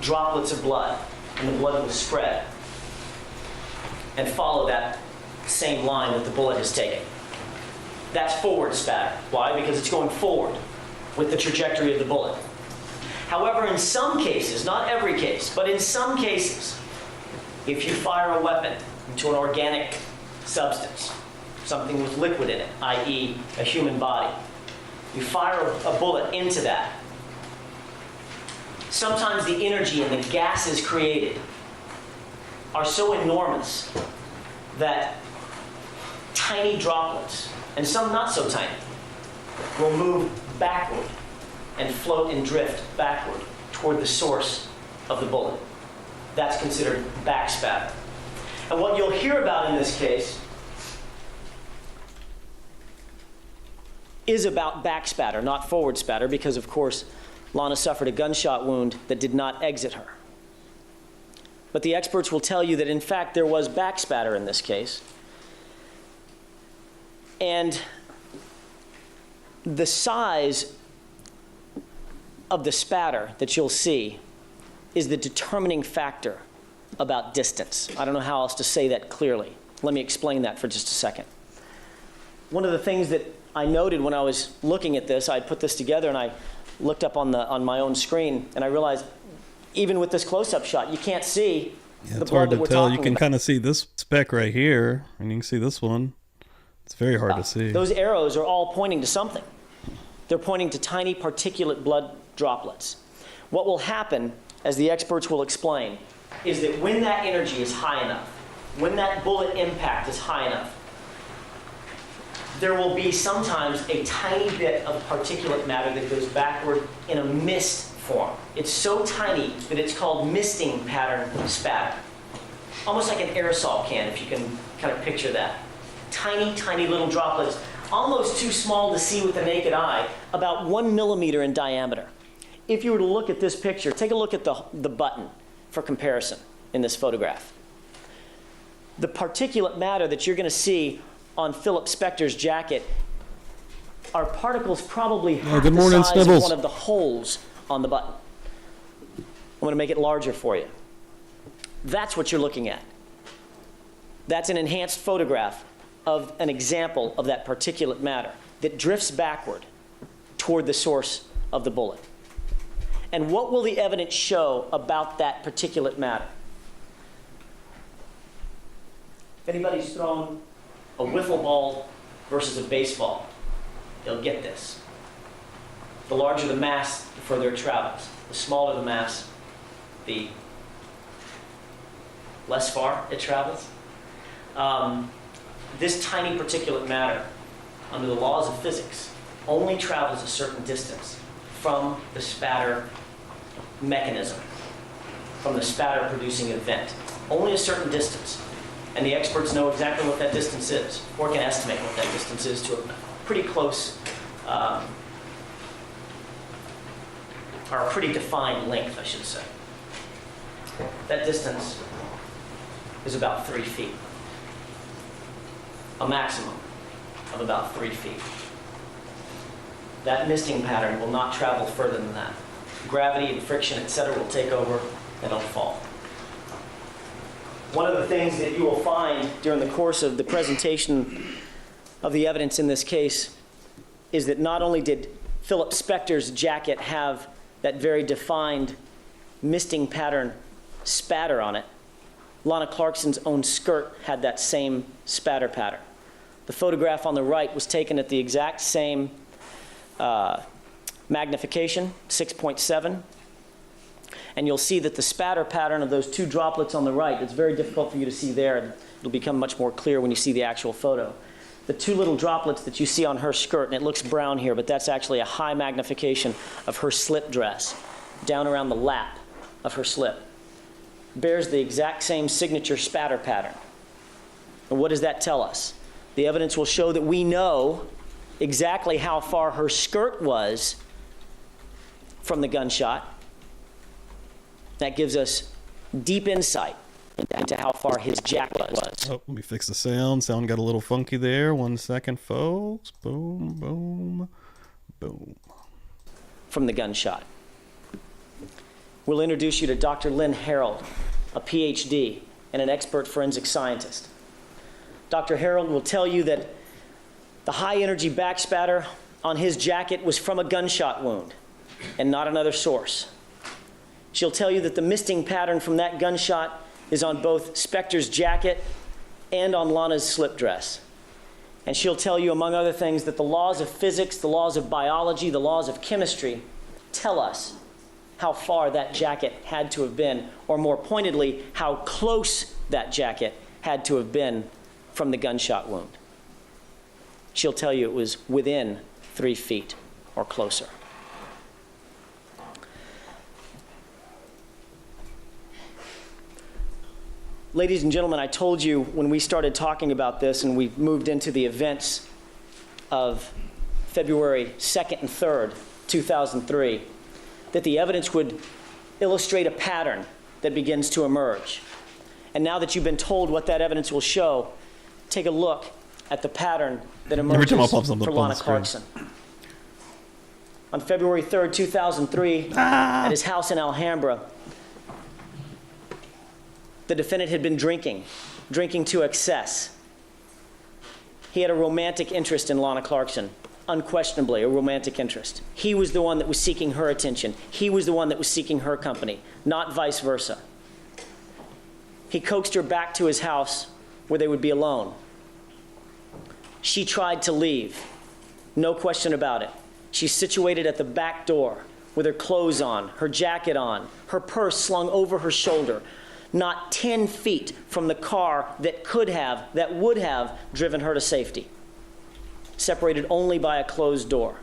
[SPEAKER 4] droplets of blood, and the blood will spread and follow that same line that the bullet has taken. That's forward spatter. Why? Because it's going forward with the trajectory of the bullet. However, in some cases, not every case, but in some cases, if you fire a weapon into an organic substance, something with liquid in it, i.e. a human body. You fire a bullet into that. Sometimes the energy and the gases created are so enormous that tiny droplets, and some not so tiny, will move backward and float and drift backward toward the source of the bullet. That's considered backspatter. And what you'll hear about in this case is about backspatter, not forward spatter, because of course Lana suffered a gunshot wound that did not exit her. But the experts will tell you that in fact there was backspatter in this case. And the size of the spatter that you'll see is the determining factor about distance. I don't know how else to say that clearly. Let me explain that for just a second. One of the things that I noted when I was looking at this, I put this together and I looked up on my own screen and I realized even with this close-up shot, you can't see the blood that we're talking about.
[SPEAKER 1] It's hard to tell. You can kind of see this speck right here, and you can see this one. It's very hard to see.
[SPEAKER 4] Those arrows are all pointing to something. They're pointing to tiny particulate blood droplets. What will happen, as the experts will explain, is that when that energy is high enough, when that bullet impact is high enough, there will be sometimes a tiny bit of particulate matter that goes backward in a mist form. It's so tiny that it's called misting pattern spatter. Almost like an aerosol can, if you can kind of picture that. Tiny, tiny little droplets, almost too small to see with the naked eye, about 1 millimeter in diameter. If you were to look at this picture, take a look at the button for comparison in this photograph. The particulate matter that you're going to see on Philip Spector's jacket are particles probably half the size
[SPEAKER 1] Snibbles.
[SPEAKER 4] of one of the holes on the button. I'm going to make it larger for you. That's what you're looking at. That's an enhanced photograph of an example of that particulate matter that drifts backward toward the source of the bullet. And what will the evidence show about that particulate matter? If anybody's thrown a wiffle ball versus a baseball, they'll get this. The larger the mass, the further it travels. The smaller the mass, the less far it travels. This tiny particulate matter, under the laws of physics, only travels a certain distance from the spatter mechanism, from the spatter producing event. Only a certain distance. And the experts know exactly what that distance is, or can estimate what that distance is to a pretty close, or a pretty defined length, I should say. That distance is about 3 feet. A maximum of about 3 feet. That misting pattern will not travel further than that. Gravity and friction, etc., will take over and it'll fall. One of the things that you will find during the course of the presentation of the evidence in this case is that not only did Philip Spector's jacket have that very defined misting pattern spatter on it, Lana Clarkson's own skirt had that same spatter pattern. The photograph on the right was taken at the exact same magnification, 6.7. And you'll see that the spatter pattern of those two droplets on the right, it's very difficult for you to see there. It'll become much more clear when you see the actual photo. The two little droplets that you see on her skirt, and it looks brown here, but that's actually a high magnification of her slip dress, down around the lap of her slip, bears the exact same signature spatter pattern. And what does that tell us? The evidence will show that we know exactly how far her skirt was from the gunshot. That gives us deep insight into how far his jacket was.
[SPEAKER 1] Oh, let me fix the sound. Sound got a little funky there. 1 second, folks. Boom, boom, boom.
[SPEAKER 4] From the gunshot. We'll introduce you to Dr. Lynn Harold, a PhD and an expert forensic scientist. Dr. Harold will tell you that the high energy backspatter on his jacket was from a gunshot wound and not another source. She'll tell you that the misting pattern from that gunshot is on both Spector's jacket and on Lana's slip dress. And she'll tell you, among other things, that the laws of physics, the laws of biology, the laws of chemistry tell us how far that jacket had to have been, or more pointedly, how close that jacket had to have been from the gunshot wound. She'll tell you it was within 3 feet or closer. Ladies and gentlemen, I told you when we started talking about this and we moved into the events of February 2nd and 3rd, 2003, that the evidence would illustrate a pattern that begins to emerge. And now that you've been told what that evidence will show, take a look at the pattern that emerges for Lana Clarkson. On February 3rd, 2003, at his house in Alhambra, the defendant had been drinking to excess. He had a romantic interest in Lana Clarkson, unquestionably a romantic interest. He was the one that was seeking her attention. He was the one that was seeking her company, not vice versa. He coaxed her back to his house where they would be alone. She tried to leave, no question about it. She's situated at the back door with her clothes on, her jacket on, her purse slung over her shoulder, not 10 feet from the car that would have driven her to safety, separated only by a closed door.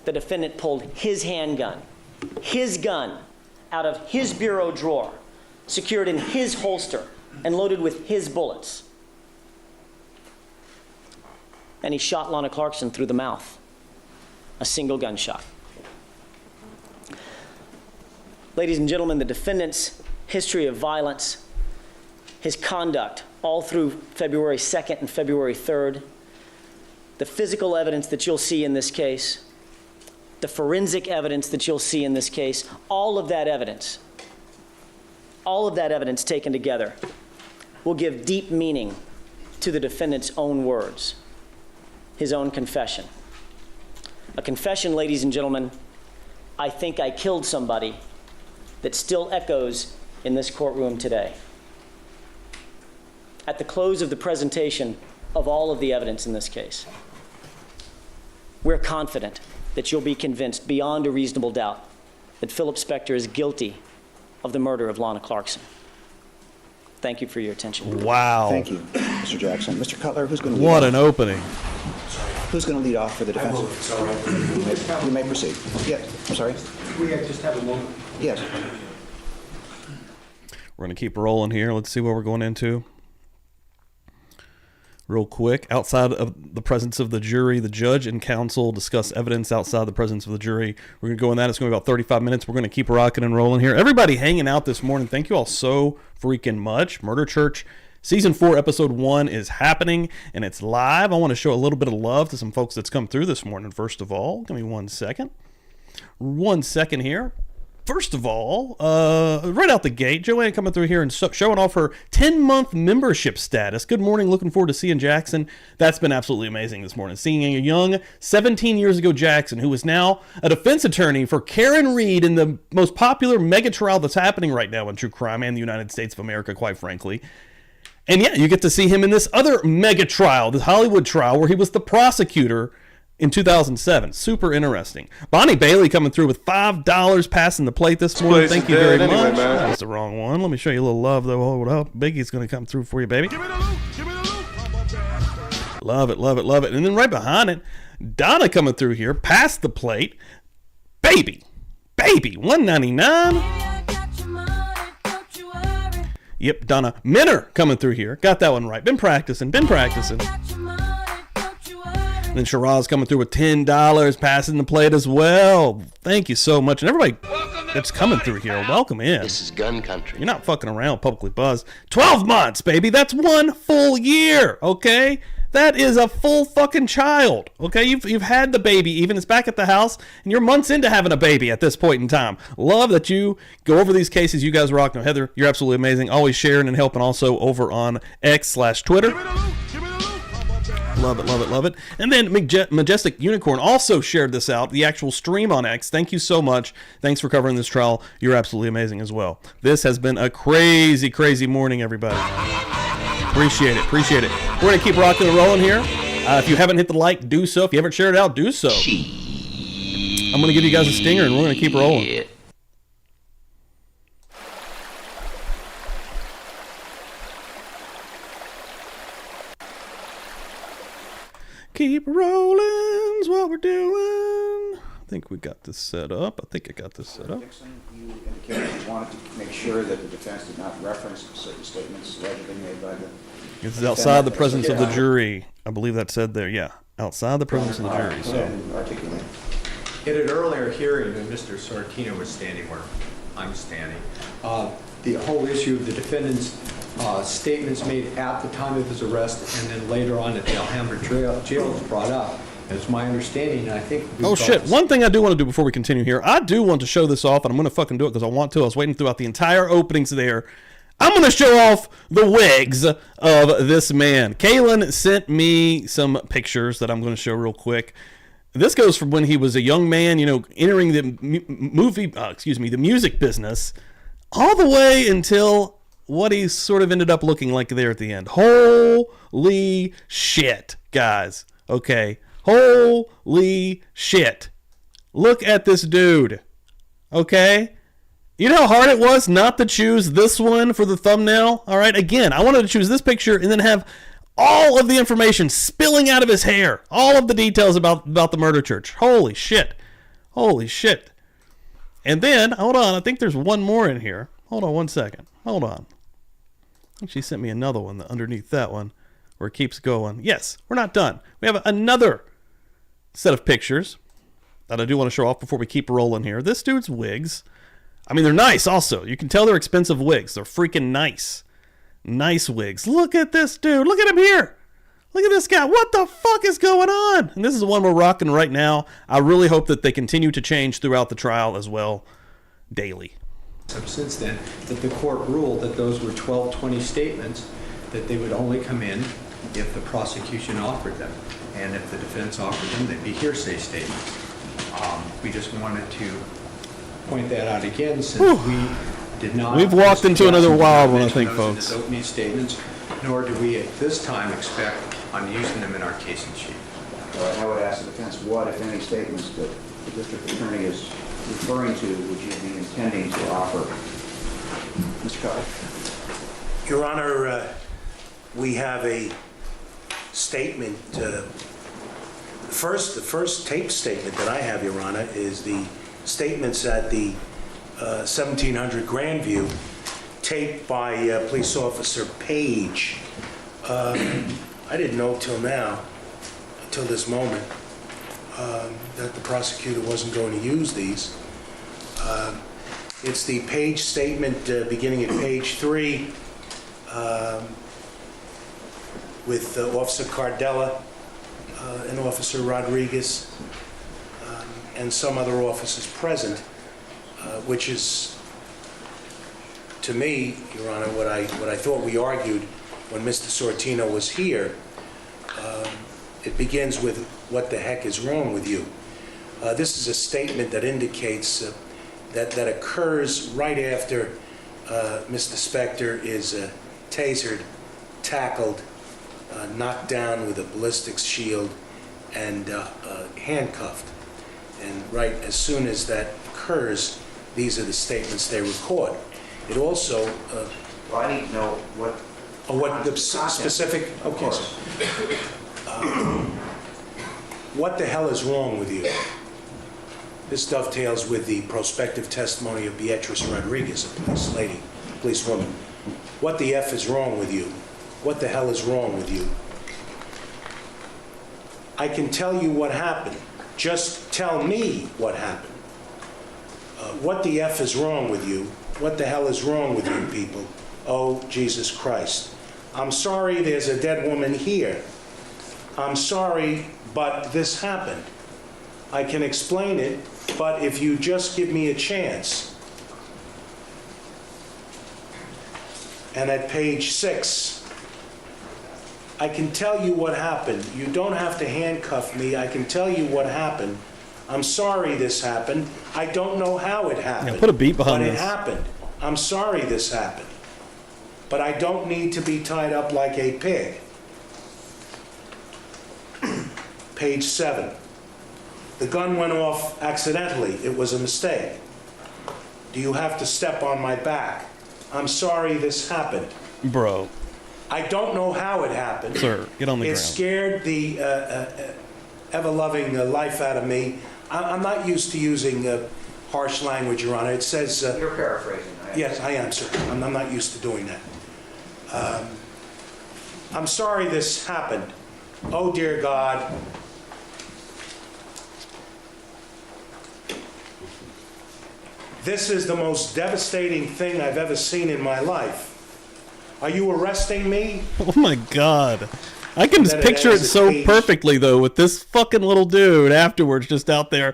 [SPEAKER 4] The defendant pulled his handgun, his gun, out of his bureau drawer, secured in his holster, and loaded with his bullets. And he shot Lana Clarkson through the mouth, a single gunshot. Ladies and gentlemen, the defendant's history of violence, his conduct all through February 2nd and February 3rd, the physical evidence that you'll see in this case, the forensic evidence that you'll see in this case, all of that evidence taken together will give deep meaning to the defendant's own words, his own confession. A confession, ladies and gentlemen, I think I killed somebody, that still echoes in this courtroom today. At the close of the presentation of all of the evidence in this case, we're confident that you'll be convinced beyond a reasonable doubt that Philip Spector is guilty of the murder of Lana Clarkson. Thank you for your attention.
[SPEAKER 1] Wow.
[SPEAKER 5] Thank you, Mr. Jackson. Mr. Cutler, who's going to lead
[SPEAKER 1] What
[SPEAKER 5] off?
[SPEAKER 1] an opening.
[SPEAKER 5] Who's going to lead off for the defense? You may proceed. Yes, I'm sorry.
[SPEAKER 2] We just have a moment.
[SPEAKER 5] Yes.
[SPEAKER 1] We're going to keep rolling here. Let's see what we're going into. Real quick, outside of the presence of the jury, the judge and counsel discuss evidence outside the presence of the jury. We're going to go in that. It's going to be about 35 minutes. We're going to keep rocking and rolling here. Everybody hanging out this morning, thank you all so freaking much. Murder Church Season 4, Episode 1 is happening, and it's live. I want to show a little bit of love to some folks that's come through this morning. First of all, give me 1 second. 1 second here. First of all, right out the gate, Joanne coming through here and showing off her 10-month membership status. Good morning. Looking forward to seeing Jackson. That's been absolutely amazing this morning. Seeing a young 17 years ago Jackson, who is now a defense attorney for Karen Reed in the most popular mega trial that's happening right now in true crime and the United States of America, quite frankly. And yeah, you get to see him in this other mega trial, the Hollywood trial, where he was the prosecutor in 2007. Super interesting. Bonnie Bailey coming through with $5 passing the plate this morning. Thank you very much. Man. That was the wrong one. Let me show you a little love, though. Hold up. Biggie's going to come through for you, baby. Give me the loot. Give me the loot. Love it, love it, love it. And then right behind it, Donna coming through here, past the plate. Baby, $1.99. Yep, Donna Minner coming through here. Got that one right. Been practicing. And then Shiraz coming through with $10, passing the plate as well. Thank you so much. And everybody that's coming through here, welcome in.
[SPEAKER 3] This is gun country.
[SPEAKER 1] You're not fucking around with Publicly Buzzed. 12 months, baby. That's 1 full year, okay? That is a full fucking child, okay? You've had the baby, even it's back at the house, and you're months into having a baby at this point in time. Love that you go over these cases. You guys rock. No, Heather, you're absolutely amazing. Always sharing and helping also over on X/Twitter. Love it, love it, love it. And then Majestic Unicorn also shared this out, the actual stream on X. Thank you so much. Thanks for covering this trial. You're absolutely amazing as well. This has been a crazy, crazy morning, everybody. Appreciate it, appreciate it. We're going to keep rocking and rolling here. If you haven't hit the like, do so. If you haven't shared it out, do so. I'm going to give you guys a stinger, and we're going to keep rolling. Keep rolling's what we're doing. I think we got this set up. I think I got this set up.
[SPEAKER 5] Dixon, you indicated you wanted to make sure that the defense did not reference certain statements allegedly made by the...
[SPEAKER 1] It's outside the presence of the jury. I believe that said there. Yeah, outside the presence of the jury. So.
[SPEAKER 5] Articulate.
[SPEAKER 9] In an earlier hearing when Mr. Sortino was standing where I'm standing, the whole issue of the defendant's statements made at the time of his arrest and then later on at the Alhambra jail was brought up. It's my understanding, and I think...
[SPEAKER 1] Oh, shit. One thing I do want to do before we continue here, I do want to show this off, and I'm going to fucking do it because I want to. I was waiting throughout the entire openings there. I'm going to show off the wigs of this man. Kaylin sent me some pictures that I'm going to show real quick. This goes from when he was a young man, you know, entering the the music business, all the way until what he sort of ended up looking like there at the end. Holy shit, guys. Okay. Holy shit. Look at this dude. Okay? You know how hard it was not to choose this one for the thumbnail? All right, again, I wanted to choose this picture and then have all of the information spilling out of his hair. All of the details about the murder church. Holy shit. Holy shit. And then, hold on, I think there's one more in here. Hold on one second. Hold on. I think she sent me another one underneath that one where it keeps going. Yes, we're not done. We have another set of pictures that I do want to show off before we keep rolling here. This dude's wigs. I mean, they're nice also. You can tell they're expensive wigs. They're freaking nice. Nice wigs. Look at this dude. Look at him here. Look at this guy. What the fuck is going on? And this is the one we're rocking right now. I really hope that they continue to change throughout the trial as well, daily.
[SPEAKER 9] Since then, that the court ruled that those were 1220 statements, that they would only come in if the prosecution offered them. And if the defense offered them, they'd be hearsay statements. We just wanted to point that out again, since we did not...
[SPEAKER 1] We've walked into another wild one, I think, folks.
[SPEAKER 9] Opening statements, nor do we at this time expect on using them in our casing sheet.
[SPEAKER 5] I would ask the defense, what, if any, statements that the district attorney is referring to would you be intending to offer? Mr. Cutler.
[SPEAKER 10] Your Honor, we have a statement. The first tape statement that I have, Your Honor, is the statements at the 1700 Grandview, taped by Police Officer Page. I didn't know till now, until this moment, that the prosecutor wasn't going to use these. It's the Page statement beginning at page 3 with Officer Cardella and Officer Rodriguez and some other officers present, which is, to me, Your Honor, what I thought we argued when Mr. Sortino was here. It begins with, "What the heck is wrong with you?" This is a statement that indicates that occurs right after Mr. Spector is tasered, tackled, knocked down with a ballistics shield, and handcuffed. And right as soon as that occurs, these are the statements they record. It also...
[SPEAKER 5] well, I need to know what...
[SPEAKER 10] what the specific... Okay, sir. What the hell is wrong with you? This dovetails with the prospective testimony of Beatrice Rodriguez, a policewoman. What the F is wrong with you? What the hell is wrong with you? I can tell you what happened. Just tell me what happened. What the F is wrong with you? What the hell is wrong with you people? Oh, Jesus Christ. I'm sorry there's a dead woman here. I'm sorry, but this happened. I can explain it, but if you just give me a chance. And at page 6, I can tell you what happened. You don't have to handcuff me. I can tell you what happened. I'm sorry this happened. I don't know how it happened.
[SPEAKER 1] Yeah, put a beat behind
[SPEAKER 10] but
[SPEAKER 1] this.
[SPEAKER 10] It happened. I'm sorry this happened. But I don't need to be tied up like a pig. Page 7. The gun went off accidentally. It was a mistake. Do you have to step on my back? I'm sorry this happened.
[SPEAKER 1] Bro.
[SPEAKER 10] I don't know how it happened.
[SPEAKER 1] Sir, get on the
[SPEAKER 10] It
[SPEAKER 1] ground.
[SPEAKER 10] scared the ever-loving life out of me. I'm not used to using harsh language, Your Honor. It says...
[SPEAKER 5] You're paraphrasing.
[SPEAKER 10] Yes, I am, sir. I'm not used to doing that. I'm sorry this happened. Oh, dear God. This is the most devastating thing I've ever seen in my life. Are you arresting me?
[SPEAKER 1] Oh my God. I can just
[SPEAKER 10] That it
[SPEAKER 1] picture it
[SPEAKER 10] ends
[SPEAKER 1] so
[SPEAKER 10] at page-
[SPEAKER 1] perfectly, though, with this fucking little dude afterwards just out there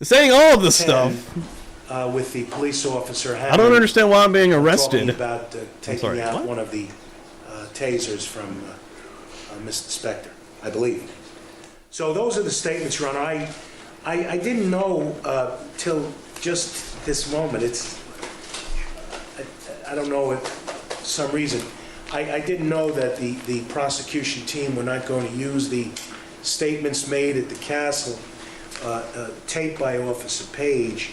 [SPEAKER 1] saying all of this stuff.
[SPEAKER 10] With the police officer.
[SPEAKER 1] I don't understand why I'm being arrested.
[SPEAKER 10] Talking about taking
[SPEAKER 1] sorry,
[SPEAKER 10] out
[SPEAKER 1] what?
[SPEAKER 10] one of the tasers from Mr. Spector, I believe. So those are the statements, Your Honor. I didn't know till just this moment. I don't know if for some reason. I didn't know that the prosecution team were not going to use the statements made at the castle, taped by Officer Page.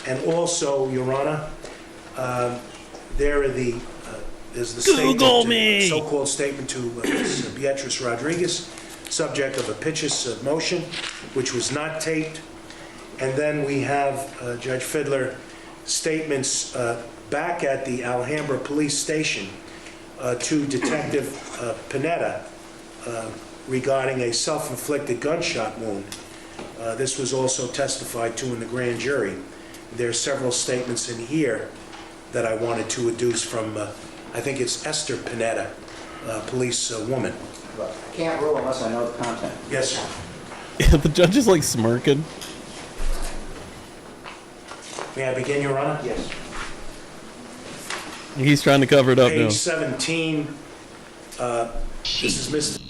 [SPEAKER 10] And also, Your Honor, there's the
[SPEAKER 1] Google
[SPEAKER 10] statement,
[SPEAKER 1] me.
[SPEAKER 10] So-called statement to Ms. Beatrice Rodriguez, subject of a pitches motion, which was not taped. And then we have Judge Fidler statements back at the Alhambra Police Station to Detective Panetta regarding a self-inflicted gunshot wound. This was also testified to in the grand jury. There are several statements in here that I wanted to adduce from, I think it's Esther Panetta, police woman.
[SPEAKER 5] Look, I can't rule unless I know the content.
[SPEAKER 10] Yes, sir.
[SPEAKER 1] Yeah, the judge is like smirking.
[SPEAKER 10] May I begin, Your Honor?
[SPEAKER 5] Yes.
[SPEAKER 1] He's trying to cover it up now.
[SPEAKER 10] Page 17, this is Mr.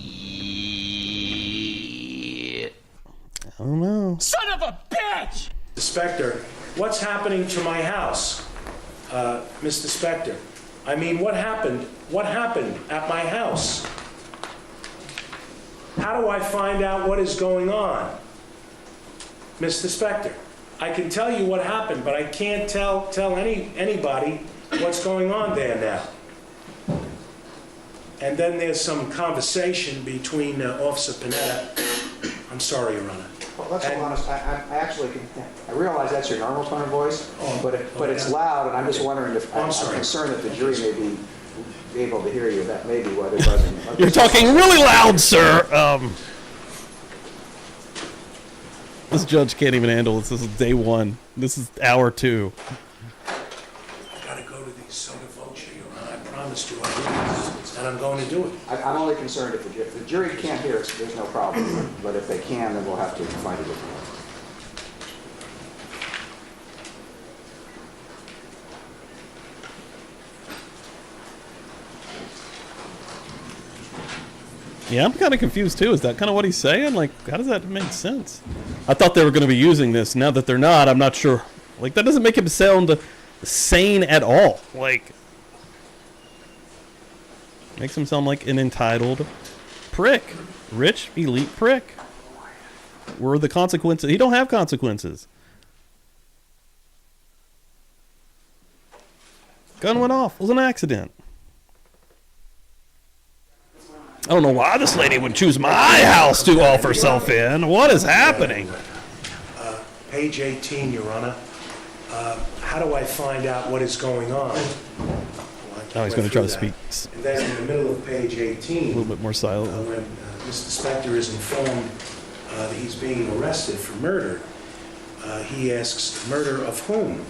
[SPEAKER 1] I don't know.
[SPEAKER 3] Son of a bitch!
[SPEAKER 10] Spector. What's happening to my house, Mr. Spector? I mean, what happened? What happened at my house? How do I find out what is going on, Mr. Spector? I can tell you what happened, but I can't tell anybody what's going on there now. And then there's some conversation between Officer Panetta. I'm sorry, Your Honor.
[SPEAKER 5] Well, let's be honest. I realize that's your normal tone of voice, but it's
[SPEAKER 10] yeah.
[SPEAKER 5] loud, and I'm just wondering if
[SPEAKER 10] I'm
[SPEAKER 5] I'm
[SPEAKER 10] sorry.
[SPEAKER 5] concerned that the jury may be able to hear you. That may be what it wasn't.
[SPEAKER 1] You're talking really loud, sir. This judge can't even handle this. This is day 1. This is hour 2.
[SPEAKER 10] I gotta go to the soda voce, Your Honor. I promised you I would, and I'm going to do it.
[SPEAKER 5] I'm only concerned if the jury can't hear us, there's no problem. But if they can, then we'll have to find a different way.
[SPEAKER 1] Yeah, I'm kind of confused too. Is that kind of what he's saying? Like, how does that make sense? I thought they were going to be using this. Now that they're not, I'm not sure. Like, that doesn't make him sound sane at all. Like, makes him sound like an entitled prick. Rich, elite prick. Where are the consequences? He don't have consequences. Gun went off. It was an accident. I don't know why this lady would choose my house to off herself in. What is happening?
[SPEAKER 10] Page 18, Your Honor. How do I find out what is going on?
[SPEAKER 1] Oh, he's going to try to speak
[SPEAKER 10] And then in the middle of page 18,
[SPEAKER 1] a little bit more silently.
[SPEAKER 10] when Mr. Spector is informed that he's being arrested for murder, he asks, murder of whom?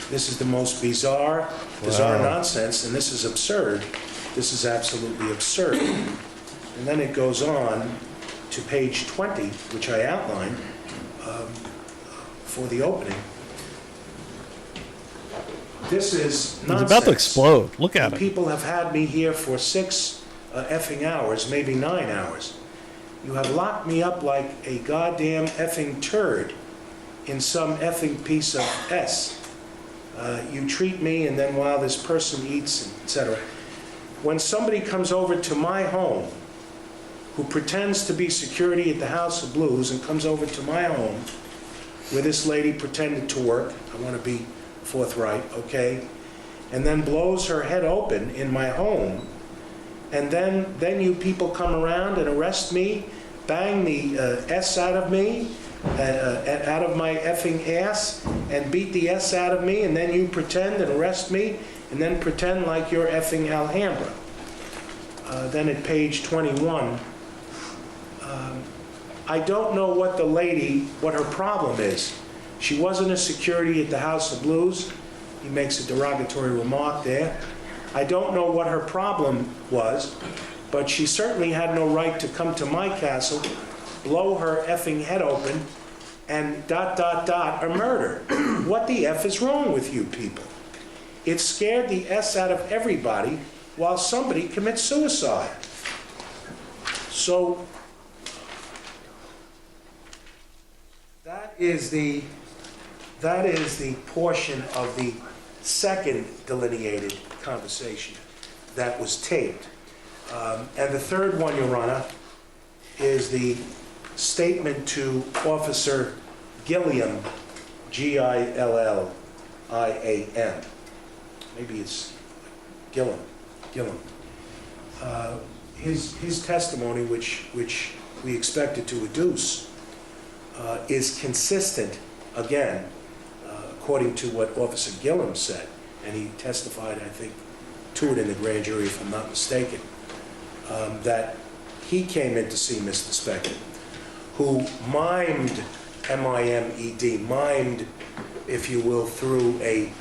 [SPEAKER 10] This is the most bizarre nonsense, and this is absurd. This is absolutely absurd. And then it goes on to page 20, which I outlined for the opening. This is nonsense.
[SPEAKER 1] It's about to explode. Look at it.
[SPEAKER 10] People have had me here for 6 effing hours, maybe 9 hours. You have locked me up like a goddamn effing turd in some effing piece of S. You treat me, and then while this person eats, etc. When somebody comes over to my home who pretends to be security at the House of Blues and comes over to my home where this lady pretended to work, I want to be forthright, okay, and then blows her head open in my home, and then you people come around and arrest me, bang the S out of me, out of my effing ass, and beat the S out of me, and then you pretend and arrest me, and then pretend like you're effing Alhambra. Then at page 21, I don't know what the lady, what her problem is. She wasn't a security at the House of Blues. He makes a derogatory remark there. I don't know what her problem was, but she certainly had no right to come to my castle, blow her effing head open, and ... a murder. What the F is wrong with you people? It scared the S out of everybody while somebody commits suicide. So that is the portion of the second delineated conversation that was taped. And the third one, Your Honor, is the statement to Officer Gilliam, Gilliam. Maybe it's Gilliam. His testimony, which we expected to adduce, is consistent, again, according to what Officer Gilliam said, and he testified, I think, to it in the grand jury, if I'm not mistaken, that he came in to see Mr. Spector, who mimed, M-I-M-E-D, mimed, if you will, through a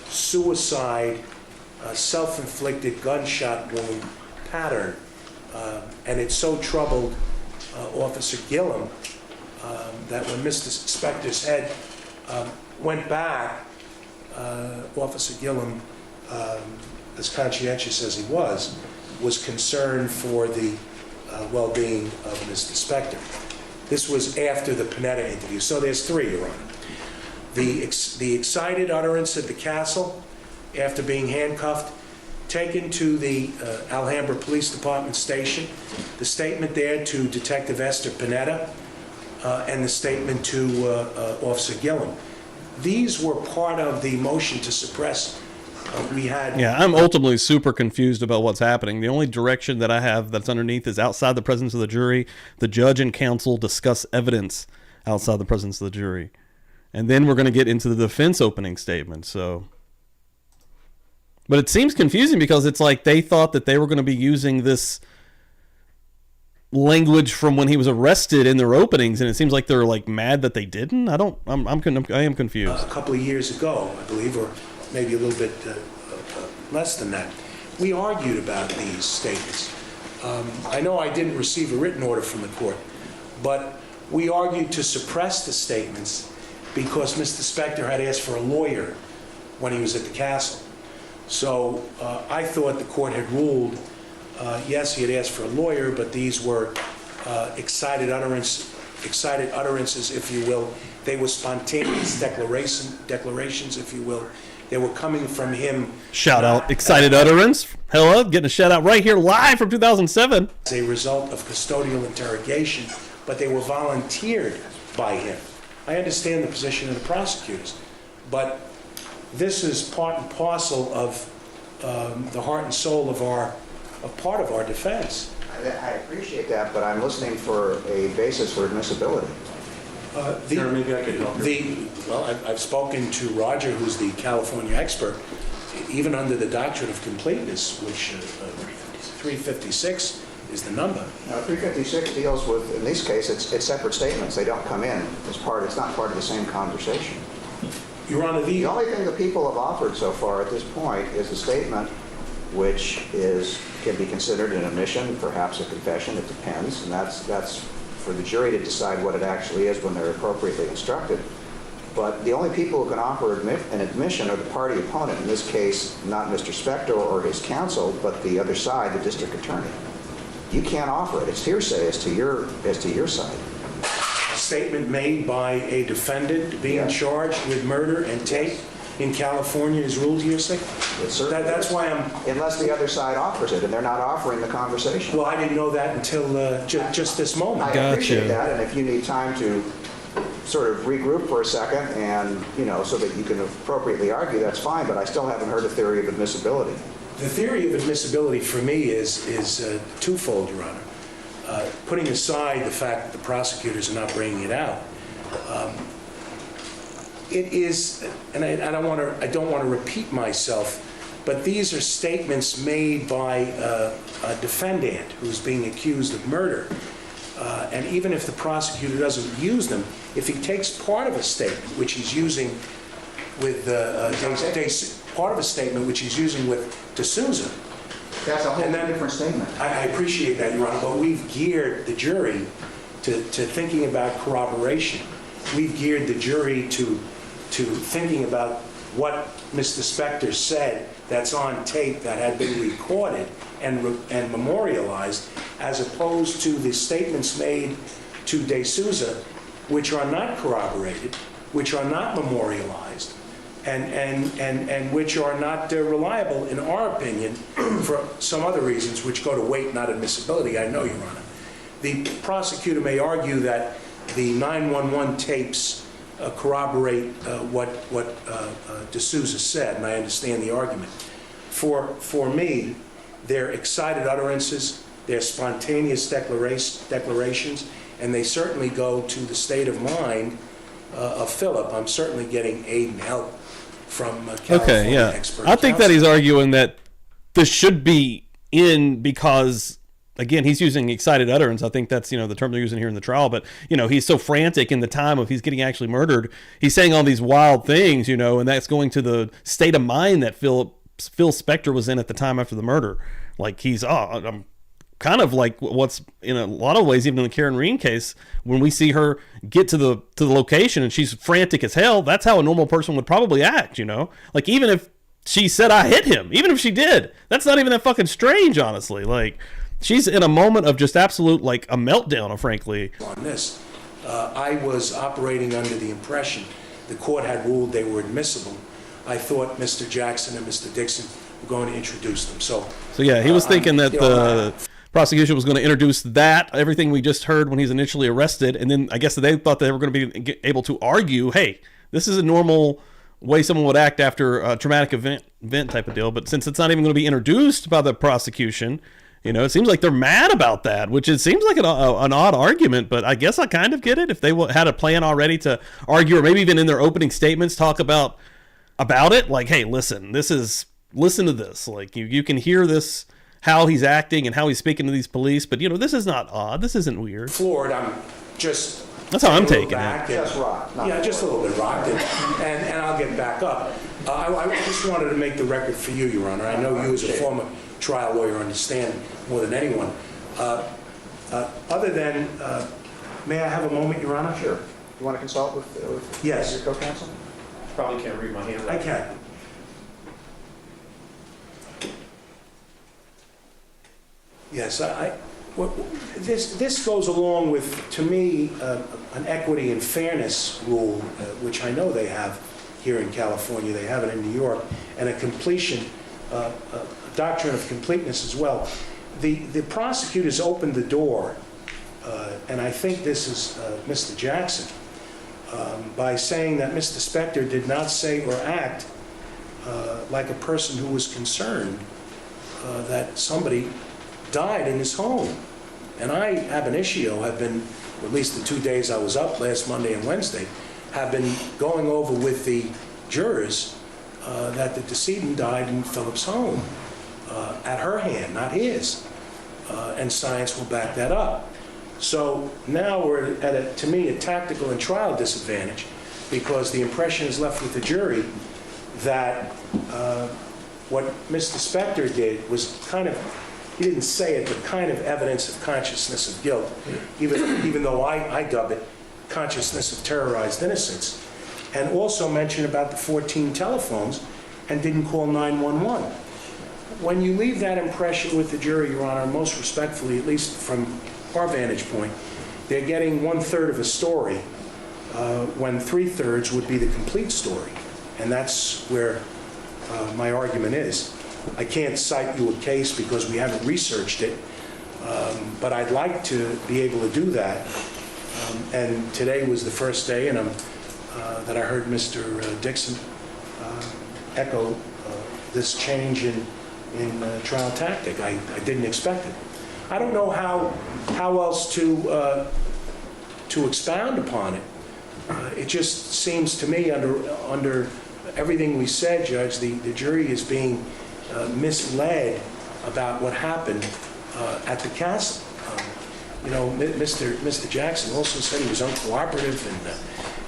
[SPEAKER 10] suicide, self-inflicted gunshot wound pattern, and it so troubled Officer Gilliam that when Mr. Spector's head went back, Officer Gilliam, as conscientious as he was concerned for the well-being of Mr. Spector. This was after the Panetta interview. So there's three, Your Honor. The excited utterance at the castle after being handcuffed, taken to the Alhambra Police Department station, the statement there to Detective Esther Panetta, and the statement to Officer Gilliam. These were part of the motion to suppress we had.
[SPEAKER 1] Yeah, I'm ultimately super confused about what's happening. The only direction that I have that's underneath is outside the presence of the jury. The judge and counsel discuss evidence outside the presence of the jury. And then we're going to get into the defense opening statement. So, but it seems confusing because it's like they thought that they were going to be using this language from when he was arrested in their openings, and it seems like they're like mad that they didn't. I am confused.
[SPEAKER 10] A couple of years ago, I believe, or maybe a little bit less than that, we argued about these statements. I know I didn't receive a written order from the court, but we argued to suppress the statements because Mr. Spector had asked for a lawyer when he was at the castle. So I thought the court had ruled, yes, he had asked for a lawyer, but these were excited utterances, if you will. They were spontaneous declarations, if you will. They were coming from him.
[SPEAKER 1] Shout out, excited utterance. Hello, getting a shout out right here live from 2007.
[SPEAKER 10] As a result of custodial interrogation, but they were volunteered by him. I understand the position of the prosecutors, but this is part and parcel of the heart and soul of part of our defense.
[SPEAKER 5] I appreciate that, but I'm listening for a basis for admissibility.
[SPEAKER 10] Sure, maybe I could help. I've spoken to Roger, who's the California expert. Even under the doctrine of completeness, which 356 is the number.
[SPEAKER 5] 356 deals with, in this case, it's separate statements. They don't come in as part. It's not part of the same conversation.
[SPEAKER 10] Your Honor, the
[SPEAKER 5] only thing the people have offered so far at this point is a statement, which can be considered an admission, perhaps a confession. It depends, and that's for the jury to decide what it actually is when they're appropriately instructed. But the only people who can offer an admission are the party opponent, in this case, not Mr. Spector or his counsel, but the other side, the district attorney. you can't offer it. It's hearsay as to your side.
[SPEAKER 10] A statement made by a defendant being charged with murder and tape in California is ruled hearsay? That's why I'm...
[SPEAKER 5] Unless the other side offers it, and they're not offering the conversation.
[SPEAKER 10] Well, I didn't know that until just this moment.
[SPEAKER 5] I appreciate that, and if you need time to sort of regroup for a second and, so that you can appropriately argue, that's fine, but I still haven't heard a theory of admissibility.
[SPEAKER 10] The theory of admissibility for me is twofold, Your Honor. Putting aside the fact that the prosecutors are not bringing it out, it is, and I don't want to repeat myself, but these are statements made by a defendant who's being accused of murder. And even if the prosecutor doesn't use them, if he takes part of a statement which he's using with D'Souza,
[SPEAKER 5] that's a whole different statement.
[SPEAKER 10] I appreciate that, Your Honor, but we've geared the jury to thinking about corroboration. We've geared the jury to thinking about what Mr. Spector said that's on tape that had been recorded and memorialized, as opposed to the statements made to D'Souza, which are not corroborated, which are not memorialized, and which are not reliable, in our opinion, for some other reasons, which go to weight, not admissibility. I know, Your Honor. The prosecutor may argue that the 911 tapes corroborate what D'Souza said, and I understand the argument. For me, they're excited utterances, they're spontaneous declarations, and they certainly go to the state of mind of Philip. I'm certainly getting aid and help from California expert
[SPEAKER 1] I think that he's arguing that this should be in because, again, he's using excited utterance. I think that's, the term they're using here in the trial. But, he's so frantic in the time of he's getting actually murdered. He's saying all these wild things, and that's going to the state of mind that Phil Spector was in at the time after the murder. Like I'm kind of like what's in a lot of ways, even in the Karen Rean case, when we see her get to the location and she's frantic as hell, that's how a normal person would probably act, Like even if she said, I hit him, even if she did, that's not even that fucking strange, honestly. Like, she's in a moment of just absolute, like, a meltdown, frankly.
[SPEAKER 10] On this, I was operating under the impression the court had ruled they were admissible. I thought Mr. Jackson and Mr. Dixon were going to introduce them. So
[SPEAKER 1] yeah, he was thinking that the prosecution was going to introduce everything we just heard when he's initially arrested, and then I guess they thought they were going to be able to argue, hey, this is a normal way someone would act after a traumatic event type of deal. But since it's not even going to be introduced by the prosecution, it seems like they're mad about that, which it seems like an odd argument, but I guess I kind of get it. If they had a plan already to argue, or maybe even in their opening statements talk about it, like, hey, listen to this. Like, you can hear this, how he's acting and how he's speaking to these police, but, this is not odd. This isn't weird.
[SPEAKER 10] Floored, I'm just...
[SPEAKER 1] That's how I'm taking it.
[SPEAKER 10] Just rocked. Yeah, just a little bit rocked, and I'll get back up. I just wanted to make the record for you, Your Honor. I know you as a former trial lawyer understand more than anyone. Other than, may I have a moment, Your Honor?
[SPEAKER 5] Sure. You want to consult with
[SPEAKER 10] yes.
[SPEAKER 5] your co-counsel?
[SPEAKER 11] Probably can't read my handwriting.
[SPEAKER 10] I can. Yes, this goes along with, to me, an equity and fairness rule, which I know they have here in California. They have it in New York, and a completion, a doctrine of completeness as well. The prosecutors opened the door, and I think this is Mr. Jackson, by saying that Mr. Spector did not say or act like a person who was concerned that somebody died in his home. And I, ab initio, have been, at least the 2 days I was up, last Monday and Wednesday, have been going over with the jurors that the decedent died in Philip's home, at her hand, not his. And science will back that up. So now we're at, to me, a tactical and trial disadvantage, because the impression is left with the jury that what Mr. Spector did was kind of, he didn't say it, but kind of evidence of consciousness of guilt, even though I dub it consciousness of terrorized innocence, and also mentioned about the 14 telephones and didn't call 911. when you leave that impression with the jury, Your Honor, most respectfully, at least from our vantage point, they're getting 1/3 of a story when 3/3 would be the complete story. And that's where my argument is. I can't cite you a case because we haven't researched it, but I'd like to be able to do that. And today was the first day, and that I heard Mr. Dixon echo this change in trial tactic. I didn't expect it. I don't know how else to expound upon it. It just seems to me under everything we said, Judge, the jury is being misled about what happened at the castle. Mr. Jackson also said he was uncooperative and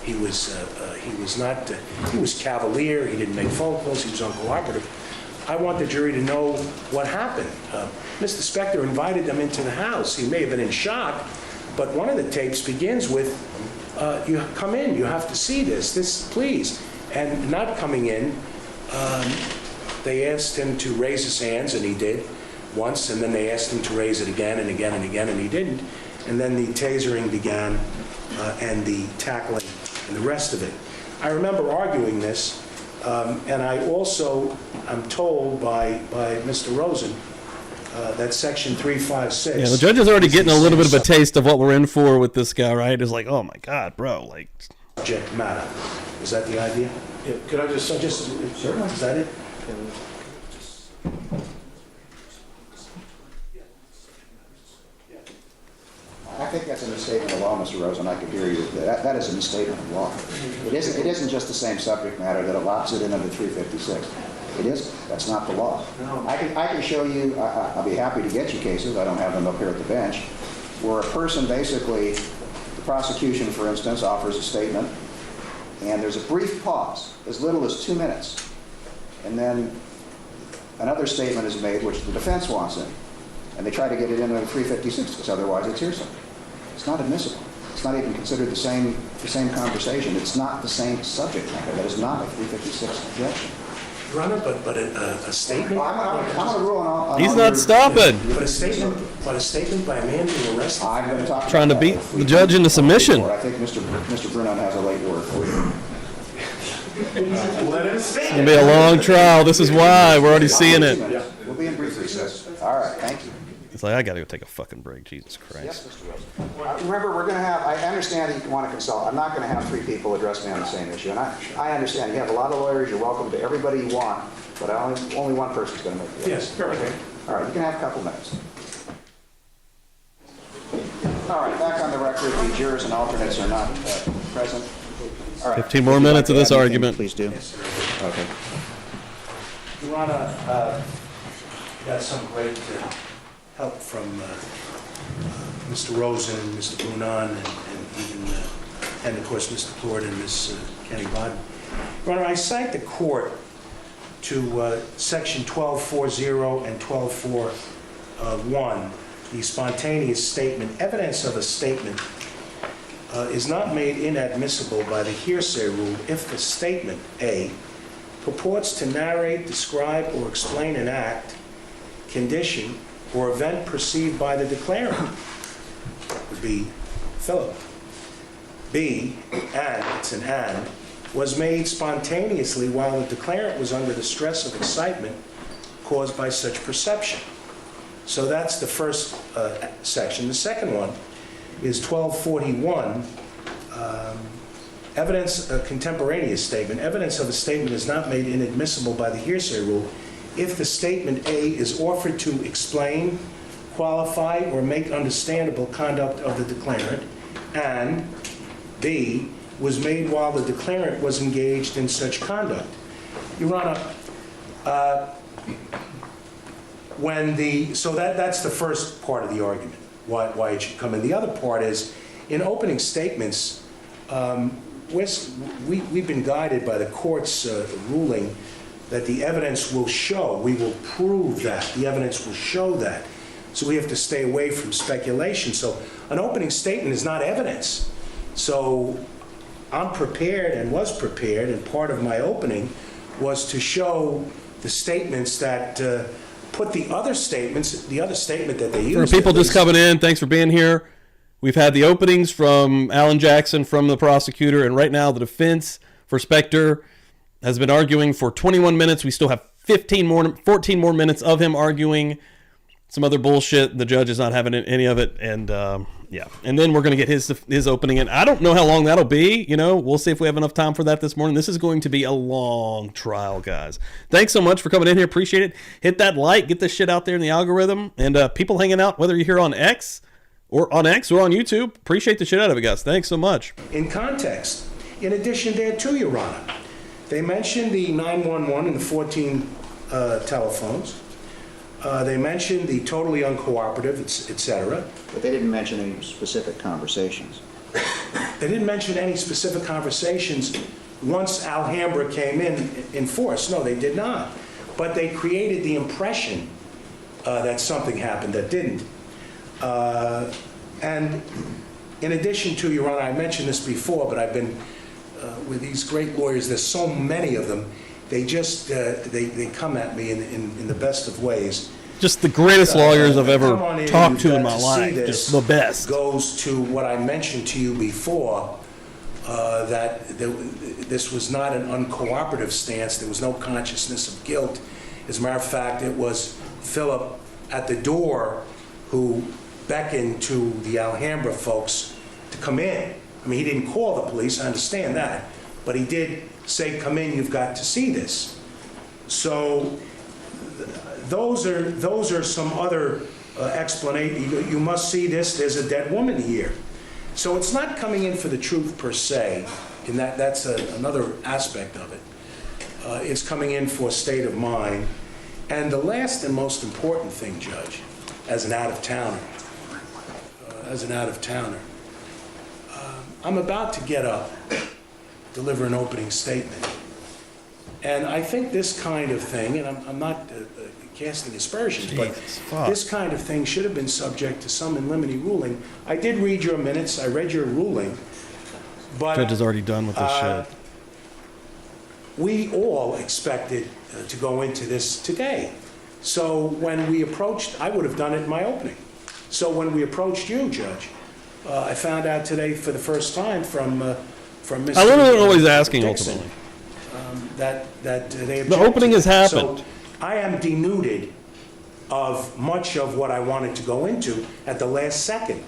[SPEAKER 10] he was cavalier. He didn't make phone calls. He was uncooperative. I want the jury to know what happened. Mr. Spector invited them into the house. He may have been in shock, but one of the tapes begins with, "You come in. You have to see this, please." And not coming in, they asked him to raise his hands, and he did once, and then they asked him to raise it again and again and again, and he didn't. And then the tasering began, and the tackling and the rest of it. I remember arguing this, and I also am told by Mr. Rosen that Section 356...
[SPEAKER 1] Yeah, the judge is already getting a little bit of a taste of what we're in for with this guy, right? It's like, oh my God, bro, like...
[SPEAKER 10] Subject matter. Is that the idea?
[SPEAKER 11] Yeah, could I just...
[SPEAKER 10] Certainly, is that it?
[SPEAKER 5] I think that's a misstatement of law, Mr. Rosen. I could hear you. That is a misstatement of law. It isn't just the same subject matter that allows it in under 356. It isn't. That's not the law. I can show you, I'll be happy to get you cases, I don't have them up here at the bench, where a person basically, the prosecution, for instance, offers a statement, and there's a brief pause, as little as 2 minutes, and then another statement is made which the defense wants in, and they try to get it in under 356 because otherwise it's hearsay. It's not admissible. It's not even considered the same conversation. It's not the same subject matter. That is not a 356 objection.
[SPEAKER 10] Your Honor, but a statement...
[SPEAKER 5] I'm going to rule on...
[SPEAKER 1] He's not stopping.
[SPEAKER 10] But a statement by a man being arrested...
[SPEAKER 5] I'm going to talk
[SPEAKER 1] Trying to beat the judge into submission.
[SPEAKER 5] I think Mr. Brunon has a late word for you.
[SPEAKER 1] It's going to be a long trial. This is why. We're already seeing it.
[SPEAKER 5] We'll be in brief recess. All right, thank you.
[SPEAKER 1] It's like, I got to go take a fucking break. Jesus Christ.
[SPEAKER 5] Yes, Mr. Rosen. Remember, we're going to have, I understand that you want to consult. I'm not going to have 3 people address me on the same issue. And I understand. You have a lot of lawyers. You're welcome to everybody you want. But only one person's going to make the
[SPEAKER 10] Yes, perfect.
[SPEAKER 5] All right, you can have a couple minutes. All right, back on the record. The jurors and alternates are not present. All right.
[SPEAKER 1] 15 more minutes of this argument.
[SPEAKER 5] Please do.
[SPEAKER 10] Yes, sir.
[SPEAKER 5] Okay.
[SPEAKER 10] Your Honor, got some great help from Mr. Rosen and Mr. Brunon and of course Mr. Plord and Ms. Kenny Bodden. Your Honor, I cite the court to Section 1240 and 1241, the spontaneous statement. Evidence of a statement is not made inadmissible by the hearsay rule if the statement, A, purports to narrate, describe, or explain an act, condition, or event perceived by the declarant, would be Philip. B, and, it's an and, was made spontaneously while the declarant was under the stress of excitement caused by such perception. So that's the first section. The second one is 1241, evidence, a contemporaneous statement. Evidence of a statement is not made inadmissible by the hearsay rule if the statement A is offered to explain, qualify, or make understandable conduct of the declarant, and B, was made while the declarant was engaged in such conduct. Your Honor, so that's the first part of the argument, why it should come in. The other part is, in opening statements, we've been guided by the court's ruling that the evidence will show, we will prove that, the evidence will show that. So we have to stay away from speculation. So an opening statement is not evidence. So I'm prepared and was prepared, and part of my opening was to show the statements that put the other statement that they
[SPEAKER 1] For
[SPEAKER 10] used.
[SPEAKER 1] people just coming in, thanks for being here. We've had the openings from Alan Jackson, from the prosecutor, and right now the defense for Spector has been arguing for 21 minutes. We still have 14 more minutes of him arguing some other bullshit. The judge is not having any of it, and yeah. And then we're going to get his opening, and I don't know how long that'll be. You know, we'll see if we have enough time for that this morning. This is going to be a long trial, guys. Thanks so much for coming in here. Appreciate it. Hit that like, get this shit out there in the algorithm, and people hanging out, whether you're here on X or on YouTube. Appreciate the shit out of it, guys. Thanks so much.
[SPEAKER 10] In context, in addition there too, Your Honor, they mentioned the 911 and the 14 telephones. They mentioned the totally uncooperative, etc.
[SPEAKER 5] But they didn't mention any specific conversations.
[SPEAKER 10] They didn't mention any specific conversations once Alhambra came in force. No, they did not. But they created the impression that something happened that didn't. And in addition to, Your Honor, I mentioned this before, but I've been with these great lawyers, there's so many of them, they just, they come at me in the best of ways.
[SPEAKER 1] Just the greatest lawyers I've ever talked to in my life. Just the best.
[SPEAKER 10] Goes to what I mentioned to you before, that this was not an uncooperative stance. There was no consciousness of guilt. As a matter of fact, it was Philip at the door who beckoned to the Alhambra folks to come in. I mean, he didn't call the police, I understand that, but he did say, come in, you've got to see this. So those are some other explanations. You must see this, there's a dead woman here. So it's not coming in for the truth per se, and that's another aspect of it. It's coming in for state of mind. And the last and most important thing, Judge, as an out-of-towner, I'm about to get up, deliver an opening statement. And I think this kind of thing, and I'm not casting aspersions, but this kind of thing should have been subject to some in limine ruling. I did read your minutes, I read your ruling, but
[SPEAKER 1] Judge is already done with this shit.
[SPEAKER 10] We all expected to go into this today. So when we approached, I would have done it in my opening. So when we approached you, Judge, I found out today for the first time from Mr.
[SPEAKER 1] I literally always asking
[SPEAKER 10] Dixon,
[SPEAKER 1] ultimately.
[SPEAKER 10] That they
[SPEAKER 1] The opening has happened.
[SPEAKER 10] So I am denuded of much of what I wanted to go into at the last second.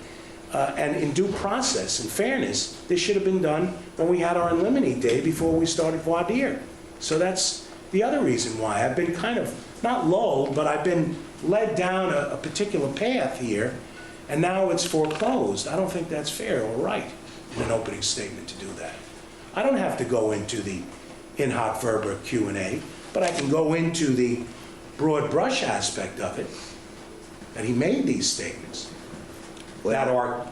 [SPEAKER 10] And in due process and fairness, this should have been done when we had our in limine day before we started voir dire. So that's the other reason why I've been kind of, not lulled, but I've been led down a particular path here, and now it's foreclosed. I don't think that's fair or right in an opening statement to do that. I don't have to go into the in hoc verba Q&A, but I can go into the broad brush aspect of it, that he made these statements that are,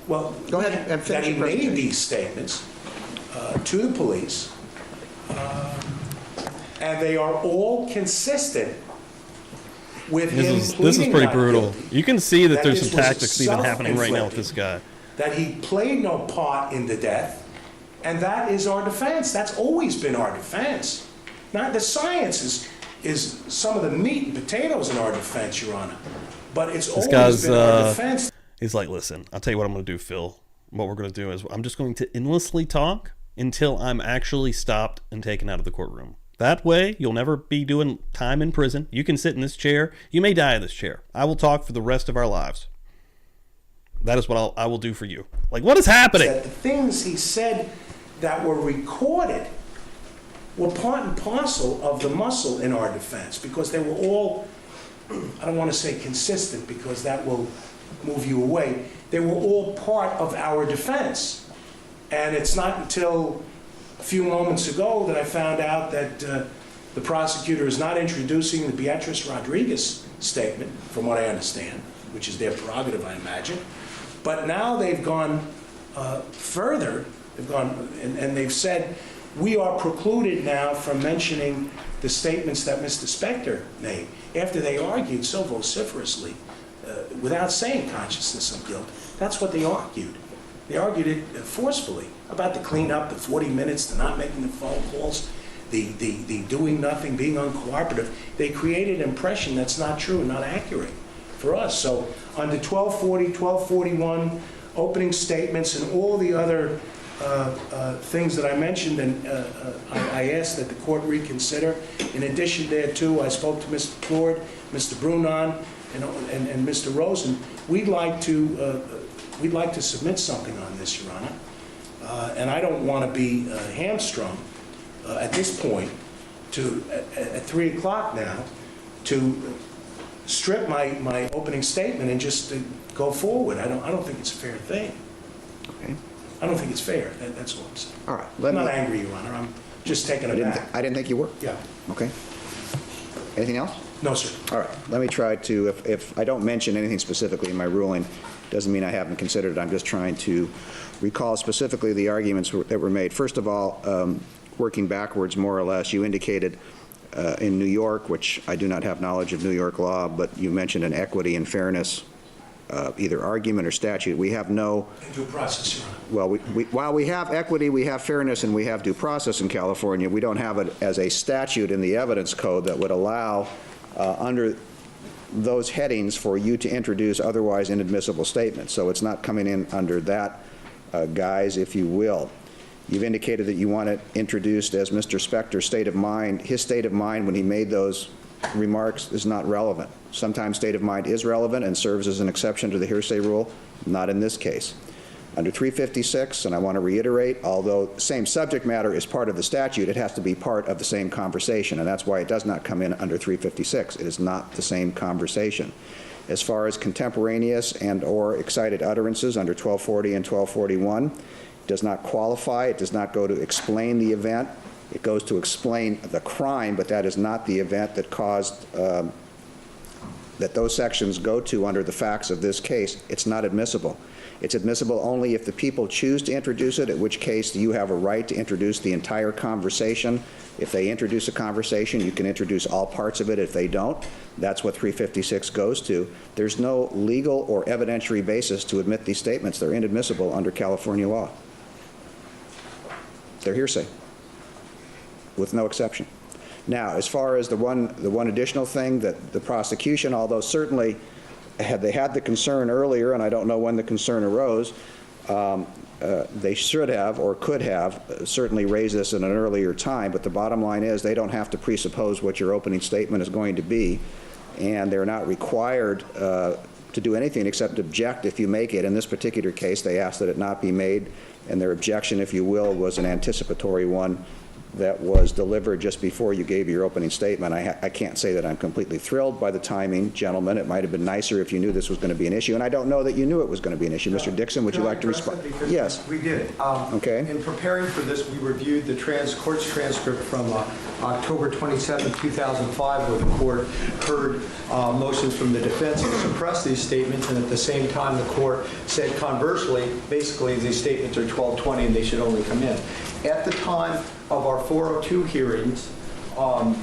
[SPEAKER 10] well,
[SPEAKER 5] go ahead and finish
[SPEAKER 10] that he made these statements to the police, and they are all consistent with him
[SPEAKER 1] This is
[SPEAKER 10] pleading
[SPEAKER 1] pretty
[SPEAKER 10] not
[SPEAKER 1] brutal.
[SPEAKER 10] guilty,
[SPEAKER 1] You can see that there's
[SPEAKER 10] this
[SPEAKER 1] some
[SPEAKER 10] was
[SPEAKER 1] tactics even happening right now with this guy.
[SPEAKER 10] that he played no part in the death, and that is our defense. That's always been our defense. Not the science is some of the meat and potatoes in our defense, Your Honor, but it's
[SPEAKER 1] This
[SPEAKER 10] always
[SPEAKER 1] guy's,
[SPEAKER 10] been our defense.
[SPEAKER 1] He's like, listen, I'll tell you what I'm going to do, Phil. What we're going to do is I'm just going to endlessly talk until I'm actually stopped and taken out of the courtroom. That way, you'll never be doing time in prison. You can sit in this chair. You may die in this chair. I will talk for the rest of our lives. That is what I will do for you. Like, what is happening?
[SPEAKER 10] That the things he said that were recorded were part and parcel of the muscle in our defense, because they were all, I don't want to say consistent because that will move you away, they were all part of our defense. And it's not until a few moments ago that I found out that the prosecutor is not introducing the Beatrice Rodriguez statement, from what I understand, which is their prerogative, I imagine. But now they've gone further, they've gone and they've said, we are precluded now from mentioning the statements that Mr. Spector made, after they argued so vociferously, without saying consciousness of guilt. That's what they argued. They argued it forcefully about the cleanup, the 40 minutes, the not making the phone calls. the doing nothing, being uncooperative, they created an impression that's not true and not accurate for us. So under 1240, 1241, opening statements, and all the other things that I mentioned, and I asked that the court reconsider. In addition thereto, I spoke to Mr. Claude, Mr. Brunon, and Mr. Rosen. We'd like to submit something on this, Your Honor, and I don't want to be hamstrung at this point at 3 o'clock now to strip my opening statement and just to go forward. I don't think it's a fair thing.
[SPEAKER 5] Okay.
[SPEAKER 10] I don't think it's fair. That's all I'm saying.
[SPEAKER 5] All right.
[SPEAKER 10] I'm not angry, Your Honor. I'm just taken aback.
[SPEAKER 5] I didn't think you were.
[SPEAKER 10] Yeah.
[SPEAKER 5] Okay. Anything else?
[SPEAKER 10] No, sir.
[SPEAKER 5] All right. Let me try to, if I don't mention anything specifically in my ruling, doesn't mean I haven't considered it. I'm just trying to recall specifically the arguments that were made. First of all, working backwards more or less, you indicated in New York, which I do not have knowledge of New York law, but you mentioned an equity and fairness either argument or statute. We have no
[SPEAKER 10] Due process, Your Honor.
[SPEAKER 5] well, while we have equity, we have fairness, and we have due process in California, we don't have it as a statute in the evidence code that would allow under those headings for you to introduce otherwise inadmissible statements. So it's not coming in under that guise, if you will. You've indicated that you want it introduced as Mr. Spector's state of mind. His state of mind when he made those remarks is not relevant. Sometimes state of mind is relevant and serves as an exception to the hearsay rule. Not in this case. Under 356, and I want to reiterate, although the same subject matter is part of the statute, it has to be part of the same conversation, and that's why it does not come in under 356. It is not the same conversation. As far as contemporaneous and or excited utterances under 1240 and 1241, it does not qualify. It does not go to explain the event. It goes to explain the crime, but that is not the event that caused that those sections go to under the facts of this case. It's not admissible. It's admissible only if the people choose to introduce it, at which case you have a right to introduce the entire conversation. If they introduce a conversation, you can introduce all parts of it. If they don't, that's what 356 goes to. There's no legal or evidentiary basis to admit these statements. They're inadmissible under California law. They're hearsay, with no exception. Now, as far as the one additional thing that the prosecution, although certainly they had the concern earlier, and I don't know when the concern arose, they should have or could have certainly raised this in an earlier time, but the bottom line is they don't have to presuppose what your opening statement is going to be, and they're not required to do anything except object if you make it. In this particular case, they asked that it not be made, and their objection, if you will, was an anticipatory one that was delivered just before you gave your opening statement. I can't say that I'm completely thrilled by the timing, gentlemen. It might have been nicer if you knew this was going to be an issue, and I don't know that you knew it was going to be an issue. Mr. Dixon, would you like to respond? Yes.
[SPEAKER 9] We did.
[SPEAKER 5] Okay.
[SPEAKER 9] In preparing for this, we reviewed the court's transcript from October 27, 2005, where the court heard motions from the defense to suppress these statements, and at the same time the court said conversely, basically these statements are 1220 and they should only come in. At the time of our 402 hearings on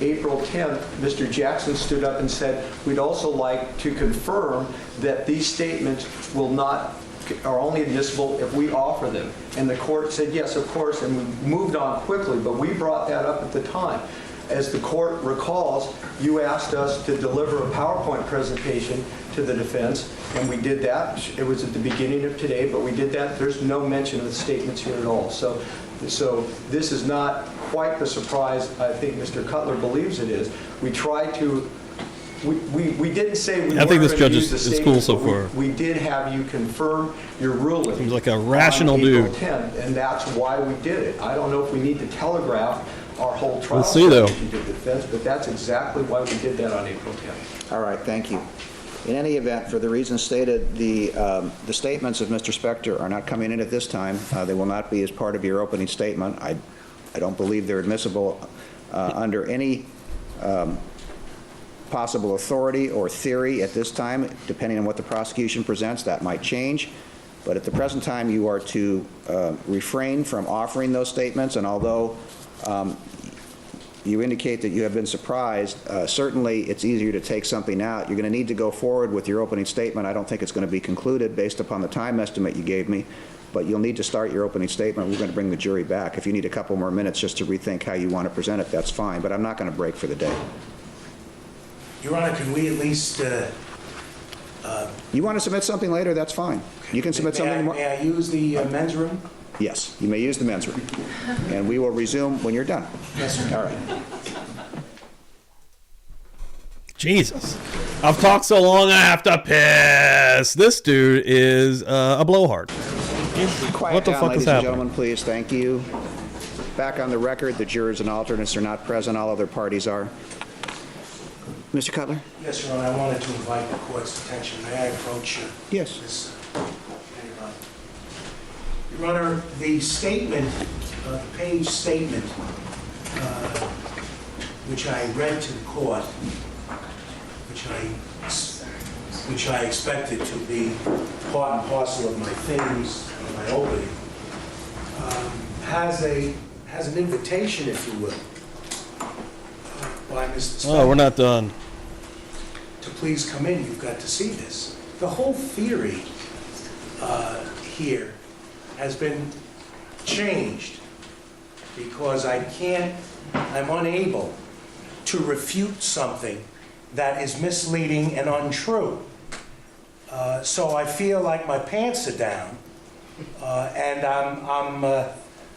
[SPEAKER 9] April 10th, Mr. Jackson stood up and said, we'd also like to confirm that these statements are only admissible if we offer them. And the court said, yes, of course, and we moved on quickly, but we brought that up at the time. As the court recalls, you asked us to deliver a PowerPoint presentation to the defense, and we did that. It was at the beginning of today, but we did that. There's no mention of the statements here at all. So this is not quite the surprise I think Mr. Cutler believes it is. We tried to, we didn't say we weren't going to use the statements,
[SPEAKER 1] cool so far.
[SPEAKER 9] We did have you confirm your ruling.
[SPEAKER 1] Seems like a rational dude.
[SPEAKER 9] April 10th, and that's why we did it. I don't know if we need to telegraph our whole trial.
[SPEAKER 1] We'll see, though.
[SPEAKER 9] To the defense, but that's exactly why we did that on April 10th.
[SPEAKER 5] All right, thank you. In any event, for the reasons stated, the statements of Mr. Spector are not coming in at this time. They will not be as part of your opening statement. I don't believe they're admissible under any possible authority or theory at this time. Depending on what the prosecution presents, that might change. But at the present time, you are to refrain from offering those statements, and although you indicate that you have been surprised, certainly it's easier to take something out. You're going to need to go forward with your opening statement. I don't think it's going to be concluded based upon the time estimate you gave me. but you'll need to start your opening statement. We're going to bring the jury back. If you need a couple more minutes just to rethink how you want to present it, that's fine, but I'm not going to break for the day.
[SPEAKER 10] Your Honor, can we at least...
[SPEAKER 5] You want to submit something later, that's fine. You can submit something more.
[SPEAKER 10] May I use the men's room?
[SPEAKER 5] Yes, you may use the men's room. And we will resume when you're done.
[SPEAKER 10] Yes, sir.
[SPEAKER 5] All right.
[SPEAKER 1] Jesus. I've talked so long I have to piss. This dude is a blowhard.
[SPEAKER 5] Quiet
[SPEAKER 1] What the
[SPEAKER 5] down,
[SPEAKER 1] fuck
[SPEAKER 5] ladies
[SPEAKER 1] is
[SPEAKER 5] and
[SPEAKER 1] happening?
[SPEAKER 5] gentlemen, please. Thank you. Back on the record, the jurors and alternates are not present. All other parties are. Mr. Cutler?
[SPEAKER 10] Yes, Your Honor, I wanted to invite the court's attention. May I approach
[SPEAKER 5] Yes.
[SPEAKER 10] this? Your Honor, the statement, the page statement, which I read to the court, which I expected to be part and parcel of my themes and my opening, has an invitation, if you will, by Mr. Spector.
[SPEAKER 1] Oh, we're not done.
[SPEAKER 10] To please come in, you've got to see this. The whole theory here has been changed because I'm unable to refute something that is misleading and untrue. So I feel like my pants are down and I'm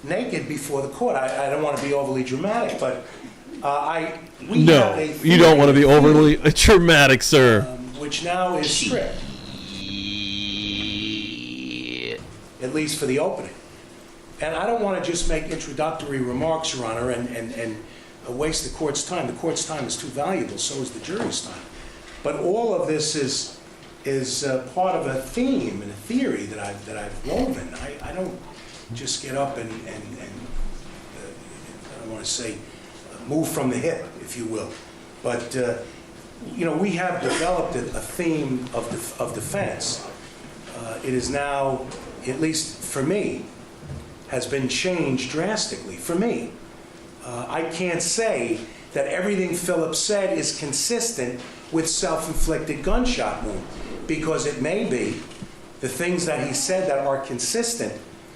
[SPEAKER 10] naked before the court. I don't want to be overly dramatic, but we have a
[SPEAKER 1] you don't want to be overly dramatic, sir.
[SPEAKER 10] which now is strict, at least for the opening. And I don't want to just make introductory remarks, Your Honor, and waste the court's time. The court's time is too valuable, so is the jury's time. But all of this is part of a theme and a theory that I've woven. I don't just get up and I don't want to say move from the hip, if you will. But, you know, we have developed a theme of defense. It is now, at least for me, has been changed drastically for me. I can't say that everything Philip said is consistent with self-inflicted gunshot wound, because it may be the things that he said that are consistent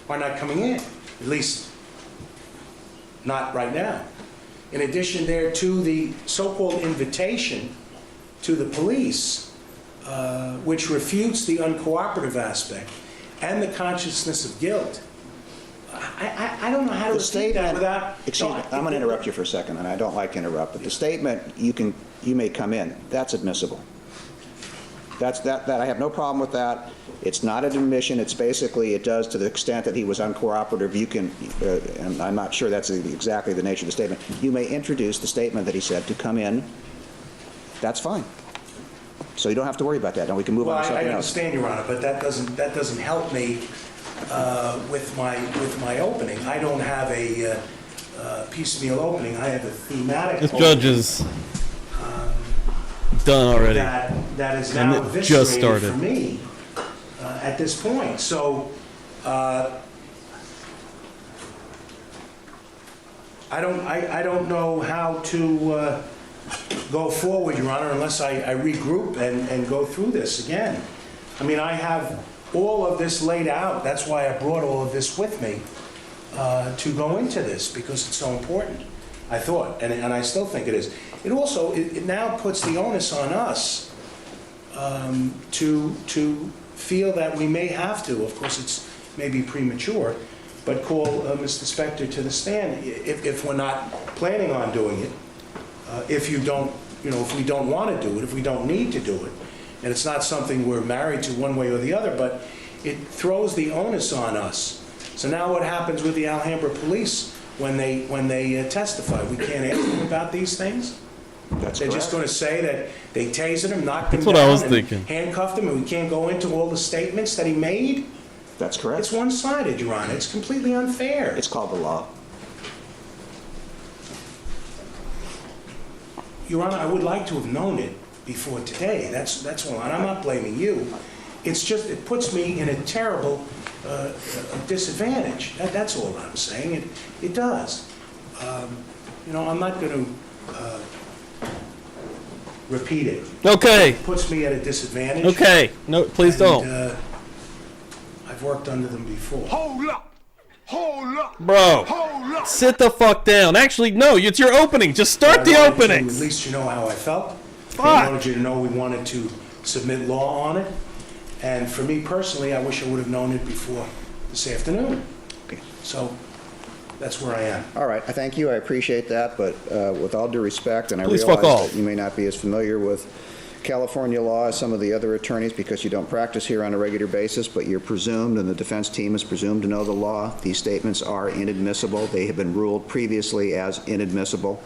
[SPEAKER 10] are not coming in, at least not right now. In addition there to the so-called invitation to the police, which refutes the uncooperative aspect and the consciousness of guilt. I don't know how to repeat that without...
[SPEAKER 5] Excuse me, I'm going to interrupt you for a second, and I don't like to interrupt, but the statement, you may come in, that's admissible. That I have no problem with that. It's not an admission. It's basically, it does to the extent that he was uncooperative. You can, and I'm not sure that's exactly the nature of the statement. You may introduce the statement that he said to come in. That's fine. So you don't have to worry about that, and we can move on to something else.
[SPEAKER 10] I understand, Your Honor, but that doesn't help me with my opening. I don't have a piecemeal opening. I have a thematic
[SPEAKER 1] This
[SPEAKER 10] opening.
[SPEAKER 1] judge is done already.
[SPEAKER 10] That is now
[SPEAKER 1] And it just
[SPEAKER 10] eviscerated
[SPEAKER 1] started.
[SPEAKER 10] for me at this point. So I don't know how to go forward, Your Honor, unless I regroup and go through this again. I mean, I have all of this laid out. That's why I brought all of this with me to go into this, because it's so important, I thought, and I still think it is. It also, it now puts the onus on us to feel that we may have to, of course it's maybe premature, but call Mr. Spector to the stand if we're not planning on doing it, if we don't want to do it, if we don't need to do it, and it's not something we're married to one way or the other, but it throws the onus on us. So now what happens with the Alhambra police when they testify? We can't ask them about these things? They're just going to say that they tased him, knocked him
[SPEAKER 1] That's what I was
[SPEAKER 10] down, and
[SPEAKER 1] thinking.
[SPEAKER 10] handcuffed him, and we can't go into all the statements that he made?
[SPEAKER 5] That's correct.
[SPEAKER 10] It's one-sided, Your Honor. It's completely unfair.
[SPEAKER 5] It's called the law.
[SPEAKER 10] Your Honor, I would like to have known it before today. That's all. And I'm not blaming you. It's just, it puts me in a terrible disadvantage. That's all I'm saying. It does. You know, I'm not going to repeat it.
[SPEAKER 1] Okay.
[SPEAKER 10] It puts me at a disadvantage.
[SPEAKER 1] Okay. No, please don't.
[SPEAKER 10] I I've worked under them before.
[SPEAKER 2] Hold up! Hold up!
[SPEAKER 1] Bro,
[SPEAKER 2] Hold up!
[SPEAKER 1] sit the fuck down. Actually, no, it's your opening. Just start the
[SPEAKER 10] At
[SPEAKER 1] openings.
[SPEAKER 10] least you know how I felt.
[SPEAKER 1] Fuck.
[SPEAKER 10] I wanted you to know we wanted to submit law on it. And for me personally, I wish I would have known it before this afternoon.
[SPEAKER 5] Okay.
[SPEAKER 10] So that's where I am.
[SPEAKER 5] All right, I thank you, I appreciate that, but with all due respect, and I
[SPEAKER 1] Please
[SPEAKER 5] realize
[SPEAKER 1] fuck off.
[SPEAKER 5] that you may not be as familiar with California law as some of the other attorneys because you don't practice here on a regular basis, but you're presumed, and the defense team is presumed to know the law. These statements are inadmissible. They have been ruled previously as inadmissible.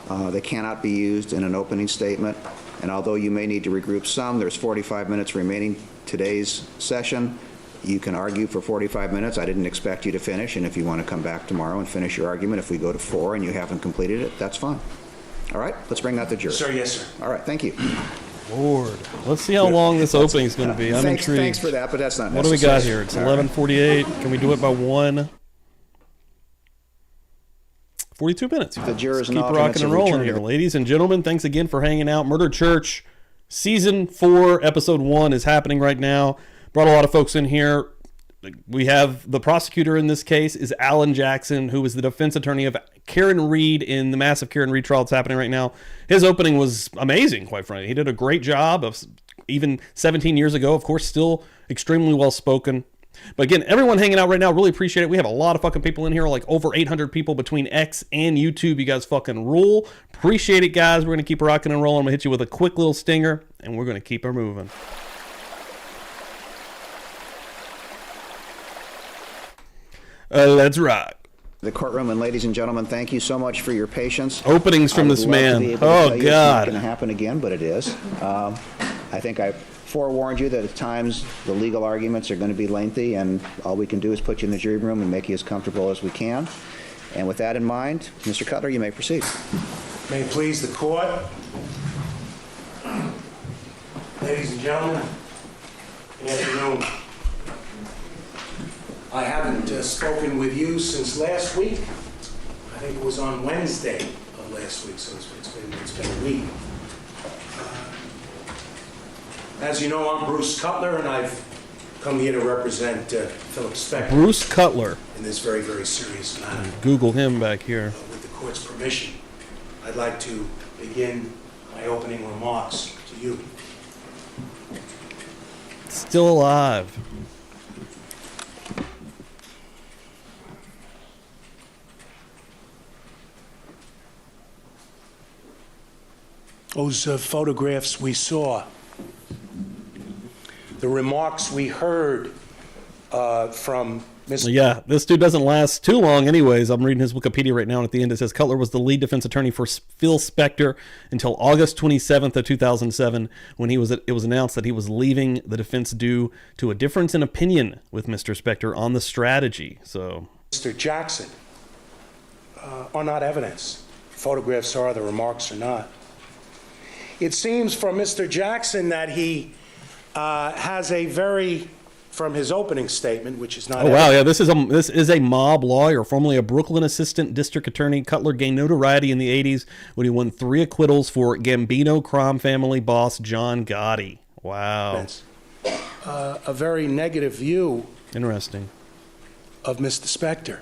[SPEAKER 5] They cannot be used in an opening statement, and although you may need to regroup some, there's 45 minutes remaining today's session. You can argue for 45 minutes. I didn't expect you to finish, and if you want to come back tomorrow and finish your argument, if we go to 4 and you haven't completed it, that's fine. All right, let's bring that to jury.
[SPEAKER 10] Sir, yes, sir.
[SPEAKER 5] All right, thank you.
[SPEAKER 1] Lord, let's see how long this opening is going to be. I'm intrigued.
[SPEAKER 5] Thanks for that, but that's not
[SPEAKER 1] What do
[SPEAKER 5] necessary.
[SPEAKER 1] we got here? It's 11:48. Can we do it by 1? 42 minutes.
[SPEAKER 5] The jurors
[SPEAKER 1] Let's
[SPEAKER 5] and
[SPEAKER 1] keep
[SPEAKER 5] alternates
[SPEAKER 1] rocking and
[SPEAKER 5] have
[SPEAKER 1] rolling
[SPEAKER 5] returned
[SPEAKER 1] here.
[SPEAKER 5] to the-
[SPEAKER 1] Ladies and gentlemen, thanks again for hanging out. Murder Church Season 4, Episode 1 is happening right now. Brought a lot of folks in here. We have the prosecutor in this case is Alan Jackson, who was the defense attorney of Karen Reed in the massive Karen Reed trial that's happening right now. His opening was amazing, quite frankly. He did a great job of even 17 years ago, of course, still extremely well spoken. But again, everyone hanging out right now, really appreciate it. We have a lot of fucking people in here, like over 800 people between X and YouTube. You guys fucking rule. Appreciate it, guys. We're going to keep rocking and rolling. I'm going to hit you with a quick little stinger, and we're going to keep her moving. Let's rock.
[SPEAKER 5] The courtroom, and ladies and gentlemen, thank you so much for your patience.
[SPEAKER 1] Openings from this man. Oh, God.
[SPEAKER 5] It's not going to happen again, but it is. I think I forewarned you that at times the legal arguments are going to be lengthy, and all we can do is put you in the jury room and make you as comfortable as we can. And with that in mind, Mr. Cutler, you may proceed.
[SPEAKER 10] May it please the court. Ladies and gentlemen, good afternoon. I haven't spoken with you since last week. I think it was on Wednesday of last week, so it's been a week. As you know, I'm Bruce Cutler, and I've come here to represent Philip Spector.
[SPEAKER 1] Bruce Cutler.
[SPEAKER 10] In this very, very serious matter.
[SPEAKER 1] Google him back here.
[SPEAKER 10] With the court's permission, I'd like to begin my opening remarks to you.
[SPEAKER 1] Still alive.
[SPEAKER 10] Those photographs we saw, the remarks we heard from Mr.
[SPEAKER 1] Yeah, this dude doesn't last too long anyways. I'm reading his Wikipedia right now, and at the end it says Cutler was the lead defense attorney for Phil Spector until August 27th of 2007, when it was announced that he was leaving the defense due to a difference in opinion with Mr. Spector on the strategy. So,
[SPEAKER 10] Mr. Jackson are not evidence. Photographs are, the remarks are not. It seems from Mr. Jackson that he has a very, from his opening statement, which is not.
[SPEAKER 1] Oh wow, yeah, this is a mob lawyer, formerly a Brooklyn assistant district attorney. Cutler gained notoriety in the 80s when he won 3 acquittals for Gambino crime family boss John Gotti. Wow.
[SPEAKER 10] A very negative view.
[SPEAKER 1] Interesting.
[SPEAKER 10] Of Mr. Spector.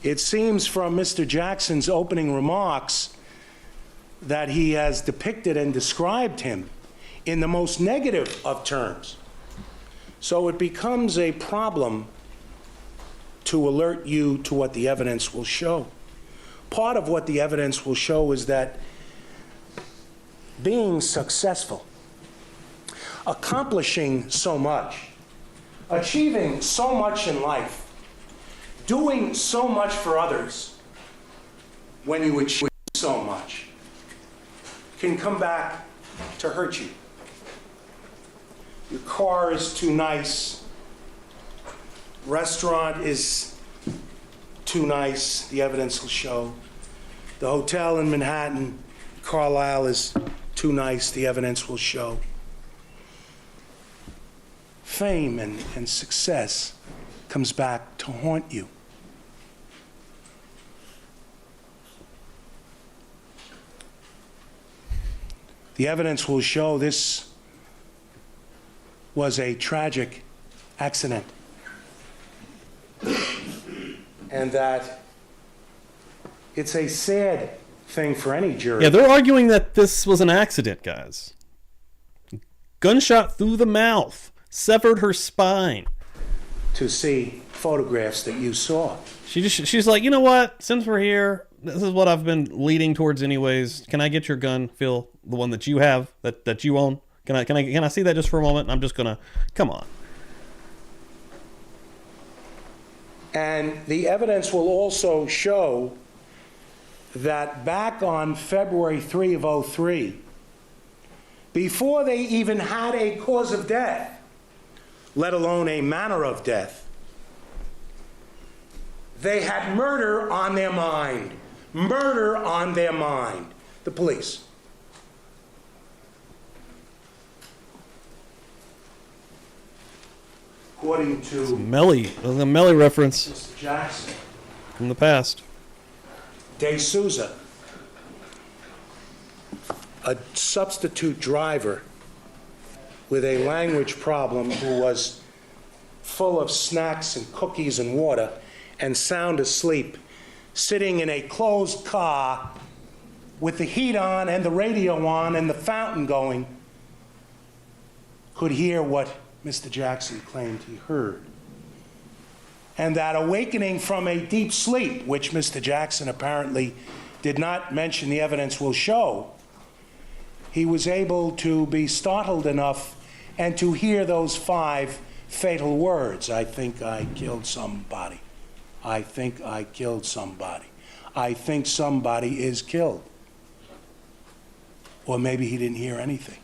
[SPEAKER 10] It seems from Mr. Jackson's opening remarks that he has depicted and described him in the most negative of terms. So it becomes a problem to alert you to what the evidence will show. Part of what the evidence will show is that being successful, accomplishing so much, achieving so much in life, doing so much for others, when you achieve so much, can come back to hurt you. Your car is too nice. Restaurant is too nice, the evidence will show. The hotel in Manhattan, Carlisle, is too nice, the evidence will show. Fame and success comes back to haunt you. The evidence will show this was a tragic accident. And that it's a sad thing for any jury.
[SPEAKER 1] Yeah, they're arguing that this was an accident, guys. Gunshot through the mouth, severed her spine.
[SPEAKER 10] To see photographs that you saw.
[SPEAKER 1] She's like, you know what? Since we're here, this is what I've been leading towards anyways. Can I get your gun, Phil? The one that you have, that you own? Can I see that just for a moment? I'm just gonna, come on.
[SPEAKER 10] And the evidence will also show that back on February 3 of 2003, before they even had a cause of death, let alone a manner of death, they had murder on their mind. Murder on their mind. The police. According to
[SPEAKER 1] Melly, that was a Melly reference
[SPEAKER 10] Mr. Jackson,
[SPEAKER 1] from the past.
[SPEAKER 10] De Souza, a substitute driver with a language problem who was full of snacks and cookies and water and sound asleep, sitting in a closed car with the heat on and the radio on and the fountain going, could hear what Mr. Jackson claimed he heard. And that awakening from a deep sleep, which Mr. Jackson apparently did not mention, the evidence will show, he was able to be startled enough and to hear those 5 fatal words. I think I killed somebody. I think I killed somebody. I think somebody is killed. Or maybe he didn't hear anything.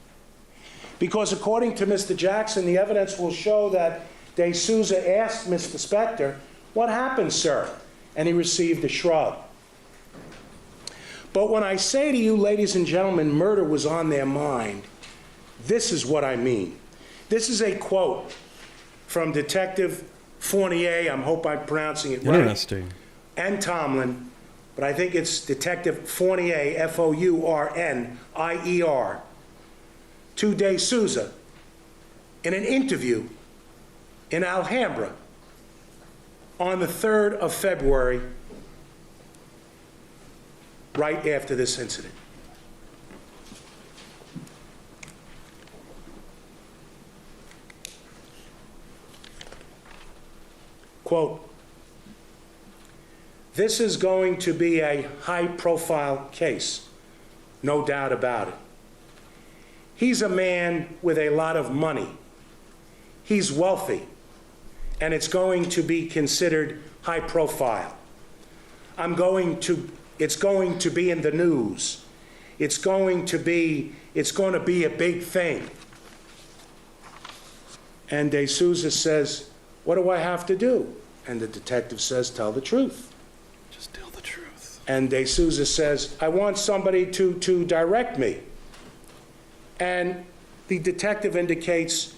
[SPEAKER 10] Because according to Mr. Jackson, the evidence will show that De Souza asked Mr. Spector, "What happened, sir?" And he received a shrug. But when I say to you, ladies and gentlemen, murder was on their mind, this is what I mean. This is a quote from Detective Fournier, I hope I'm pronouncing it right.
[SPEAKER 1] Interesting.
[SPEAKER 10] And Tomlin, but I think it's Detective Fournier, Fournier, to De Souza in an interview in Alhambra on the 3rd of February, right after this incident. Quote, "This is going to be a high-profile case, no doubt about it. He's a man with a lot of money. He's wealthy, and it's going to be considered high profile. It's going to be in the news. It's going to be a big thing." And De Souza says, "What do I have to do?" And the detective says, "Tell the truth."
[SPEAKER 1] Just tell the truth.
[SPEAKER 10] And De Souza says, "I want somebody to direct me." And the detective indicates,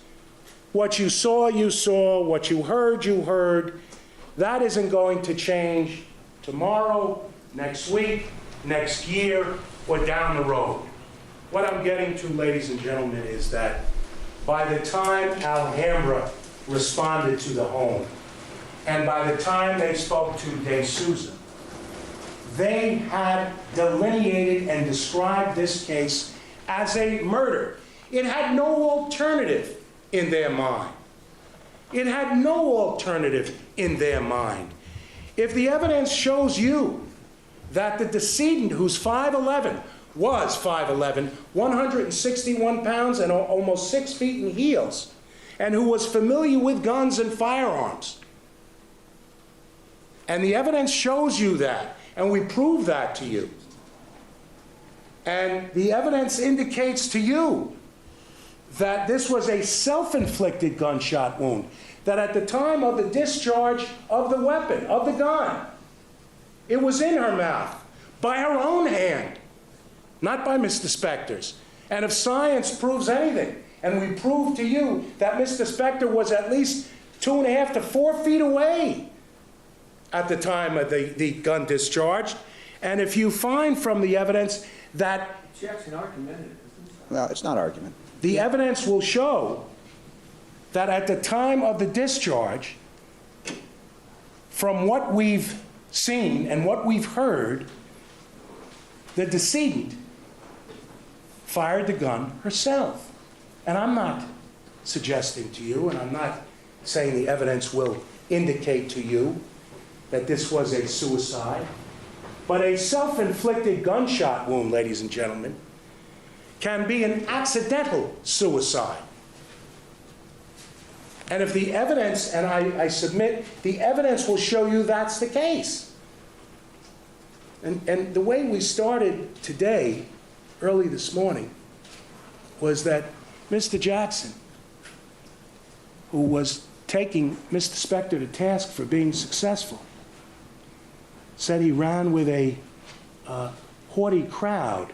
[SPEAKER 10] what you saw, you saw. What you heard. That isn't going to change tomorrow, next week, next year, or down the road. What I'm getting to, ladies and gentlemen, is that by the time Alhambra responded to the home, and by the time they spoke to De Souza, they had delineated and described this case as a murder. It had no alternative in their mind. It had no alternative in their mind. If the evidence shows you that the decedent, who's 5'11", was 5'11", 161 pounds and almost 6 feet in heels, and who was familiar with guns and firearms, and the evidence shows you that, and we prove that to you, and the evidence indicates to you that this was a self-inflicted gunshot wound, that at the time of the discharge of the weapon, of the gun, it was in her mouth, by her own hand, not by Mr. Spector's. And if science proves anything, and we prove to you that Mr. Spector was at least 2.5 to 4 feet away at the time of the gun discharge, and if you find from the evidence that...
[SPEAKER 9] Jackson argumentative, isn't it?
[SPEAKER 5] No, it's not argument.
[SPEAKER 10] The evidence will show that at the time of the discharge, from what we've seen and what we've heard, the decedent fired the gun herself. And I'm not suggesting to you, and I'm not saying the evidence will indicate to you that this was a suicide, but a self-inflicted gunshot wound, ladies and gentlemen, can be an accidental suicide. And if the evidence, and I submit, the evidence will show you that's the case. And the way we started today, early this morning, was that Mr. Jackson, who was taking Mr. Spector to task for being successful, said he ran with a haughty crowd.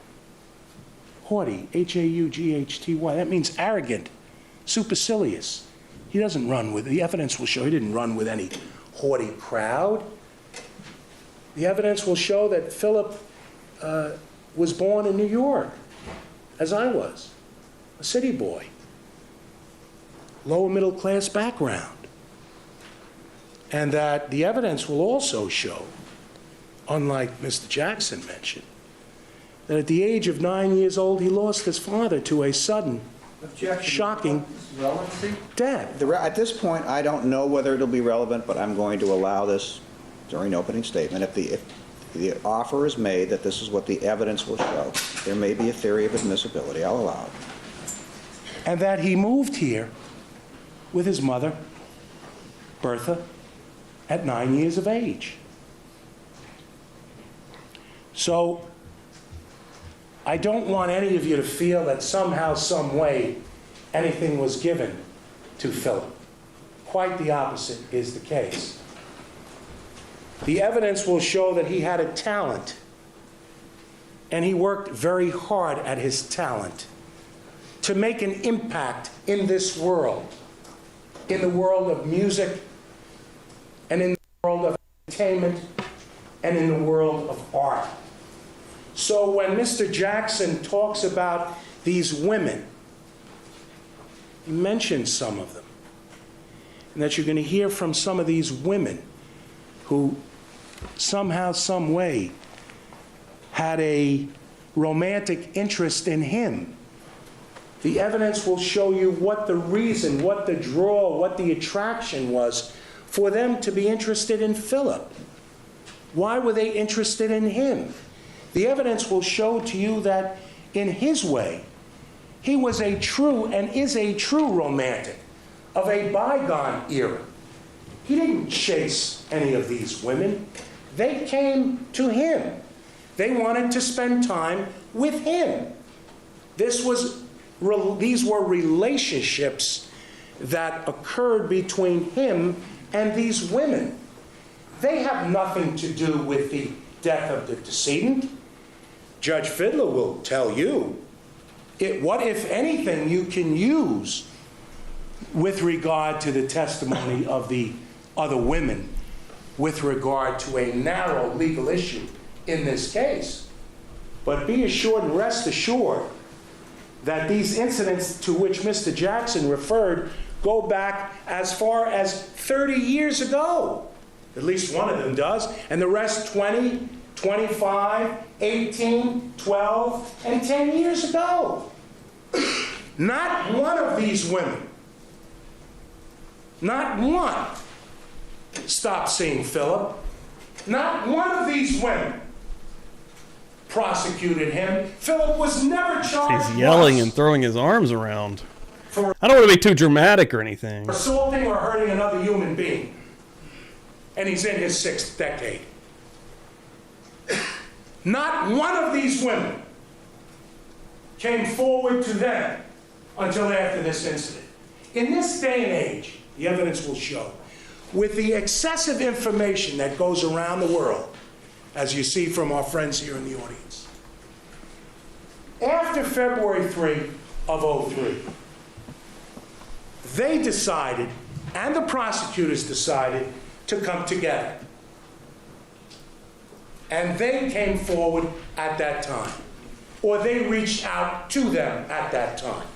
[SPEAKER 10] Haughty, H-A-U-G-H-T-Y. That means arrogant, supercilious. He doesn't run with, the evidence will show he didn't run with any haughty crowd. The evidence will show that Philip was born in New York, as I was, a city boy, lower middle class background. And that the evidence will also show, unlike Mr. Jackson mentioned, that at the age of 9 years old, he lost his father to a sudden, shocking death.
[SPEAKER 5] At this point, I don't know whether it'll be relevant, but I'm going to allow this during opening statement. If the offer is made that this is what the evidence will show, there may be a theory of admissibility. I'll allow it.
[SPEAKER 10] And that he moved here with his mother, Bertha, at 9 years of age. So I don't want any of you to feel that somehow, some way, anything was given to Philip. Quite the opposite is the case. The evidence will show that he had a talent, and he worked very hard at his talent to make an impact in this world, in the world of music, and in the world of entertainment, and in the world of art. So when Mr. Jackson talks about these women, he mentions some of them, and that you're going to hear from some of these women who somehow, some way, had a romantic interest in him. The evidence will show you what the reason, what the draw, what the attraction was for them to be interested in Philip. Why were they interested in him? The evidence will show to you that in his way, he was a true and is a true romantic of a bygone era. He didn't chase any of these women. They came to him. They wanted to spend time with him. These were relationships that occurred between him and these women. They have nothing to do with the death of the decedent. Judge Fiddler will tell you what, if anything, you can use with regard to the testimony of the other women with regard to a narrow legal issue in this case. But be assured and rest assured that these incidents to which Mr. Jackson referred go back as far as 30 years ago. At least one of them does, and the rest 20, 25, 18, 12, and 10 years ago. Not one of these women, not one, stopped seeing Philip. Not one of these women prosecuted him. Philip was never charged.
[SPEAKER 1] He's yelling and throwing his arms around. I don't want to be too dramatic or anything.
[SPEAKER 10] Assaulting or hurting another human being. And he's in his 6th decade. Not one of these women came forward to them until after this incident. In this day and age, the evidence will show, with the excessive information that goes around the world, as you see from our friends here in the audience, after February 3 of 03, they decided, and the prosecutors decided, to come together. And they came forward at that time, or they reached out to them at that time.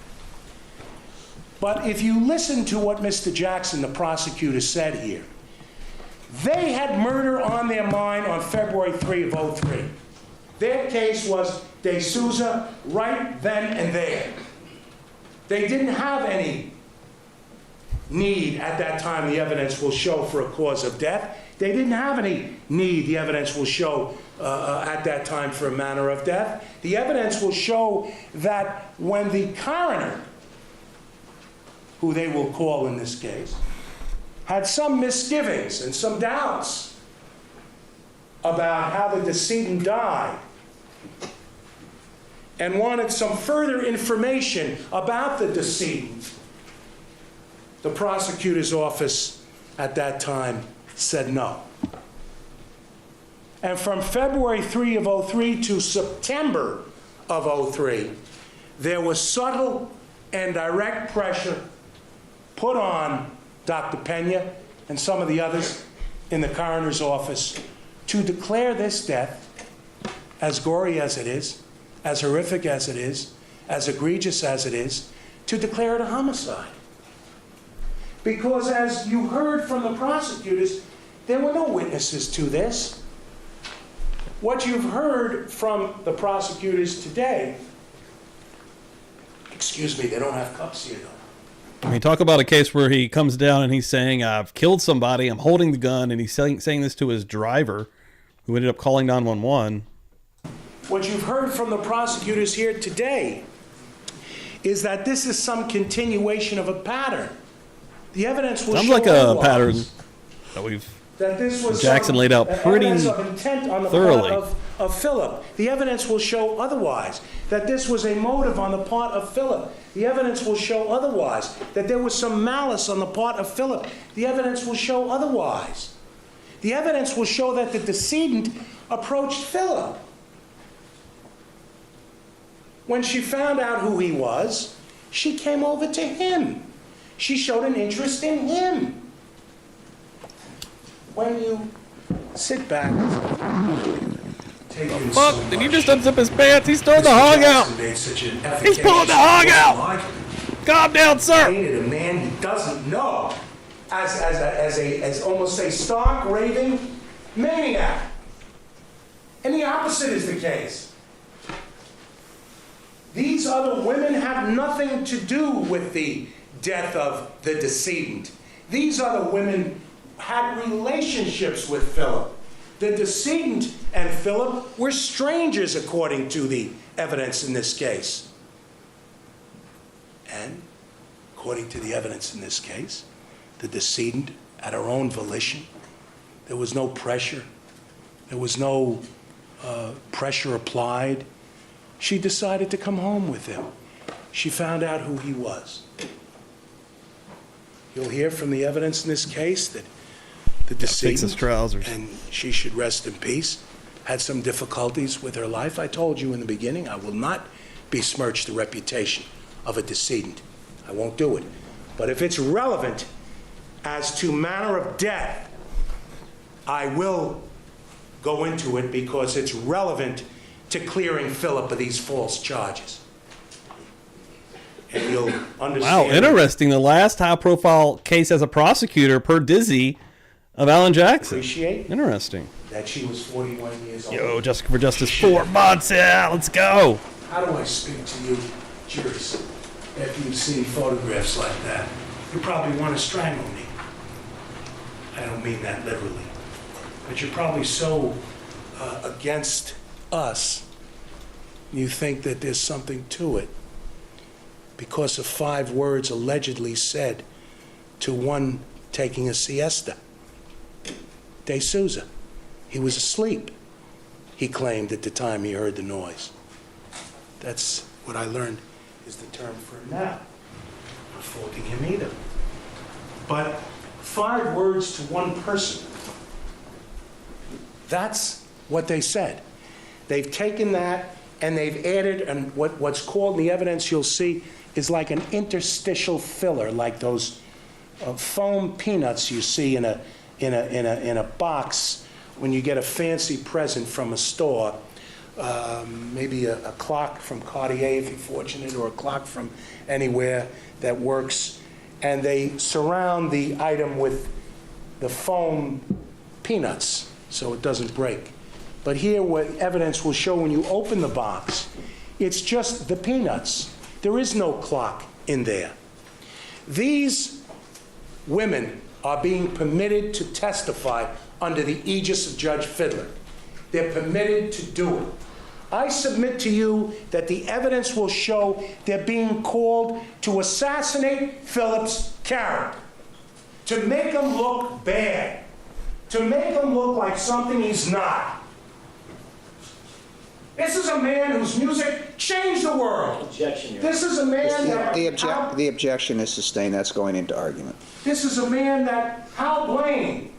[SPEAKER 10] But if you listen to what Mr. Jackson, the prosecutor, said here, they had murder on their mind on February 3 of 03. Their case was De Souza right then and there. They didn't have any need at that time, the evidence will show, for a cause of death. They didn't have any need, the evidence will show, at that time for a manner of death. The evidence will show that when the coroner, who they will call in this case, had some misgivings and some doubts about how the decedent died and wanted some further information about the decedent, the prosecutor's office at that time said no. And from February 3 of 03 to September of 03, there was subtle and direct pressure put on Dr. Pena and some of the others in the coroner's office to declare this death, as gory as it is, as horrific as it is, as egregious as it is, to declare it a homicide. Because as you heard from the prosecutors, there were no witnesses to this. What you've heard from the prosecutors today, excuse me, they don't have cups here though.
[SPEAKER 1] I mean, talk about a case where he comes down and he's saying, I've killed somebody, I'm holding the gun, and he's saying this to his driver, who ended up calling 911.
[SPEAKER 10] What you've heard from the prosecutors here today is that this is some continuation of a pattern. The evidence will
[SPEAKER 1] Sounds
[SPEAKER 10] show
[SPEAKER 1] like a
[SPEAKER 10] otherwise.
[SPEAKER 1] pattern that we've
[SPEAKER 10] That this was
[SPEAKER 1] Jackson laid out pretty
[SPEAKER 10] evidence of intent on the
[SPEAKER 1] thoroughly.
[SPEAKER 10] part of Philip. The evidence will show otherwise. That this was a motive on the part of Philip. The evidence will show otherwise. That there was some malice on the part of Philip. The evidence will show otherwise. The evidence will show that the decedent approached Philip. When she found out who he was, she came over to him. She showed an interest in him. When you sit back, take in
[SPEAKER 1] Fuck,
[SPEAKER 10] so
[SPEAKER 1] did you
[SPEAKER 10] much,
[SPEAKER 1] just unzip his pants? He's throwing the
[SPEAKER 10] Mr.
[SPEAKER 1] hog out.
[SPEAKER 10] Jackson made such an
[SPEAKER 1] He's pulling the hog out.
[SPEAKER 10] like
[SPEAKER 1] Calm down, sir.
[SPEAKER 10] painted a man he doesn't know as almost a stark, raving maniac. And the opposite is the case. These other women have nothing to do with the death of the decedent. These other women had relationships with Philip. The decedent and Philip were strangers, according to the evidence in this case. And according to the evidence in this case, the decedent, at her own volition, there was no pressure. There was no pressure applied. She decided to come home with him. She found out who he was. You'll hear from the evidence in this case that the
[SPEAKER 1] Fix his
[SPEAKER 10] decedent,
[SPEAKER 1] trousers.
[SPEAKER 10] and she should rest in peace, had some difficulties with her life. I told you in the beginning, I will not besmirch the reputation of a decedent. I won't do it. But if it's relevant as to manner of death, I will go into it because it's relevant to clearing Philip of these false charges. And you'll understand.
[SPEAKER 1] Wow, interesting. The last high-profile case as a prosecutor per Dizzy of Alan Jackson.
[SPEAKER 10] Appreciate
[SPEAKER 1] Interesting.
[SPEAKER 10] that she was 41 years old.
[SPEAKER 1] Yo, Jessica for Justice, 4 months. Yeah, let's go.
[SPEAKER 10] How do I speak to you, jurors, after you've seen photographs like that? You probably want to strangle me. I don't mean that literally. But you're probably so against us, you think that there's something to it because of 5 words allegedly said to one taking a siesta. De Souza. He was asleep, he claimed at the time he heard the noise. That's what I learned is the term for it now. I'm not faulting him either. But 5 words to one person. That's what they said. They've taken that and they've added, and what's called in the evidence you'll see is like an interstitial filler, like those foam peanuts you see in a box when you get a fancy present from a store. maybe a clock from Cartier, if you're fortunate, or a clock from anywhere that works, and they surround the item with the foam peanuts so it doesn't break. But here, what evidence will show when you open the box, it's just the peanuts. There is no clock in there. These women are being permitted to testify under the aegis of Judge Fidler. They're permitted to do it. I submit to you that the evidence will show they're being called to assassinate Philip's character, to make him look bad, to make him look like something he's not. This is a man whose music changed the world.
[SPEAKER 4] Objection, Your
[SPEAKER 10] This is a man that...
[SPEAKER 5] The objection is sustained. That's going into argument.
[SPEAKER 10] This is a man that Hal Blaine,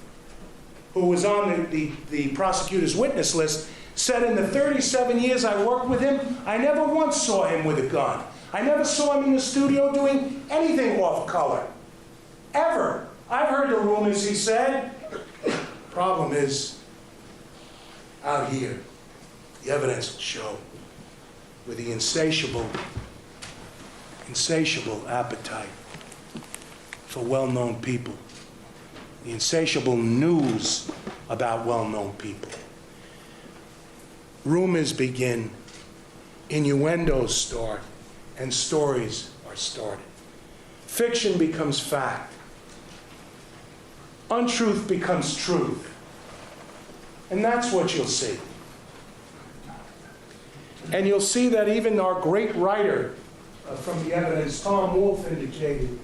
[SPEAKER 10] who was on the prosecutor's witness list, said in the 37 years I worked with him, I never once saw him with a gun. I never saw him in the studio doing anything off color. Ever. I've heard the rumors, he said. Problem is, out here, the evidence will show with the insatiable appetite for well-known people, the insatiable news about well-known people. Rumors begin, innuendos start, and stories are started. Fiction becomes fact. Untruth becomes truth. And that's what you'll see. And you'll see that even our great writer from the evidence, Tom Wolfe, indicated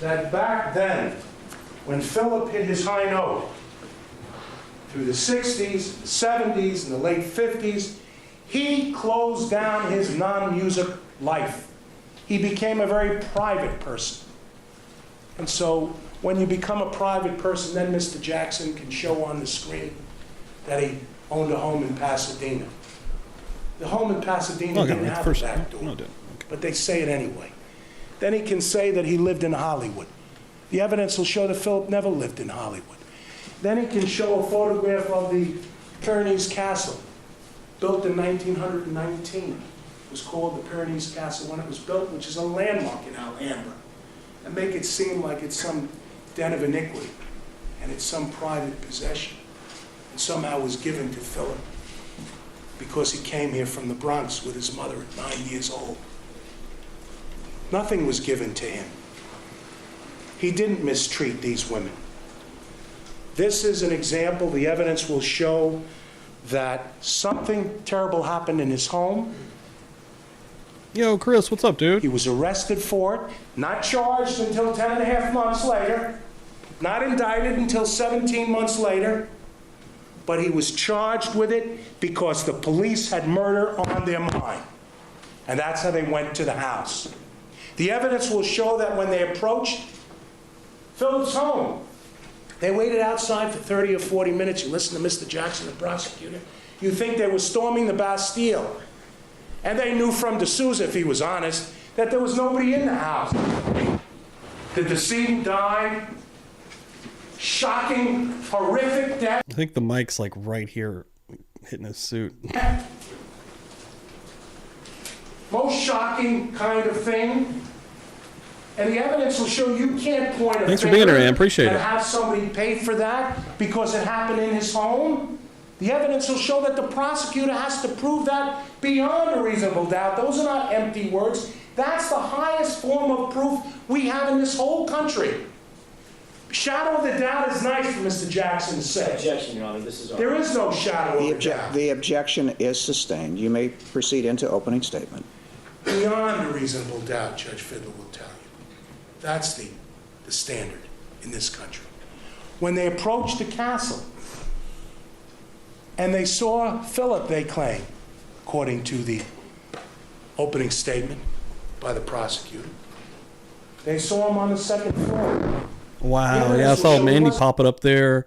[SPEAKER 10] that back then, when Philip hit his high note, through the 60s, the 70s, and the late 50s, he closed down his non-music life. He became a very private person. And so when you become a private person, then Mr. Jackson can show on the screen that he owned a home in Pasadena. The home in Pasadena didn't have a back door, but they say it anyway. Then he can say that he lived in Hollywood. The evidence will show that Philip never lived in Hollywood. Then he can show a photograph of the Pyrenees Castle, built in 1919. It was called the Pyrenees Castle when it was built, which is a landmark in Alhambra, and make it seem like it's some den of iniquity, and it's some private possession, and somehow was given to Philip because he came here from the Bronx with his mother at 9 years old. Nothing was given to him. He didn't mistreat these women. This is an example. The evidence will show that something terrible happened in his home.
[SPEAKER 1] Yo, Chris, what's up, dude?
[SPEAKER 10] He was arrested for it, not charged until 10 and a half months later, not indicted until 17 months later, but he was charged with it because the police had murder on their mind. And that's how they went to the house. The evidence will show that when they approached Philip's home, they waited outside for 30 or 40 minutes. You listen to Mr. Jackson, the prosecutor, you think they were storming the Bastille. And they knew from D'Souza, if he was honest, that there was nobody in the house. The decedent died. Shocking, horrific death.
[SPEAKER 1] I think the mic's like right here, hitting his suit.
[SPEAKER 10] Most shocking kind of thing. And the evidence will show you can't point a
[SPEAKER 1] Thanks for being here, man. Appreciate it.
[SPEAKER 10] And have somebody pay for that because it happened in his home. The evidence will show that the prosecutor has to prove that beyond a reasonable doubt. Those are not empty words. That's the highest form of proof we have in this whole country. Shadow of the doubt is nice for Mr. Jackson to say.
[SPEAKER 4] Objection, Your Honor. This is
[SPEAKER 10] There is no shadow of the doubt.
[SPEAKER 5] The objection is sustained. You may proceed into opening statement.
[SPEAKER 10] Beyond a reasonable doubt, Judge Fidler will tell you. That's the standard in this country. When they approached the castle and they saw Philip, they claim, according to the opening statement by the prosecutor, they saw him on the second floor.
[SPEAKER 1] Wow, yeah, I saw Mandy pop it up there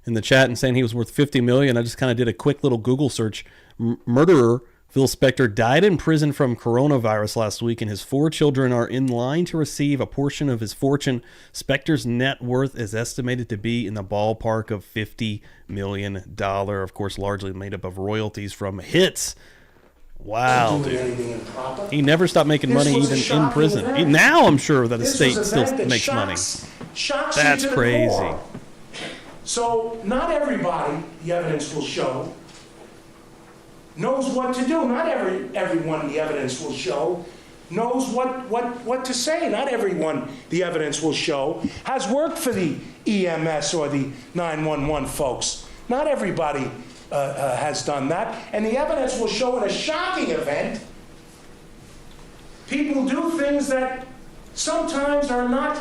[SPEAKER 1] in the chat and saying he was worth $50 million. I just kind of did a quick little Google search. Murderer Phil Spector died in prison from coronavirus last week, and his 4 children are in line to receive a portion of his fortune. Spector's net worth is estimated to be in the ballpark of $50 million, of course, largely made up of royalties from hits Wow,
[SPEAKER 10] doing
[SPEAKER 1] dude.
[SPEAKER 10] anything improper.
[SPEAKER 1] He never stopped making
[SPEAKER 10] This
[SPEAKER 1] money
[SPEAKER 10] was a
[SPEAKER 1] even in
[SPEAKER 10] shocking
[SPEAKER 1] prison.
[SPEAKER 10] event.
[SPEAKER 1] Now I'm sure that the
[SPEAKER 10] This
[SPEAKER 1] state
[SPEAKER 10] was an
[SPEAKER 1] still
[SPEAKER 10] event that
[SPEAKER 1] makes money.
[SPEAKER 10] shocks
[SPEAKER 1] That's
[SPEAKER 10] you to the
[SPEAKER 1] crazy.
[SPEAKER 10] core. So not everybody, the evidence will show, knows what to do. Not everyone the evidence will show knows what to say. Not everyone the evidence will show has worked for the EMS or the 911 folks. Not everybody has done that. And the evidence will show in a shocking event, people do things that sometimes are not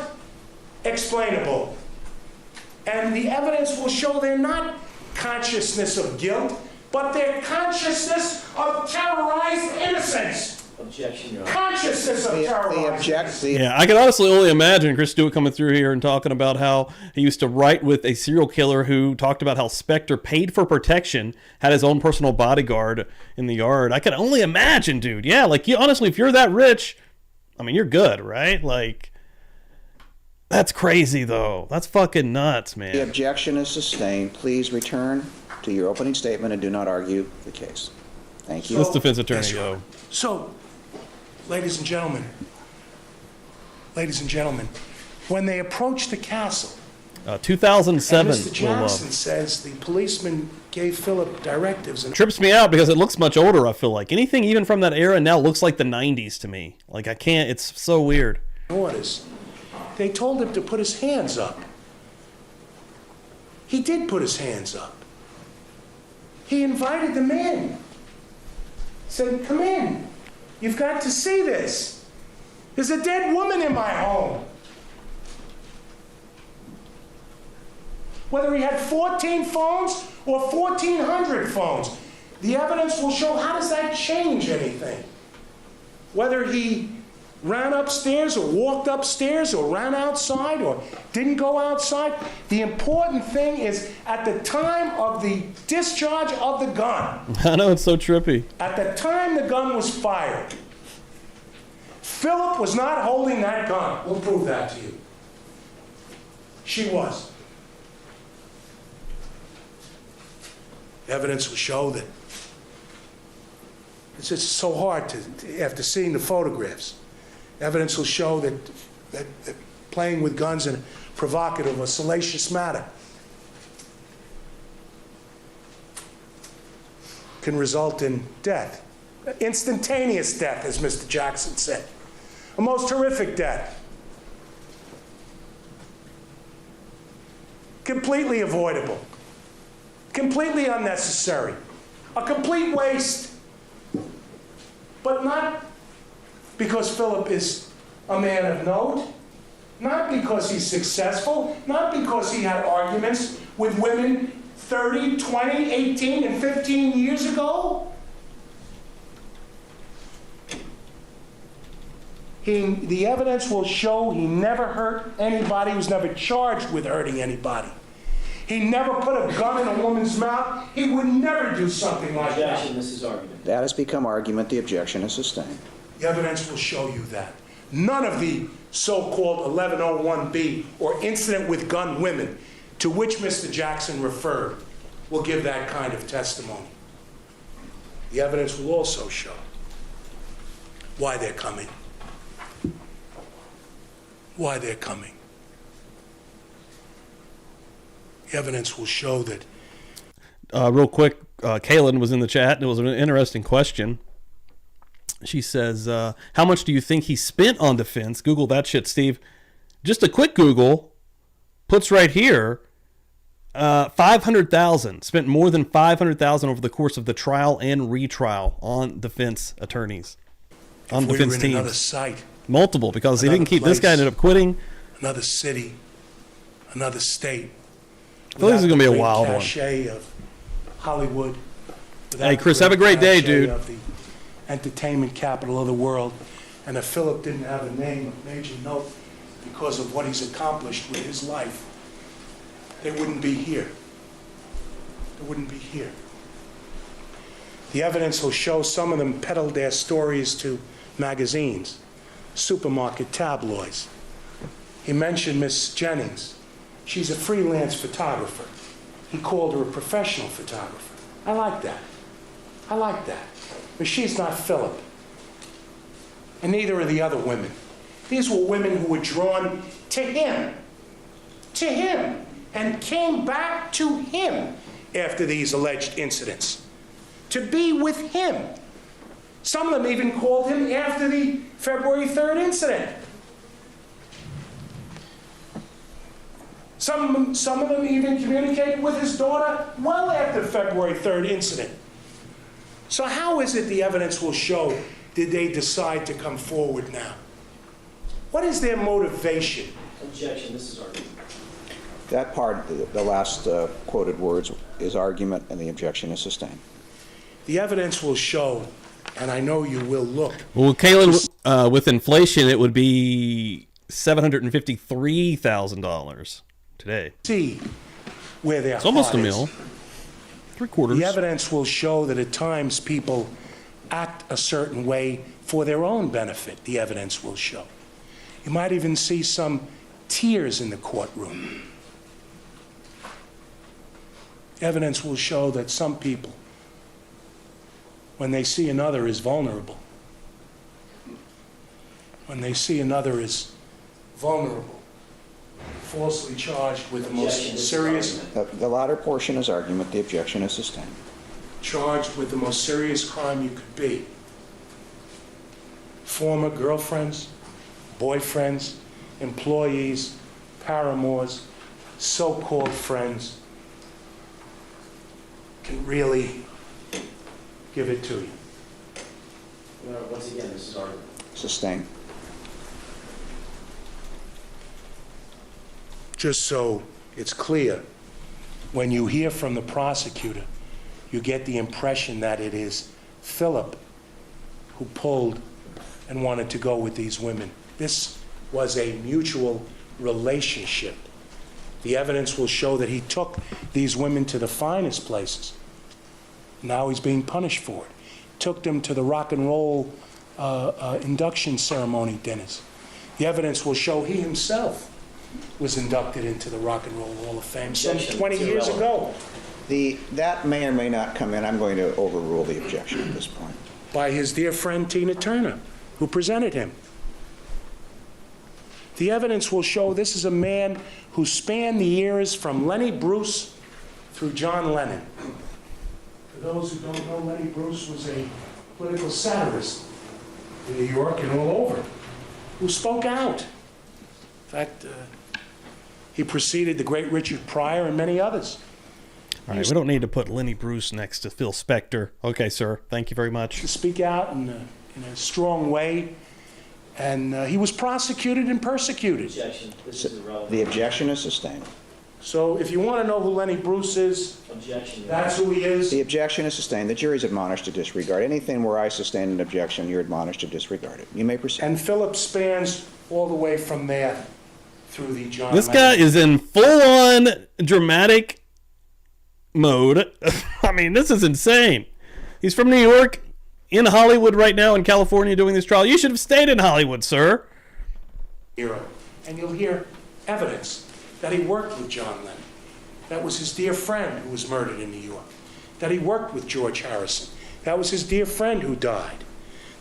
[SPEAKER 10] explainable. And the evidence will show they're not consciousness of guilt, but their consciousness of terrorized innocence.
[SPEAKER 4] Objection, Your Honor.
[SPEAKER 10] Consciousness of terrorized innocence.
[SPEAKER 1] Yeah, I can honestly only imagine Chris Stewart coming through here and talking about how he used to write with a serial killer who talked about how Spector paid for protection, had his own personal bodyguard in the yard. I can only imagine, dude. Yeah, like, honestly, if you're that rich, I mean, you're good, right? Like, that's crazy, though. That's fucking nuts, man.
[SPEAKER 5] The objection is sustained. Please return to your opening statement and do not argue the case. Thank you.
[SPEAKER 1] This defense attorney, though.
[SPEAKER 10] So, ladies and gentlemen, when they approached the castle,
[SPEAKER 1] 2007.
[SPEAKER 10] and Mr. Jackson says the policeman gave Philip directives. And
[SPEAKER 1] Trips me out because it looks much older, I feel like. Anything even from that era now looks like the 90s to me. Like, I can't, it's so weird.
[SPEAKER 10] orders. They told him to put his hands up. He did put his hands up. He invited them in. Said, come in. You've got to see this. There's a dead woman in my home. Whether he had 14 phones or 1,400 phones, the evidence will show how does that change anything. Whether he ran upstairs or walked upstairs or ran outside or didn't go outside, the important thing is at the time of the discharge of the gun.
[SPEAKER 1] I know, it's so trippy.
[SPEAKER 10] At the time the gun was fired, Philip was not holding that gun. We'll prove that to you. She was. Evidence will show that. It's just so hard to after seeing the photographs. Evidence will show that playing with guns in a provocative or salacious manner can result in death. Instantaneous death, as Mr. Jackson said. A most horrific death. Completely avoidable. Completely unnecessary. A complete waste. But not because Philip is a man of note, not because he's successful, not because he had arguments with women 30, 20, 18, and 15 years ago. The evidence will show he never hurt anybody, he was never charged with hurting anybody. He never put a gun in a woman's mouth. He would never do something like that.
[SPEAKER 4] Objection, this is argument.
[SPEAKER 5] That has become argument. The objection is sustained.
[SPEAKER 10] The evidence will show you that. None of the so-called 1101B or incident with gun women to which Mr. Jackson referred will give that kind of testimony. The evidence will also show why they're coming. Why they're coming. The evidence will show that.
[SPEAKER 1] Real quick, Kaylin was in the chat. It was an interesting question. She says, how much do you think he spent on defense? Google that shit, Steve. Just a quick Google puts right here, $500,000. Spent more than $500,000 over the course of the trial and retrial on defense attorneys, on defense teams.
[SPEAKER 10] Another site,
[SPEAKER 1] multiple, because he didn't keep
[SPEAKER 10] place,
[SPEAKER 1] this guy. Ended up quitting.
[SPEAKER 10] Another city, another state.
[SPEAKER 1] I feel like this is gonna be a wild one.
[SPEAKER 10] Cachet of Hollywood.
[SPEAKER 1] Hey, Chris, have a great day, dude.
[SPEAKER 10] Of the entertainment capital of the world, and if Philip didn't have a name of major note because of what he's accomplished with his life, they wouldn't be here. They wouldn't be here. The evidence will show some of them peddled their stories to magazines, supermarket tabloids. He mentioned Miss Jennings. She's a freelance photographer. He called her a professional photographer. I like that. I like that. but she's not Philip. And neither are the other women. These were women who were drawn to him, and came back to him after these alleged incidents, to be with him. Some of them even called him after the February 3rd incident. Some of them even communicated with his daughter well after the February 3rd incident. So how is it the evidence will show did they decide to come forward now? What is their motivation?
[SPEAKER 4] Objection, this is argument.
[SPEAKER 5] That part, the last quoted words, is argument, and the objection is sustained.
[SPEAKER 10] The evidence will show, and I know you will look.
[SPEAKER 1] Well, Kaylin, with inflation, it would be $753,000 today.
[SPEAKER 10] See where their
[SPEAKER 1] It's almost a
[SPEAKER 10] heart is.
[SPEAKER 1] mil. 3/4.
[SPEAKER 10] The evidence will show that at times people act a certain way for their own benefit, the evidence will show. You might even see some tears in the courtroom. Evidence will show that some people, when they see another as vulnerable, falsely charged with the most serious,
[SPEAKER 5] The latter portion is argument, the objection is sustained.
[SPEAKER 10] charged with the most serious crime you could be. Former girlfriends, boyfriends, employees, paramours, so-called friends can really give it to you.
[SPEAKER 4] Once again, this is argument.
[SPEAKER 5] Sustained.
[SPEAKER 10] Just so it's clear, when you hear from the prosecutor, you get the impression that it is Philip who pulled and wanted to go with these women. This was a mutual relationship. The evidence will show that he took these women to the finest places. Now he's being punished for it. Took them to the rock and roll induction ceremony dinners. The evidence will show he himself was inducted into the Rock and Roll Hall of Fame some 20 years ago.
[SPEAKER 5] That may or may not come in. I'm going to overrule the objection at this point.
[SPEAKER 10] By his dear friend Tina Turner, who presented him. The evidence will show this is a man who spanned the years from Lenny Bruce through John Lennon. For those who don't know, Lenny Bruce was a political satirist in New York and all over, who spoke out. In fact, he preceded the great Richard Pryor and many others.
[SPEAKER 1] All right, we don't need to put Lenny Bruce next to Phil Spector. Okay, sir. Thank you very much.
[SPEAKER 10] To speak out in a strong way, and he was prosecuted and persecuted.
[SPEAKER 4] Objection, this is irrelevant.
[SPEAKER 5] The objection is sustained.
[SPEAKER 10] So if you want to know who Lenny Bruce is,
[SPEAKER 4] Objection.
[SPEAKER 10] that's who he is.
[SPEAKER 5] The objection is sustained. The jury's admonished to disregard. Anything where I sustain an objection, you're admonished to disregard it. You may proceed.
[SPEAKER 10] And Philip spans all the way from there through the John
[SPEAKER 1] This
[SPEAKER 10] Lennon.
[SPEAKER 1] guy is in full-on dramatic mode. I mean, this is insane. He's from New York, in Hollywood right now, in California, doing this trial. You should have stayed in Hollywood, sir.
[SPEAKER 10] Era. And you'll hear evidence that he worked with John Lennon. That was his dear friend who was murdered in New York. That he worked with George Harrison. That was his dear friend who died.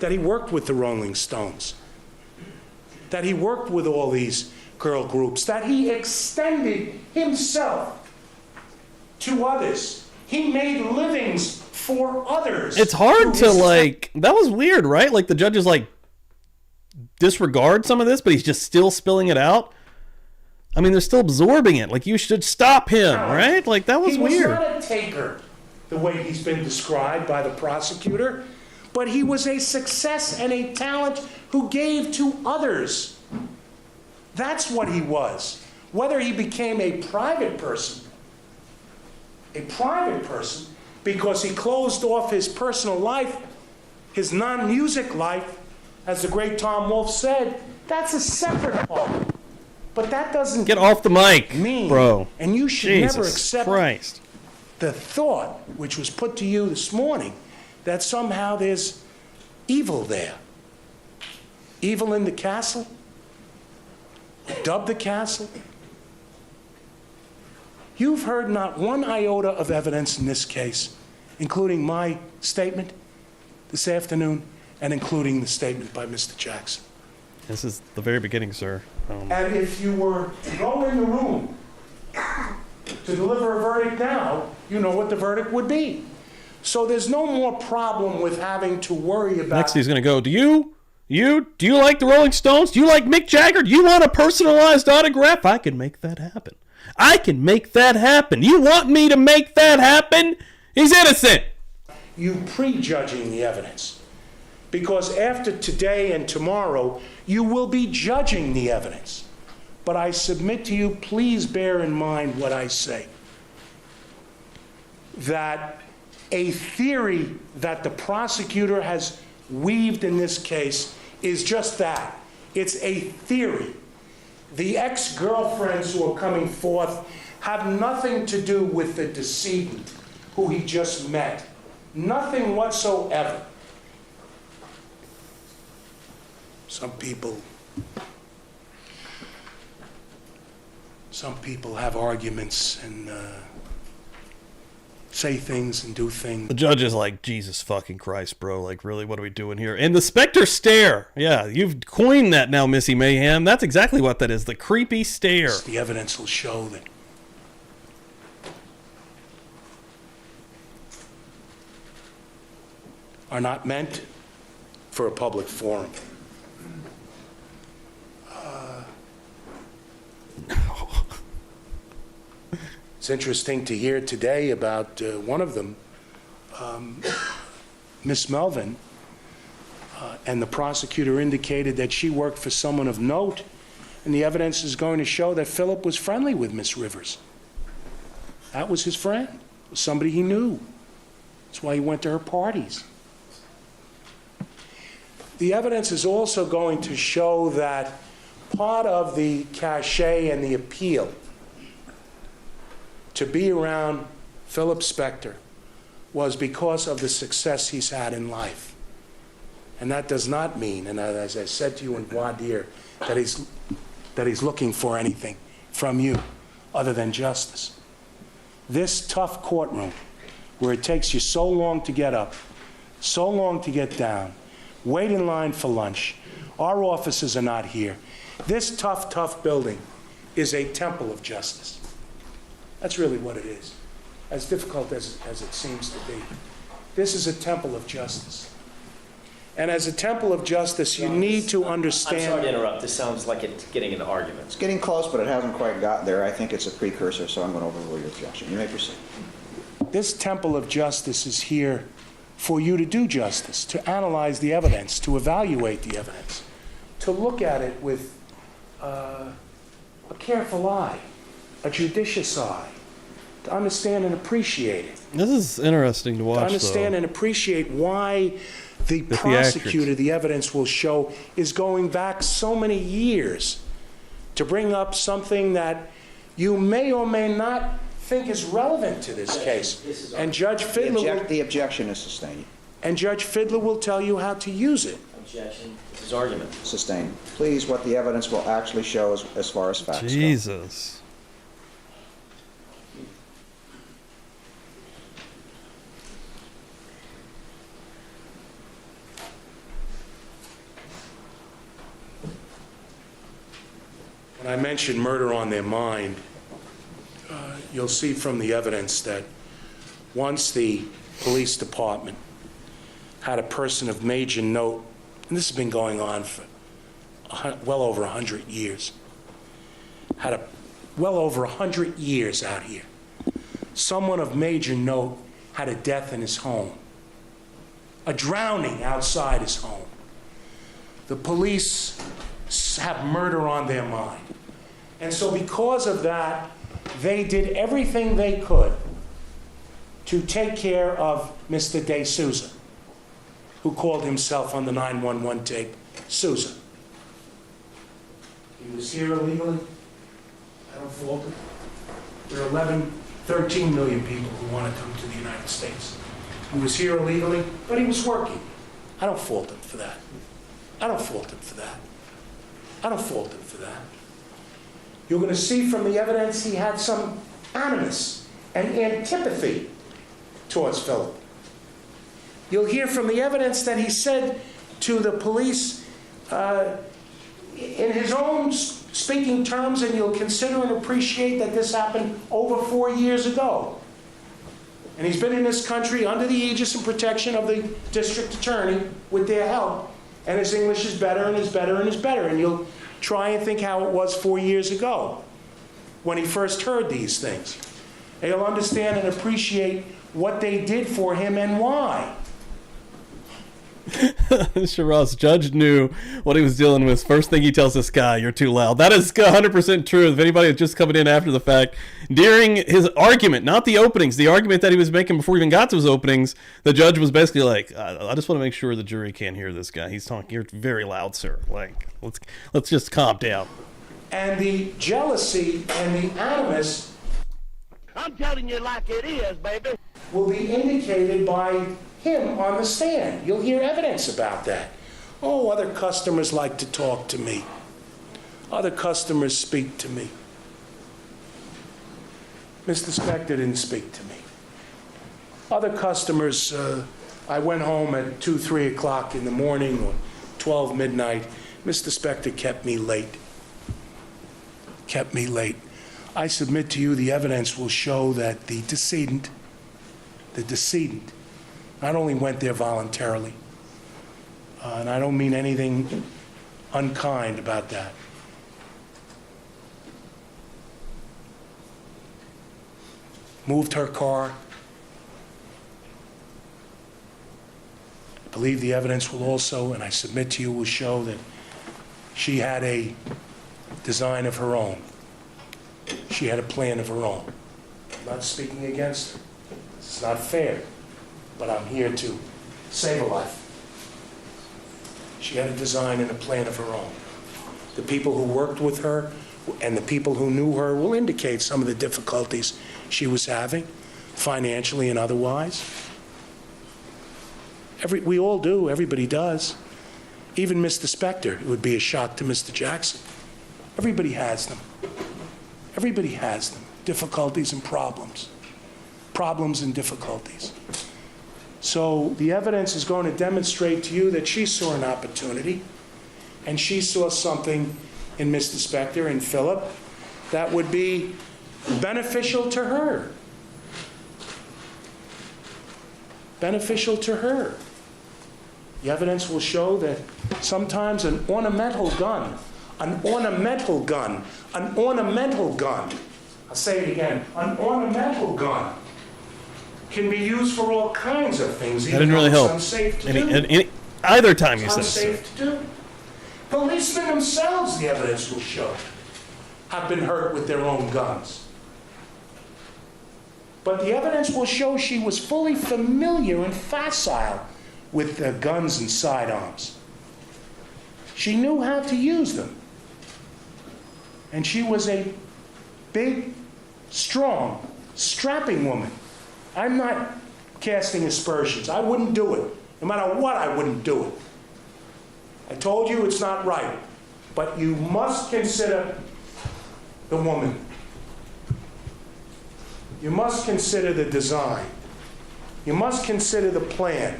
[SPEAKER 10] That he worked with the Rolling Stones. That he worked with all these girl groups. That he extended himself to others. He made livings for others.
[SPEAKER 1] It's hard to, like, that was weird, right? Like, the judges, like, disregard some of this, but he's just still spilling it out. I mean, they're still absorbing it. Like, you should stop him, right? Like, that was weird.
[SPEAKER 10] He was not a taker, the way he's been described by the prosecutor, but he was a success and a talent who gave to others. That's what he was. Whether he became a private person because he closed off his personal life, his non-music life, as the great Tom Wolfe said, that's a separate part. But that doesn't
[SPEAKER 1] get off the mic,
[SPEAKER 10] mean,
[SPEAKER 1] bro.
[SPEAKER 10] And you should
[SPEAKER 1] Jesus
[SPEAKER 10] never accept
[SPEAKER 1] Christ.
[SPEAKER 10] The thought, which was put to you this morning, that somehow there's evil there. Evil in the castle? Dub the castle? You've heard not one iota of evidence in this case, including my statement, this afternoon, and including the statement by Mr. Jackson.
[SPEAKER 1] This is the very beginning, sir.
[SPEAKER 10] And if you were to go in the room to deliver a verdict now, you know what the verdict would be. So there's no more problem with having to worry about...
[SPEAKER 1] Next he's going to go, do you like the Rolling Stones? Do you like Mick Jagger? Do you want a personalized autograph? I can make that happen. I can make that happen. You want me to make that happen? He's innocent.
[SPEAKER 10] You prejudging the evidence. Because after today and tomorrow, you will be judging the evidence. But I submit to you, please bear in mind what I say. That a theory that the prosecutor has weaved in this case is just that. It's a theory. The ex-girlfriends who are coming forth have nothing to do with the decedent who he just met. Nothing whatsoever. Some people have arguments and say things and do things.
[SPEAKER 1] The judge is like, Jesus fucking Christ, bro. Like, really, what are we doing here? And the Spector stare. Yeah, you've coined that now, Missy Mayhem. That's exactly what that is, the creepy stare.
[SPEAKER 10] The evidence will show that are not meant for a public forum. It's interesting to hear today about one of them, Miss Melvin, and the prosecutor indicated that she worked for someone of note, and the evidence is going to show that Philip was friendly with Miss Rivers. That was his friend, it was somebody he knew. That's why he went to her parties. The evidence is also going to show that part of the cachet and the appeal to be around Philip Spector was because of the success he's had in life. And that does not mean, and as I said to you in voir dire, that he's looking for anything from you other than justice. This tough courtroom, where it takes you so long to get up, so long to get down, wait in line for lunch, our offices are not here. This tough building is a temple of justice. That's really what it is, as difficult as it seems to be. This is a temple of justice. And as a temple of justice, you need to understand...
[SPEAKER 4] I'm sorry to interrupt. This sounds like it's getting into arguments.
[SPEAKER 5] It's getting close, but it hasn't quite got there. I think it's a precursor, so I'm going to overrule your objection. You may proceed.
[SPEAKER 10] This temple of justice is here for you to do justice, to analyze the evidence, to evaluate the evidence, to look at it with a careful eye, a judicious eye, to understand and appreciate it.
[SPEAKER 1] This is interesting to watch,
[SPEAKER 10] to understand and appreciate why the prosecutor, the evidence will show, is going back so many years to bring up something that you may or may not think is relevant to this case. And Judge Fiddler...
[SPEAKER 5] The objection is sustained.
[SPEAKER 10] And Judge Fiddler will tell you how to use it.
[SPEAKER 4] Objection. This is argument.
[SPEAKER 5] Sustained. Please, what the evidence will actually show as far as facts go.
[SPEAKER 1] Jesus.
[SPEAKER 10] When I mentioned murder on their mind, you'll see from the evidence that once the police department had a person of major note, and this has been going on for well over 100 years, well over 100 years out here. Someone of major note had a death in his home, a drowning outside his home. The police have murder on their mind. And so because of that, they did everything they could to take care of Mr. De Souza, who called himself on the 911 tape Souza. He was here illegally. I don't fault him. There are 13 million people who want to come to the United States. He was here illegally, but he was working. I don't fault him for that. I don't fault him for that. I don't fault him for that. You're going to see from the evidence he had some animus and antipathy towards Philip. You'll hear from the evidence that he said to the police in his own speaking terms, and you'll consider and appreciate that this happened over 4 years ago. And he's been in this country under the aegis and protection of the district attorney with their help, and his English is better and is better and is better. And you'll try and think how it was 4 years ago when he first heard these things. And you'll understand and appreciate what they did for him and why.
[SPEAKER 1] Shiraz, Judge knew what he was dealing with. First thing he tells this guy, you're too loud. That is 100% true. If anybody is just coming in after the fact, during his argument, not the openings, the argument that he was making before he even got to his openings, the judge was basically like, I just want to make sure the jury can't hear this guy. He's talking, you're very loud, sir. Like, let's just calm down.
[SPEAKER 10] And the jealousy and the animus,
[SPEAKER 3] I'm telling you like it is, baby,
[SPEAKER 10] will be indicated by him on the stand. You'll hear evidence about that. Oh, other customers like to talk to me. Other customers speak to me. Mr. Spector didn't speak to me. Other customers, I went home at 2, 3 o'clock in the morning or 12 midnight. Mr. Spector kept me late. Kept me late. I submit to you the evidence will show that the decedent not only went there voluntarily, and I don't mean anything unkind about that. Moved her car. I believe the evidence will also, and I submit to you, will show that she had a design of her own. She had a plan of her own. I'm not speaking against her. It's not fair, but I'm here to save a life. She had a design and a plan of her own. The people who worked with her and the people who knew her will indicate some of the difficulties she was having, financially and otherwise. We all do, everybody does. Even Mr. Spector, it would be a shock to Mr. Jackson. Everybody has them. Everybody has them, difficulties and problems. Problems and difficulties. So the evidence is going to demonstrate to you that she saw an opportunity, and she saw something in Mr. Spector and Philip that would be beneficial to her. Beneficial to her. The evidence will show that sometimes an ornamental gun, I'll say it again, an ornamental gun can be used for all kinds of things.
[SPEAKER 1] That didn't really help.
[SPEAKER 10] Unsafe to do.
[SPEAKER 1] Either time you said it.
[SPEAKER 10] Unsafe to do. Policemen themselves, the evidence will show, have been hurt with their own guns. But the evidence will show she was fully familiar and facile with guns and sidearms. She knew how to use them. And she was a big, strong, strapping woman. I'm not casting aspersions. I wouldn't do it. No matter what, I wouldn't do it. I told you it's not right. But you must consider the woman. You must consider the design. You must consider the plan.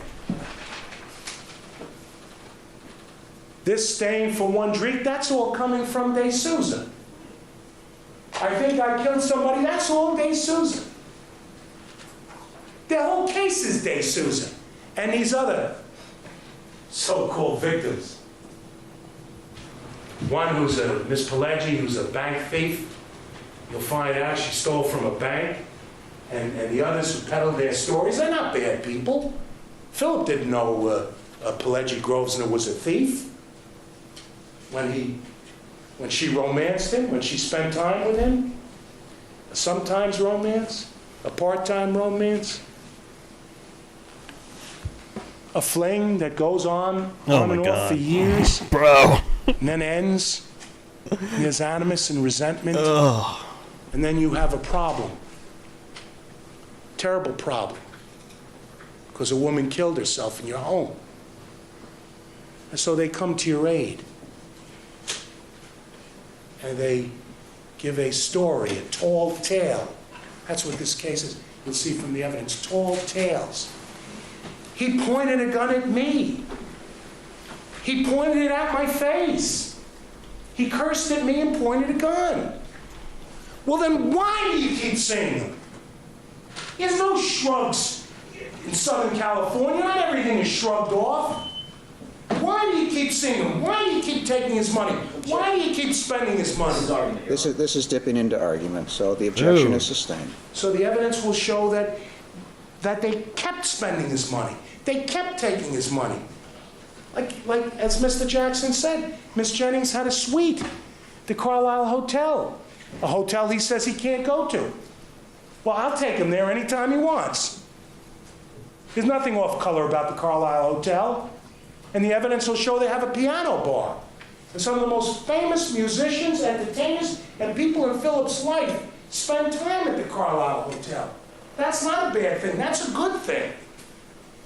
[SPEAKER 10] This staying for one drink, that's all coming from De Souza. I think I killed somebody, that's all De Souza. The whole case is De Souza and these other so-called victims. One who's Miss Pileggi, who's a bank thief. You'll find out she stole from a bank. And the others who peddled their stories, they're not bad people. Philip didn't know Pileggi Grosvenor was a thief. When she romanced him, when she spent time with him, a sometimes romance, a part-time romance, a fling that goes on and off for years,
[SPEAKER 1] bro,
[SPEAKER 10] and then ends. And there's animus and resentment, and then you have a problem, terrible problem, because a woman killed herself in your home, and so they come to your aid. And they give a story, a tall tale. That's what this case is. You'll see from the evidence, tall tales.
[SPEAKER 2] He pointed a gun at me. He pointed it at my face. He cursed at me and pointed a gun. Well, then why do you keep seeing them? There's no shrugs in Southern California. Not everything is shrugged off. Why do you keep seeing him? Why do you keep taking his money? Why do you keep spending his money?
[SPEAKER 5] This is dipping into argument, so the objection is sustained.
[SPEAKER 2] So the evidence will show that they kept spending his money. They kept taking his money. Like as Mr. Jackson said, Miss Jennings had a suite, the Carlisle Hotel, a hotel he says he can't go to. Well, I'll take him there anytime he wants. There's nothing off color about the Carlisle Hotel. And the evidence will show they have a piano bar. And some of the most famous musicians, entertainers, and people in Philip's life spend time at the Carlisle Hotel. That's not a bad thing. That's a good thing.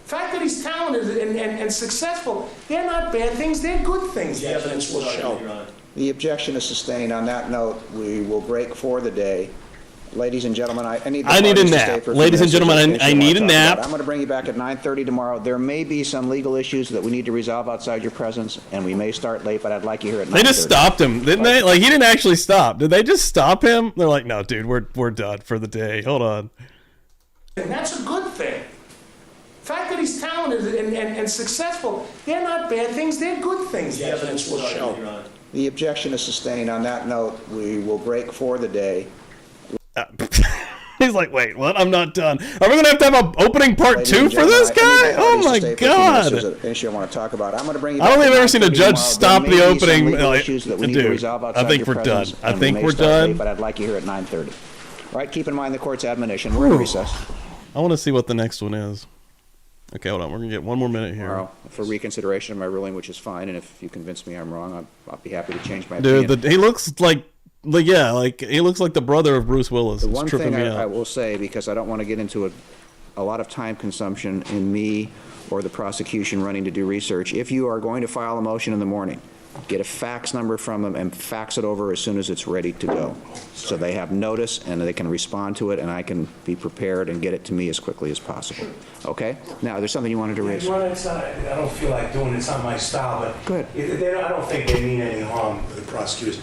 [SPEAKER 2] The fact that he's talented and successful, they're not bad things. They're good things, the evidence will show.
[SPEAKER 5] The objection is sustained. On that note, we will break for the day. Ladies and gentlemen, I need
[SPEAKER 1] a nap. Ladies and gentlemen, I need a nap.
[SPEAKER 5] I'm going to bring you back at 9:30 tomorrow. There may be some legal issues that we need to resolve outside your presence, and we may start late, but I'd like you here at 9:30.
[SPEAKER 1] They just stopped him, didn't they? Like, he didn't actually stop. Did they just stop him? They're like, no, dude, we're done for the day. Hold on.
[SPEAKER 2] And that's a good thing. The fact that he's talented and successful, they're not bad things. They're good things, the evidence will show.
[SPEAKER 5] The objection is sustained. On that note, we will break for the day.
[SPEAKER 1] He's like, wait, what? I'm not done. Are we going to have an opening part 2 for this guy? Oh, my God.
[SPEAKER 5] There's an issue I want to talk about. I'm going to bring you
[SPEAKER 1] I
[SPEAKER 5] back
[SPEAKER 1] don't think I've ever seen a judge
[SPEAKER 5] tomorrow.
[SPEAKER 1] stop the opening.
[SPEAKER 5] Dude,
[SPEAKER 1] I think we're done. I think we're done.
[SPEAKER 5] But I'd like you here at 9:30. All right, keep in mind the court's admonition. We're in recess.
[SPEAKER 1] I want to see what the next one is. Okay, hold on. We're going to get one more minute here.
[SPEAKER 5] Tomorrow for reconsideration of my ruling, which is fine. And if you convince me I'm wrong, I'll be happy to change my opinion.
[SPEAKER 1] Dude, he looks like he looks like the brother of Bruce Willis.
[SPEAKER 5] The one thing I will say, because I don't want to get into a lot of time consumption in me or the prosecution running to do research, if you are going to file a motion in the morning, get a fax number from them and fax it over as soon as it's ready to go. So they have notice and they can respond to it, and I can be prepared and get it to me as quickly as possible. Okay? Now, there's something you wanted to raise.
[SPEAKER 10] I don't feel like doing it. It's not my style, but
[SPEAKER 5] good.
[SPEAKER 10] I don't think they mean any harm to the prosecutors.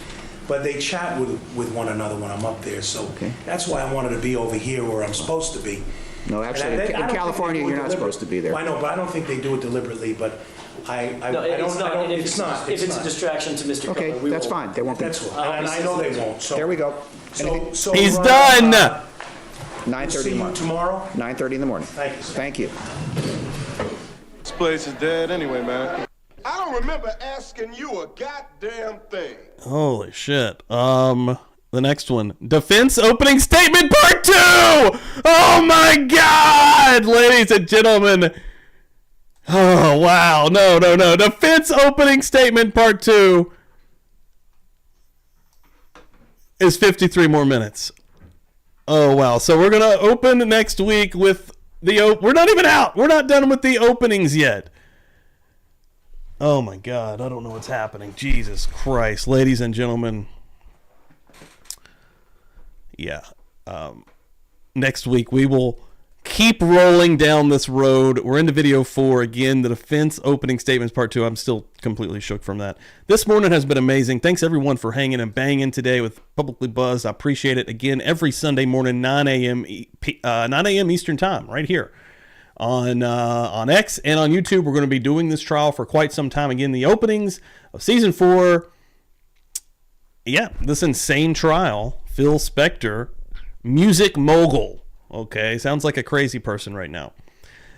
[SPEAKER 10] But they chat with one another when I'm up there, so that's why I wanted to be over here where I'm supposed to be.
[SPEAKER 5] No, actually, in California, you're not supposed to be there.
[SPEAKER 10] I know, but I don't think they do it deliberately, but
[SPEAKER 4] If it's a distraction to Mr.
[SPEAKER 5] Okay,
[SPEAKER 4] Cutler,
[SPEAKER 5] that's fine. They won't be.
[SPEAKER 10] That's what, and I know they won't. So
[SPEAKER 5] there we go.
[SPEAKER 10] So
[SPEAKER 1] he's done.
[SPEAKER 5] 9:30
[SPEAKER 10] tomorrow.
[SPEAKER 5] 9:30 in the morning.
[SPEAKER 10] Thank you, sir.
[SPEAKER 5] Thank you.
[SPEAKER 2] This place is dead anyway, man. I don't remember asking you a goddamn thing.
[SPEAKER 1] Holy shit. The next one. Defense opening statement part 2! Oh my God! Ladies and gentlemen. Oh, wow. No. Defense opening statement part 2 is 53 more minutes. Oh, wow. So we're going to open next week with we're not even out. We're not done with the openings yet. Oh my God, I don't know what's happening. Jesus Christ, ladies and gentlemen. Yeah. Next week we will keep rolling down this road. We're into video 4 again, the defense opening statements part 2. I'm still completely shook from that. This morning has been amazing. Thanks everyone for hanging and banging today with Publicly Buzzed. I appreciate it. Again, every Sunday morning, 9 a.m. Eastern time, right here. On X and on YouTube. We're going to be doing this trial for quite some time. Again, the openings of season 4. Yeah, this insane trial. Phil Spector, music mogul. Okay, sounds like a crazy person right now.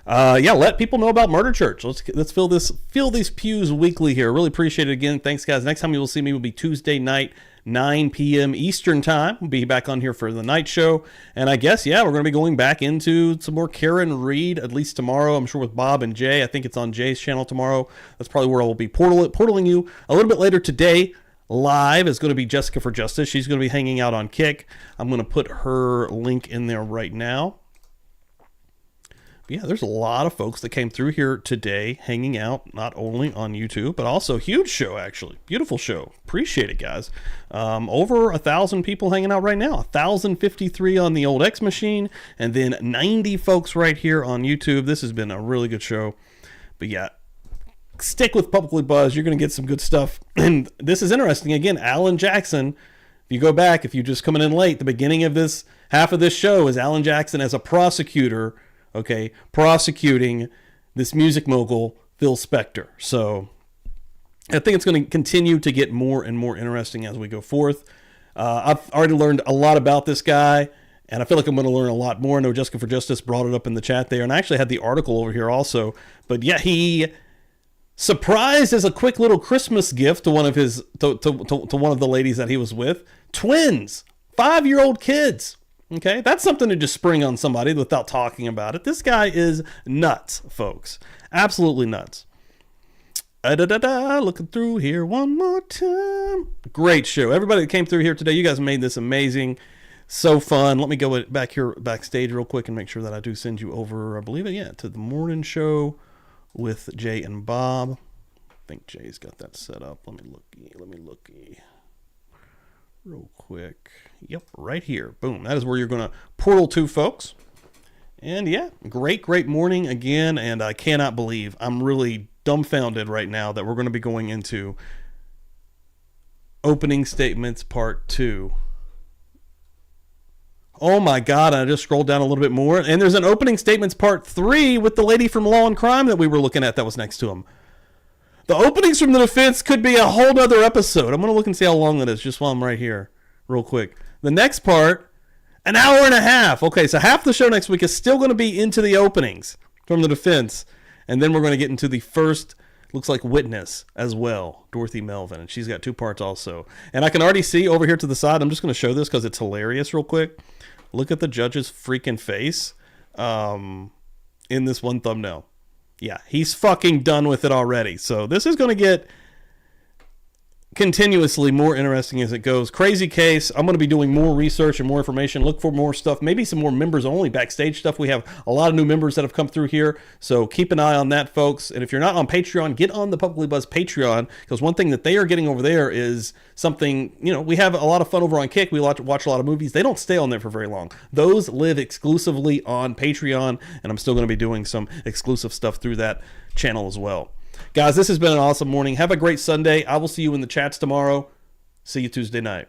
[SPEAKER 1] Yeah, let people know about Murder Church. Let's fill these pews weekly here. Really appreciate it. Again, thanks guys. Next time you will see me will be Tuesday night, 9 p.m. Eastern time. We'll be back on here for the night show. And I guess, yeah, we're going to be going back into some more Karen Reed, at least tomorrow. I'm sure with Bob and Jay. I think it's on Jay's channel tomorrow. That's probably where I will be portaling you. A little bit later today, live, is going to be Jessica for Justice. She's going to be hanging out on Kick. I'm going to put her link in there right now. yeah, there's a lot of folks that came through here today hanging out, not only on YouTube, but also huge show, actually. Beautiful show. Appreciate it, guys. Over 1,000 people hanging out right now. 1,053 on the old X machine, and then 90 folks right here on YouTube. This has been a really good show. But yeah, stick with Publicly Buzzed. You're going to get some good stuff. And this is interesting. Again, Alan Jackson, if you go back, if you're just coming in late, the beginning of this half of this show is Alan Jackson as a prosecutor, okay, prosecuting this music mogul, Phil Spector. So I think it's going to continue to get more and more interesting as we go forth. I've already learned a lot about this guy, and I feel like I'm going to learn a lot more. I know Jessica for Justice brought it up in the chat there, and I actually had the article over here also. But yeah, he surprised as a quick little Christmas gift to one of his to one of the ladies that he was with, twins, 5-year-old kids. Okay, that's something to just spring on somebody without talking about it. This guy is nuts, folks. Absolutely nuts. Looking through here one more time. Great show. Everybody that came through here today, you guys made this amazing. So fun. Let me go back here backstage real quick and make sure that I do send you over, I believe it, yeah, to the morning show with Jay and Bob. I think Jay's got that set up. Let me looky. Real quick. Yep, right here. Boom. That is where you're going to portal to, folks. And yeah, great morning again. And I cannot believe, I'm really dumbfounded right now that we're going to be going into opening statements part 2. Oh my God, I just scrolled down a little bit more. And there's an opening statements part 3 with the lady from Law and Crime that we were looking at that was next to him. The openings from the defense could be a whole nother episode. I'm going to look and see how long that is just while I'm right here real quick. The next part, an hour and a half. Okay, so half the show next week is still going to be into the openings from the defense. And then we're going to get into the first, looks like, witness as well, Dorothy Melvin. And she's got 2 parts also. And I can already see over here to the side, I'm just going to show this because it's hilarious real quick. Look at the judge's freaking face in this one thumbnail. Yeah, he's fucking done with it already. So this is going to get continuously more interesting as it goes. Crazy case. I'm going to be doing more research and more information. Look for more stuff. Maybe some more members only backstage stuff. We have a lot of new members that have come through here. So keep an eye on that, folks. And if you're not on Patreon, get on the Publicly Buzzed Patreon, because one thing that they are getting over there is something, you know, we have a lot of fun over on Kick. We watch a lot of movies. They don't stay on there for very long. Those live exclusively on Patreon, and I'm still going to be doing some exclusive stuff through that channel as well. Guys, this has been an awesome morning. Have a great Sunday. I will see you in the chats tomorrow. See you Tuesday night.